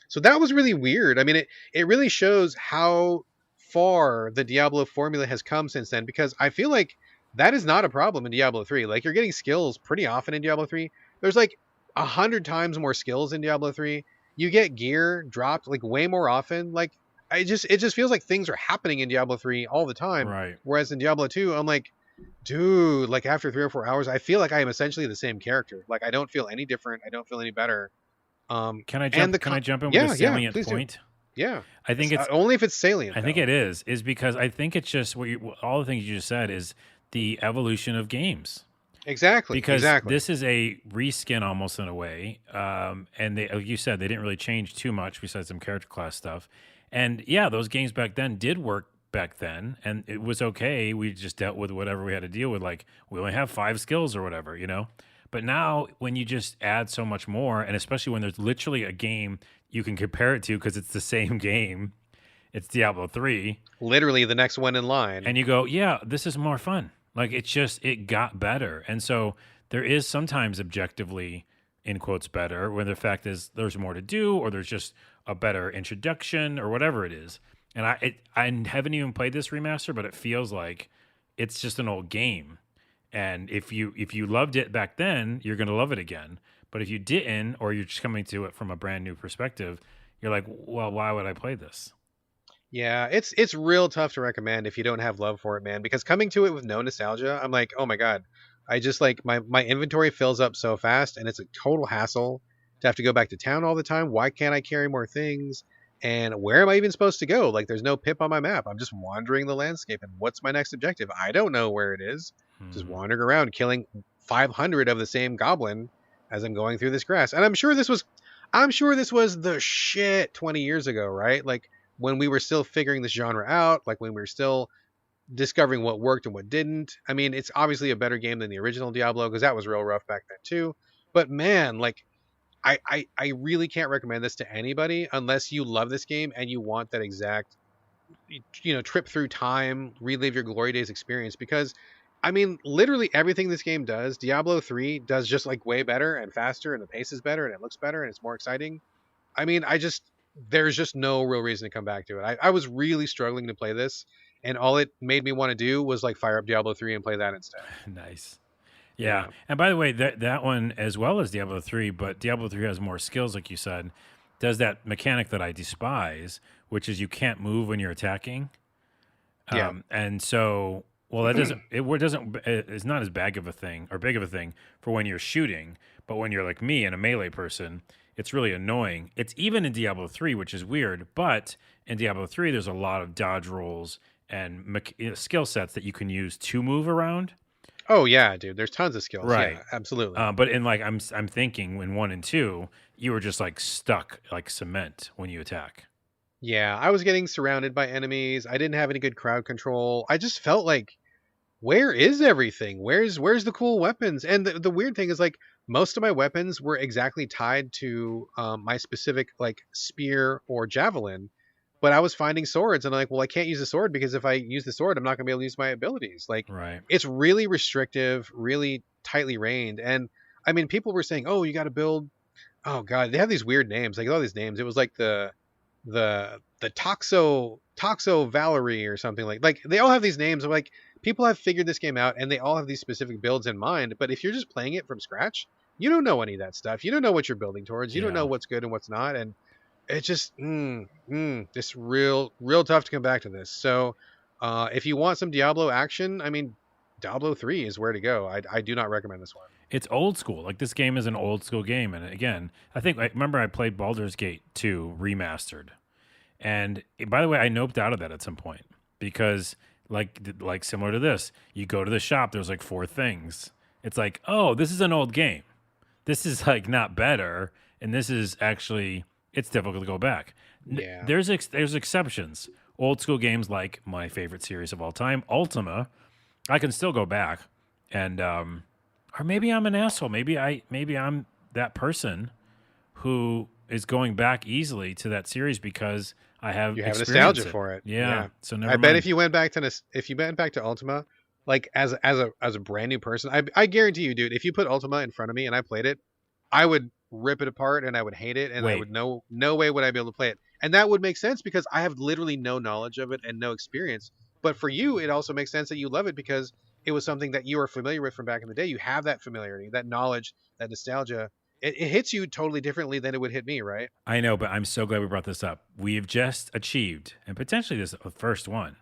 So that was really weird. I mean, it really shows how far the Diablo formula has come since then, because I feel like that is not a problem in Diablo 3. Like, you're getting skills pretty often in Diablo 3. There's like 100 times more skills in Diablo 3. You get gear dropped like way more often. Like, it just feels like things are happening in Diablo 3 all the time. Right. Whereas in Diablo 2, I'm like, dude, like after 3 or 4 hours, I feel like I am essentially the same character. Like I don't feel any different. I don't feel any better. Can I jump in with a salient point? Do. Yeah. I think it's only if it's salient. I think it is because I think it's just all the things you just said is the evolution of games. Exactly. Because this is a reskin almost in a way. And they, like you said, they didn't really change too much besides some character class stuff. And yeah, those games back then did work back then, and it was okay. We just dealt with whatever we had to deal with. Like we only have 5 skills or whatever, But now when you just add so much more, and especially when there's literally a game you can compare it to because it's the same game, it's Diablo 3. Literally the next one in line. And you go, yeah, this is more fun. Like it got better. And so there is sometimes objectively, in quotes, better, when the fact is there's more to do or there's just a better introduction or whatever it is. And I haven't even played this remaster, but it feels like it's just an old game. And if you loved it back then, you're going to love it again. But if you didn't, or you're just coming to it from a brand new perspective, you're like, well, why would I play this? Yeah, it's real tough to recommend if you don't have love for it, man. Because coming to it with no nostalgia, I'm like, oh my god, I just like my inventory fills up so fast, and it's a total hassle to have to go back to town all the time. Why can't I carry more things? And where am I even supposed to go? Like, there's no pip on my map. I'm just wandering the landscape. And what's my next objective? I don't know where it is. Just wandering around, killing 500 of the same goblin as I'm going through this grass. And I'm sure this was the shit 20 years ago, right? Like, when we were still figuring this genre out, like when we were still discovering what worked and what didn't. I mean, it's obviously a better game than the original Diablo, because that was real rough back then too. But man, like, I really can't recommend this to anybody unless you love this game and you want that exact, trip through time, relive your glory days experience. Because, I mean, literally everything this game does, Diablo 3 does just like way better and faster, and the pace is better and it looks better and it's more exciting. I mean, there's just no real reason to come back to it. I was really struggling to play this, and all it made me want to do was like fire up Diablo 3 and play that instead. Nice. Yeah. And by the way, that one, as well as Diablo 3, but Diablo 3 has more skills, like you said, does that mechanic that I despise, which is you can't move when you're attacking. Yeah. And so, well, it's not as big of a thing for when you're shooting, but when you're like me and a melee person, it's really annoying. It's even in Diablo 3, which is weird, but in Diablo 3, there's a lot of dodge rolls and skill sets that you can use to move around. Oh yeah, dude. There's tons of skills. Right. Yeah, absolutely. But in like I'm thinking in 1 and 2, you were just like stuck like cement when you attack. Yeah, I was getting surrounded by enemies. I didn't have any good crowd control. I just felt like, where is everything? Where's the cool weapons? And the weird thing is, like, most of my weapons were exactly tied to my specific like spear or javelin. But I was finding swords, and I'm like, well, I can't use the sword because if I use the sword, I'm not gonna be able to use my abilities. Like, Right. it's really restrictive, really tightly reined. And I mean, people were saying, oh, you got to build. Oh god, they have these weird names. Like all these names. It was like the Toxo Valerie or something like they all have these names. I'm like, people have figured this game out and they all have these specific builds in mind. But if you're just playing it from scratch, you don't know any of that stuff. You don't know what you're building towards. You don't know Yeah. what's good and what's not. And it's just it's real tough to come back to this. So if you want some Diablo action, I mean, Diablo 3 is where to go. I do not recommend this one. It's old school. Like this game is an old school game, and again, I think I remember I played Baldur's Gate 2 remastered, and by the way, I noped out of that at some point because like similar to this, you go to the shop. There's like 4 things. It's like, oh, this is an old game. This is like not better, and this is actually it's difficult to go back. Yeah. There's exceptions. Old school games like my favorite series of all time, Ultima. I can still go back and or maybe I'm an asshole. Maybe I'm that person who is going back easily to that series because I have You have nostalgia for it. Yeah. So never I bet mind. if you went back to Ultima, like as a brand new person, I guarantee you, dude, if you put Ultima in front of me and I played it, I would rip it apart and I would hate it and I Wait. would no way would I be able to play it. And that would make sense because I have literally no knowledge of it and no experience. But for you, it also makes sense that you love it because it was something that you were familiar with from back in the day. You have that familiarity, that knowledge, that nostalgia. It hits you totally differently than it would hit me, right? I know, but I'm so glad we brought this up. We've just achieved, and potentially this is the first one,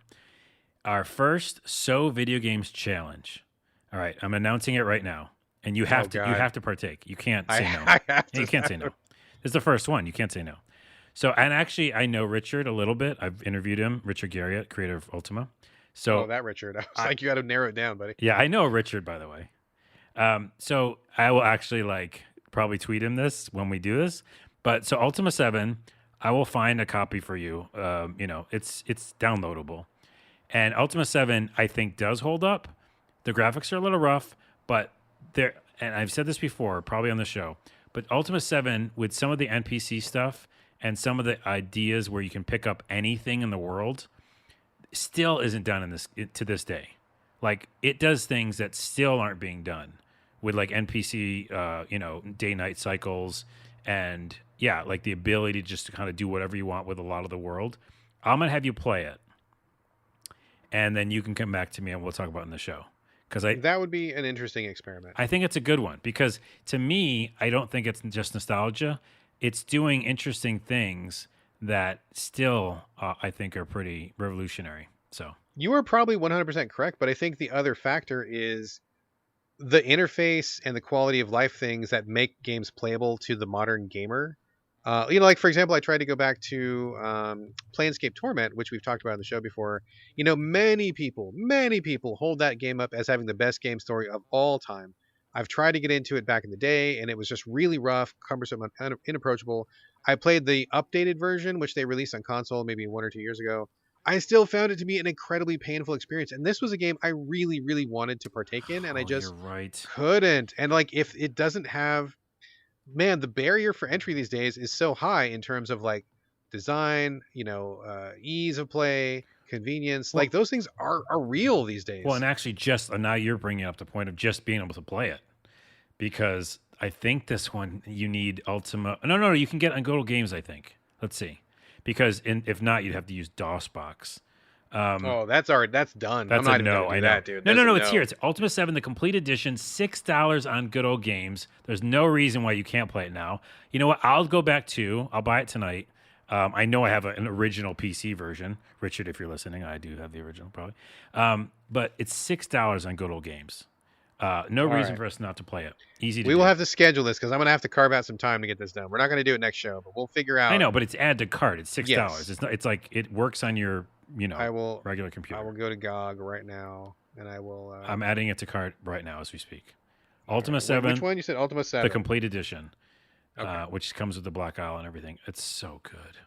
our first So Video Games challenge. All right, I'm announcing it right now, and you have to partake. You can't say no. I have to. You can't say no. It's the first one. You can't say no. So, and actually, I know Richard a little bit. I've interviewed him, Richard Garriott, creator of Ultima. So, Oh, that Richard. I was like, you got to narrow it down, buddy. yeah, I know Richard, by the way. So I will actually probably tweet him this when we do this. But so Ultima 7, I will find a copy for you. It's downloadable. And Ultima 7, I think, does hold up. The graphics are a little rough, but they're, and I've said this before, probably on the show, but Ultima 7, with some of the NPC stuff and some of the ideas where you can pick up anything in the world, still isn't done to this day. Like, it does things that still aren't being done with like NPC, day-night cycles, and yeah, like the ability to just kind of do whatever you want with a lot of the world. I'm gonna have you play it, and then you can come back to me and we'll talk about it in the show. Because that would be an interesting experiment. I think it's a good one because to me, I don't think it's just nostalgia. It's doing interesting things that still I think are pretty revolutionary. So you are probably 100% correct, but I think the other factor is the interface and the quality of life things that make games playable to the modern gamer. Like, for example, I tried to go back to Planescape Torment, which we've talked about on the show before. Many people hold that game up as having the best game story of all time. I've tried to get into it back in the day, and it was just really rough, cumbersome, inapproachable. I played the updated version, which they released on console maybe 1 or 2 years ago. I still found it to be an incredibly painful experience. And this was a game I really, really wanted to partake in, and I just couldn't. And like, if it doesn't have... Man, the barrier for entry these days is so high in terms of like design, ease of play, convenience. Like, those things are real these days. Well, and actually just now you're bringing up the point of just being able to play it, because I think this one you need Ultima. No, you can get on Godel Games, I think. Let's see. Because if not, you'd have to use DOSBox. That's already done. That's I'm not a no. I know that, dude. No. It's here. It's Ultima 7, the complete edition, $6 on Good Old Games. There's no reason why you can't play it now. You know what? I'll go back to. I'll buy it tonight. I know I have an original PC version. Richard, if you're listening, I do have the original probably. But it's $6 on Good Old Games. No All reason right. for us not to play it. Easy to We do. will have to schedule this because I'm gonna have to carve out some time to get this done. We're not gonna do it next show, but we'll figure I out. know, but it's add to cart. It's $6. Yes, It's not. It's like it works on your I will. regular I will computer. go to GOG right now, and I will. I'm adding it to cart right now as we speak. All Ultima right. 7, Which one you said? Ultima the 7. complete edition, Okay, which comes with the Black Isle and everything. It's so good.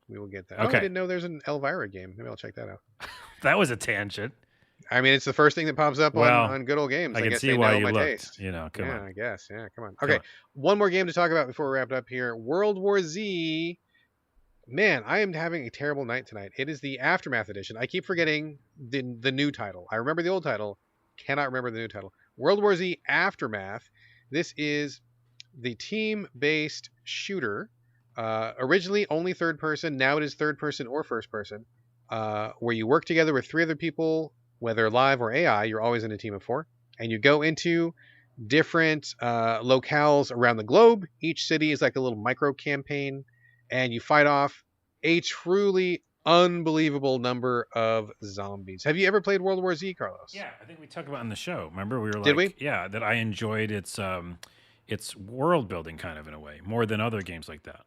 we will get that. Oh, I Okay, didn't know there's an Elvira game. Maybe I'll check that out. that was a tangent. I mean, it's the first thing that pops up Well, on Good Old Games. I I can guess see they why know you my looked. taste. Come Yeah, on. I guess. Yeah, come on. Come Okay, on. one more game to talk about before we wrap it up here. World War Z. Man, I am having a terrible night tonight. It is the Aftermath edition. I keep forgetting the new title. I remember the old title, cannot remember the new title. World War Z Aftermath. This is the team-based shooter. Originally only third person. Now it is third person or first person, where you work together with 3 other people, whether live or AI. You're always in a team of 4, and you go into different locales around the globe. Each city is like a little micro campaign, and you fight off a truly unbelievable number of zombies. Have you ever played World War Z, Carlos? Yeah, I think we talked about it in the show. Remember, we were Did like, we? yeah, that I enjoyed its world building kind of in a way more than other games like that.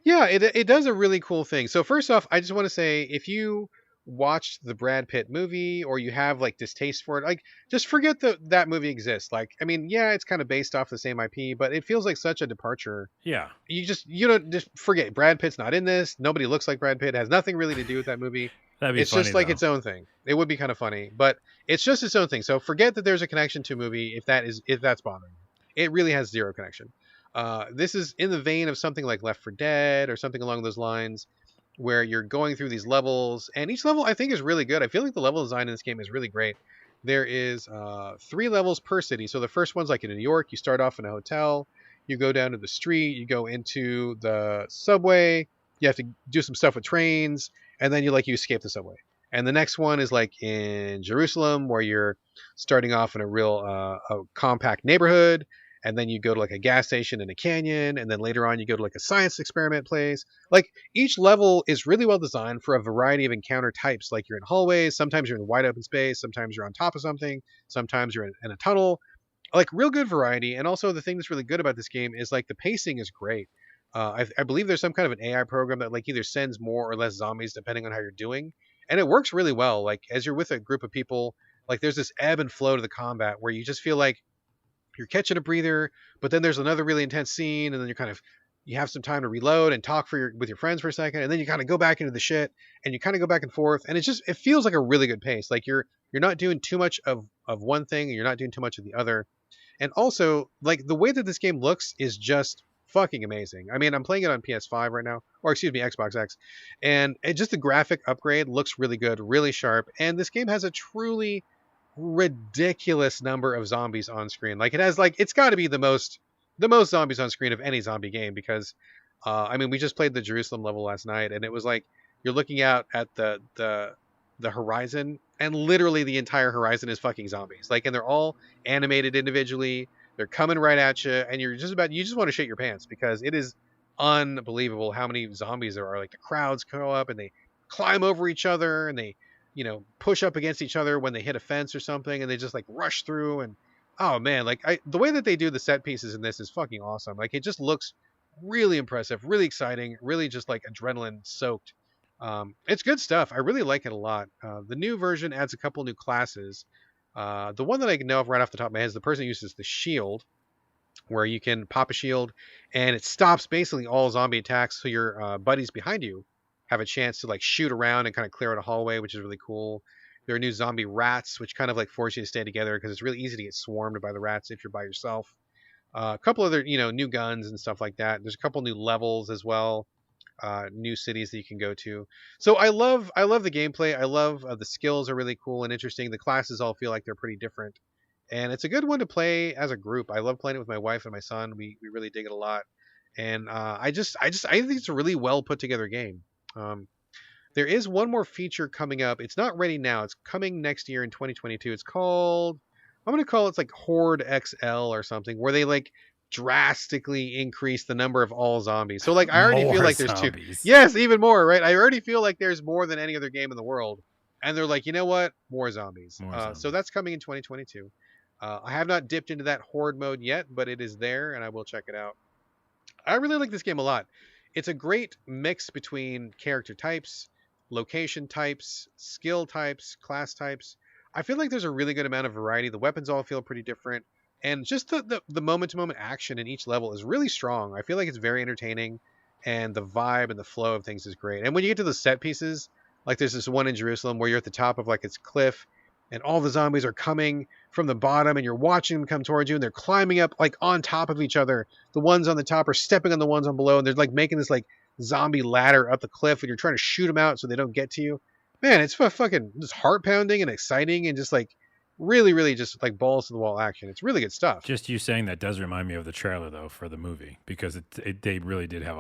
Yeah, it does a really cool thing. So first off, I just want to say if you watched the Brad Pitt movie or you have like distaste for it, like just forget that movie exists. Like, I mean, yeah, it's kind of based off the same IP, but it feels like such a departure. Yeah, You don't just forget Brad Pitt's not in this. Nobody looks like Brad Pitt. It has nothing really to do with that movie. that'd be It's funny just like though. its own thing. It would be kind of funny, but it's just its own thing. So forget that there's a connection to a movie if that's bothering you. It really has zero connection. This is in the vein of something like Left 4 Dead or something along those lines, where you're going through these levels, and each level I think is really good. I feel like the level design in this game is really great. There is 3 levels per city. So the first one's like in New York. You start off in a hotel. You go down to the street. You go into the subway. You have to do some stuff with trains, and then you escape the subway. And the next one is like in Jerusalem, where you're starting off in a real a compact neighborhood, and then you go to like a gas station in a canyon, and then later on you go to like a science experiment place. Like each level is really well designed for a variety of encounter types. Like you're in hallways, sometimes you're in wide open space, sometimes you're on top of something, sometimes you're in a tunnel. Like real good variety. And also the thing that's really good about this game is like the pacing is great. I believe there's some kind of an AI program that like either sends more or less zombies depending on how you're doing, and it works really well. Like as you're with a group of people, like there's this ebb and flow to the combat where you just feel like you're catching a breather, but then there's another really intense scene, and then you have some time to reload and talk with your friends for a second, and then you kind of go back into the shit, and you kind of go back and forth, and it feels like a really good pace. Like you're not doing too much of one thing, and you're not doing too much of the other. And also, like the way that this game looks is just fucking amazing. I mean, I'm playing it on PS5 right now, or excuse me, Xbox X, and just the graphic upgrade looks really good, really sharp, and this game has a truly ridiculous number of zombies on screen. Like it has it's got to be the most zombies on screen of any zombie game because I mean we just played the Jerusalem level last night, and it was like you're looking out at the horizon, and literally the entire horizon is fucking zombies. Like, and they're all animated individually. They're coming right at you, and you just want to shit your pants because it is unbelievable how many zombies there are. Like the crowds go up and they climb over each other, and they push up against each other when they hit a fence or something, and they just like rush through. And oh man, like the way that they do the set pieces in this is fucking awesome. Like it just looks really impressive, really exciting, really just like adrenaline soaked. It's good stuff. I really like it a lot. The new version adds a couple new classes. The one that I know of right off the top of my head is the person who uses the shield, where you can pop a shield and it stops basically all zombie attacks, so your buddies behind you have a chance to like shoot around and kind of clear out a hallway, which is really cool. There are new zombie rats, which kind of like force you to stay together because it's really easy to get swarmed by the rats if you're by yourself. A couple other new guns and stuff like that. There's a couple new levels as well. New cities that you can go to. So I love the gameplay. I love the skills are really cool and interesting. The classes all feel like they're pretty different, and it's a good one to play as a group. I love playing it with my wife and my son. We really dig it a lot, and I think it's a really well put together game. There is one more feature coming up. It's not ready now. It's coming next year in 2022. It's called, I'm going to call it like Horde XL or something, where they like drastically increase the number of all zombies. So like I already feel More like there's zombies. yes, even more, right? I already feel like there's more than any other game in the world. And they're like, you know what? More zombies. More So zombies. that's coming in 2022. I have not dipped into that horde mode yet, but it is there, and I will check it out. I really like this game a lot. It's a great mix between character types, location types, skill types, class types. I feel like there's a really good amount of variety. The weapons all feel pretty different. And just the moment to moment action in each level is really strong. I feel like it's very entertaining, and the vibe and the flow of things is great. And when you get to the set pieces, like there's this one in Jerusalem where you're at the top of like its cliff, and all the zombies are coming from the bottom, and you're watching them come towards you, and they're climbing up like on top of each other. The ones on the top are stepping on the ones on below, and they're like making this like zombie ladder up the cliff, and you're trying to shoot them out so they don't get to you. Man, it's fucking just heart pounding and exciting, and just like really, really just like balls to the wall action. It's really good stuff. Just you saying that does remind me of the trailer though for the movie, because they really did have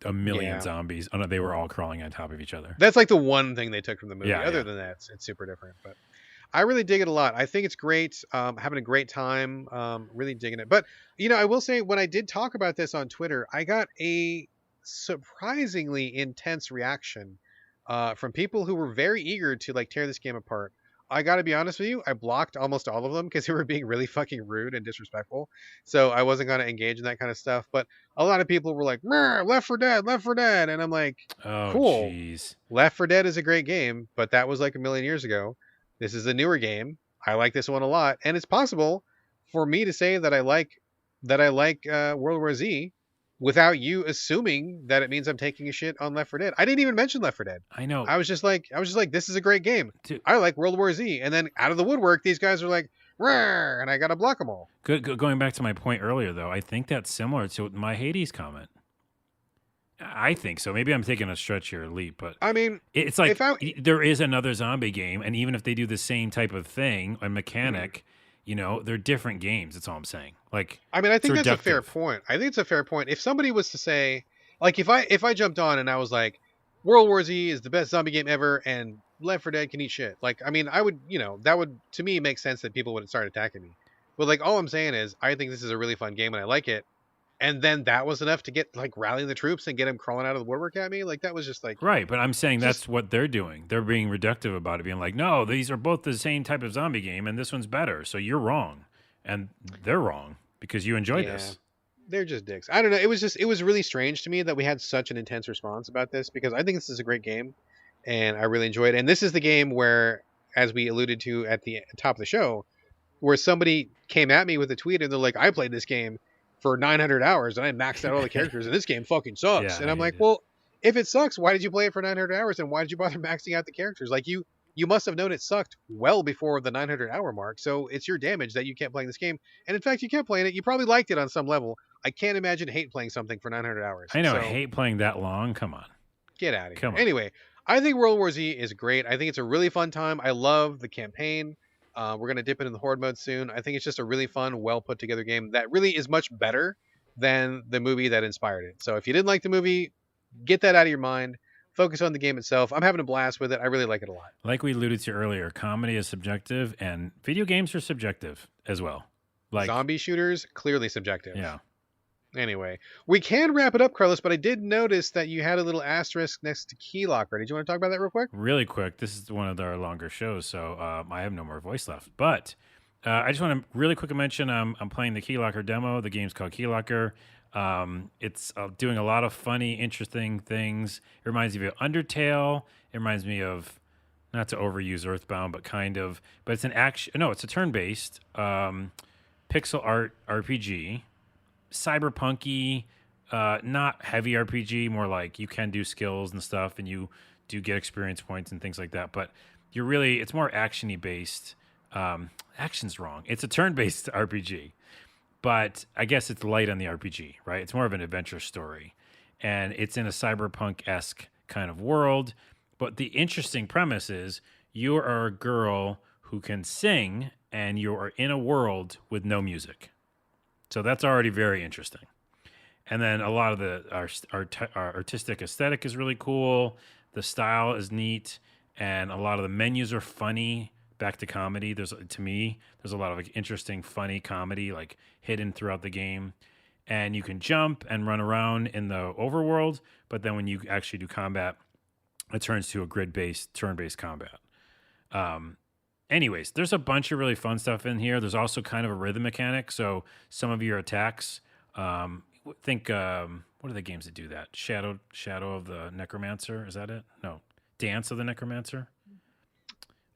a million zombies. Oh no, they were all crawling on top of each other. That's like the one thing they took from the movie. Yeah, Other than that, it's super different. But I really dig it a lot. I think it's great. Having a great time. Really digging it. But I will say when I did talk about this on Twitter, I got a surprisingly intense reaction from people who were very eager to like tear this game apart. I got to be honest with you, I blocked almost all of them because they were being really fucking rude and disrespectful. So I wasn't going to engage in that kind of stuff. But a lot of people were like, Left 4 Dead, Left 4 Dead. And I'm like, cool. Geez. Left 4 Dead is a great game, but that was like a million years ago. This is a newer game. I like this one a lot. And it's possible for me to say that I like World War Z without you assuming that it means I'm taking a shit on Left 4 Dead. I didn't even mention Left 4 Dead. I know. I was just like, this is a great game. Dude. I like World War Z. And then out of the woodwork, these guys are like, Rawr, and I got to block them all. Going back to my point earlier, though, I think that's similar to my Hades comment. I think so. Maybe I'm taking a stretch here, a leap, but I mean, it's like there is another zombie game, and even if they do the same type of thing and mechanic, they're different games. That's all I'm saying. Like, I mean, I think that's a fair point. I think it's a fair point. If somebody was to say, like, if I jumped on and I was like, World War Z is the best zombie game ever, and Left 4 Dead can eat shit. Like, I mean, I would, that would to me make sense that people wouldn't start attacking me. But like, all I'm saying is, I think this is a really fun game and I like it. And then that was enough to get like rallying the troops and get them crawling out of the woodwork at me. Like that was just like right. But I'm saying that's what they're doing. They're being reductive about it, being like, no, these are both the same type of zombie game, and this one's better. So you're wrong, and they're wrong because you enjoyed this. They're just dicks. I don't know. It was really strange to me that we had such an intense response about this because I think this is a great game, and I really enjoy it. And this is the game where, as we alluded to at the top of the show, where somebody came at me with a tweet and they're like, I played this game for 900 hours and I maxed out all the characters and this game fucking sucks. And I'm like, well, if it sucks, why did you play it for 900 hours and why did you bother maxing out the characters? Like you must have known it sucked well before the 900 hour mark. So it's your damage that you kept playing this game. And in fact, you kept playing it. You probably liked it on some level. I can't imagine hate playing something for 900 hours. I know. I hate playing that long. Come on. Get out of here. Anyway, I think World War Z is great. I think it's a really fun time. I love the campaign. We're going to dip into the horde mode soon. I think it's just a really fun, well put together game that really is much better than the movie that inspired it. So if you didn't like the movie, get that out of your mind. Focus on the game itself. I'm having a blast with it. I really like it a lot. Like we alluded to earlier, comedy is subjective and video games are subjective as well. Like zombie shooters, clearly subjective. Yeah. Anyway, we can wrap it up, Carlos, but I did notice that you had a little asterisk next to Keylocker. Did you want to talk about that real quick? Really quick. This is one of our longer shows, so I have no more voice left. But I just want to really quickly mention I'm playing the Keylocker demo. The game's called Keylocker. It's doing a lot of funny, interesting things. It reminds me of Undertale. It reminds me of, not to overuse Earthbound, but kind of. But it's an action. No, it's a turn-based pixel art RPG. Cyberpunky, not heavy RPG, more like you can do skills and stuff, and you do get experience points and things like that. But it's more actiony based. Action's wrong. It's a turn-based RPG, but I guess it's light on the RPG, right? It's more of an adventure story, and it's in a cyberpunk-esque kind of world. But the interesting premise is you are a girl who can sing, and you are in a world with no music. So that's already very interesting. And then a lot of our artistic aesthetic is really cool. The style is neat, and a lot of the menus are funny. Back to comedy. There's a lot of like interesting, funny comedy like hidden throughout the game. And you can jump and run around in the overworld, but then when you actually do combat, it turns to a grid-based, turn-based combat. Anyways, there's a bunch of really fun stuff in here. There's also kind of a rhythm mechanic. So some of your attacks, what are the games that do that? Shadow of the Necromancer, is that it? No, Dance of the Necromancer.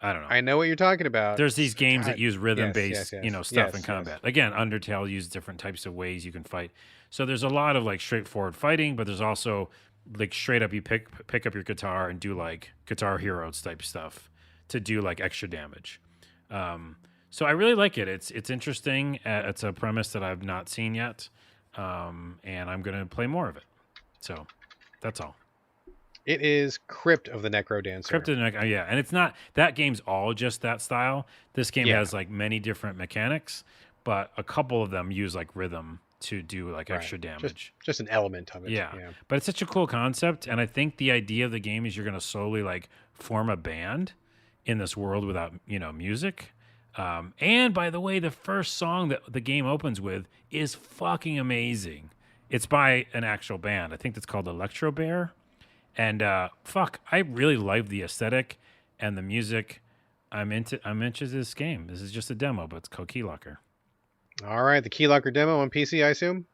I don't know. I know what you're talking about. There's these games that use rhythm-based, yes. stuff in combat. Again, Undertale uses different types of ways you can fight. So there's a lot of like straightforward fighting, but there's also like straight up you pick up your guitar and do like Guitar Heroes type stuff to do like extra damage. So I really like it. It's interesting. It's a premise that I've not seen yet, and I'm gonna play more of it. So that's all. It is Crypt of the Necrodancer. Crypt of the Necrodancer, yeah. And it's not, that game's all just that style. This game has like many different mechanics, but a couple of them use like rhythm to do like extra damage. Just an element of it. Yeah. But it's such a cool concept. And I think the idea of the game is you're going to slowly like form a band in this world without, music. And by the way, the first song that the game opens with is fucking amazing. It's by an actual band. I think it's called Electro Bear. And I really like the aesthetic and the music. I'm into this game. This is just a demo, but it's called Keylocker. All right, the Keylocker demo on PC, I assume?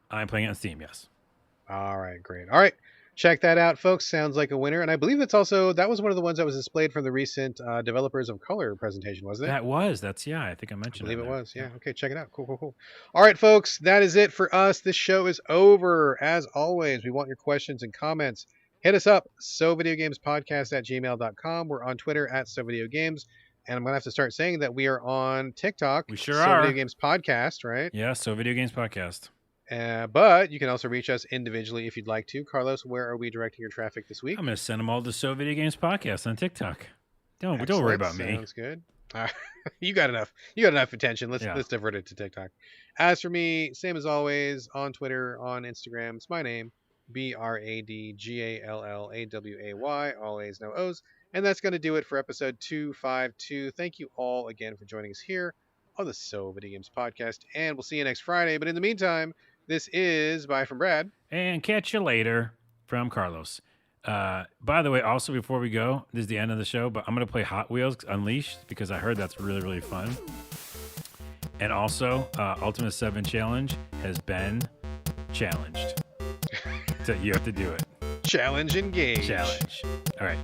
I'm playing it on Steam, yes. All right, great. All right, check that out, folks. Sounds like a winner. And I believe that was one of the ones that was displayed from the recent Developers of Color presentation, wasn't it? That was. I think I mentioned it. I believe it was, yeah. Okay, check it out. Cool. All right, folks, that is it for us. This show is over. As always, we want your questions and comments. Hit us up, sovideogamespodcast@gmail.com. We're on Twitter @sovideogames. And I'm going to have to start saying that we are on TikTok. We sure are. Video Games Podcast, right? Yeah, So Video Games Podcast. But you can also reach us individually if you'd like to. Carlos, where are we directing your traffic this week? I'm going to send them all to So Video Games Podcast on TikTok. Don't worry about me. Sounds good. You got enough. You got enough attention. Let's divert it to TikTok. As for me, same as always, on Twitter, on Instagram. It's my name, BradGallaway. Always no O's. And that's going to do it for episode 252. Thank you all again for joining us here on the So Video Games Podcast. And we'll see you next Friday. But in the meantime, this is bye from Brad. And catch you later from Carlos. By the way, also before we go, this is the end of the show, but I'm going to play Hot Wheels Unleashed because I heard that's really, really fun. And also, Ultimate 7 Challenge has been challenged. So you have to do it. Challenge engaged. Challenge. All right.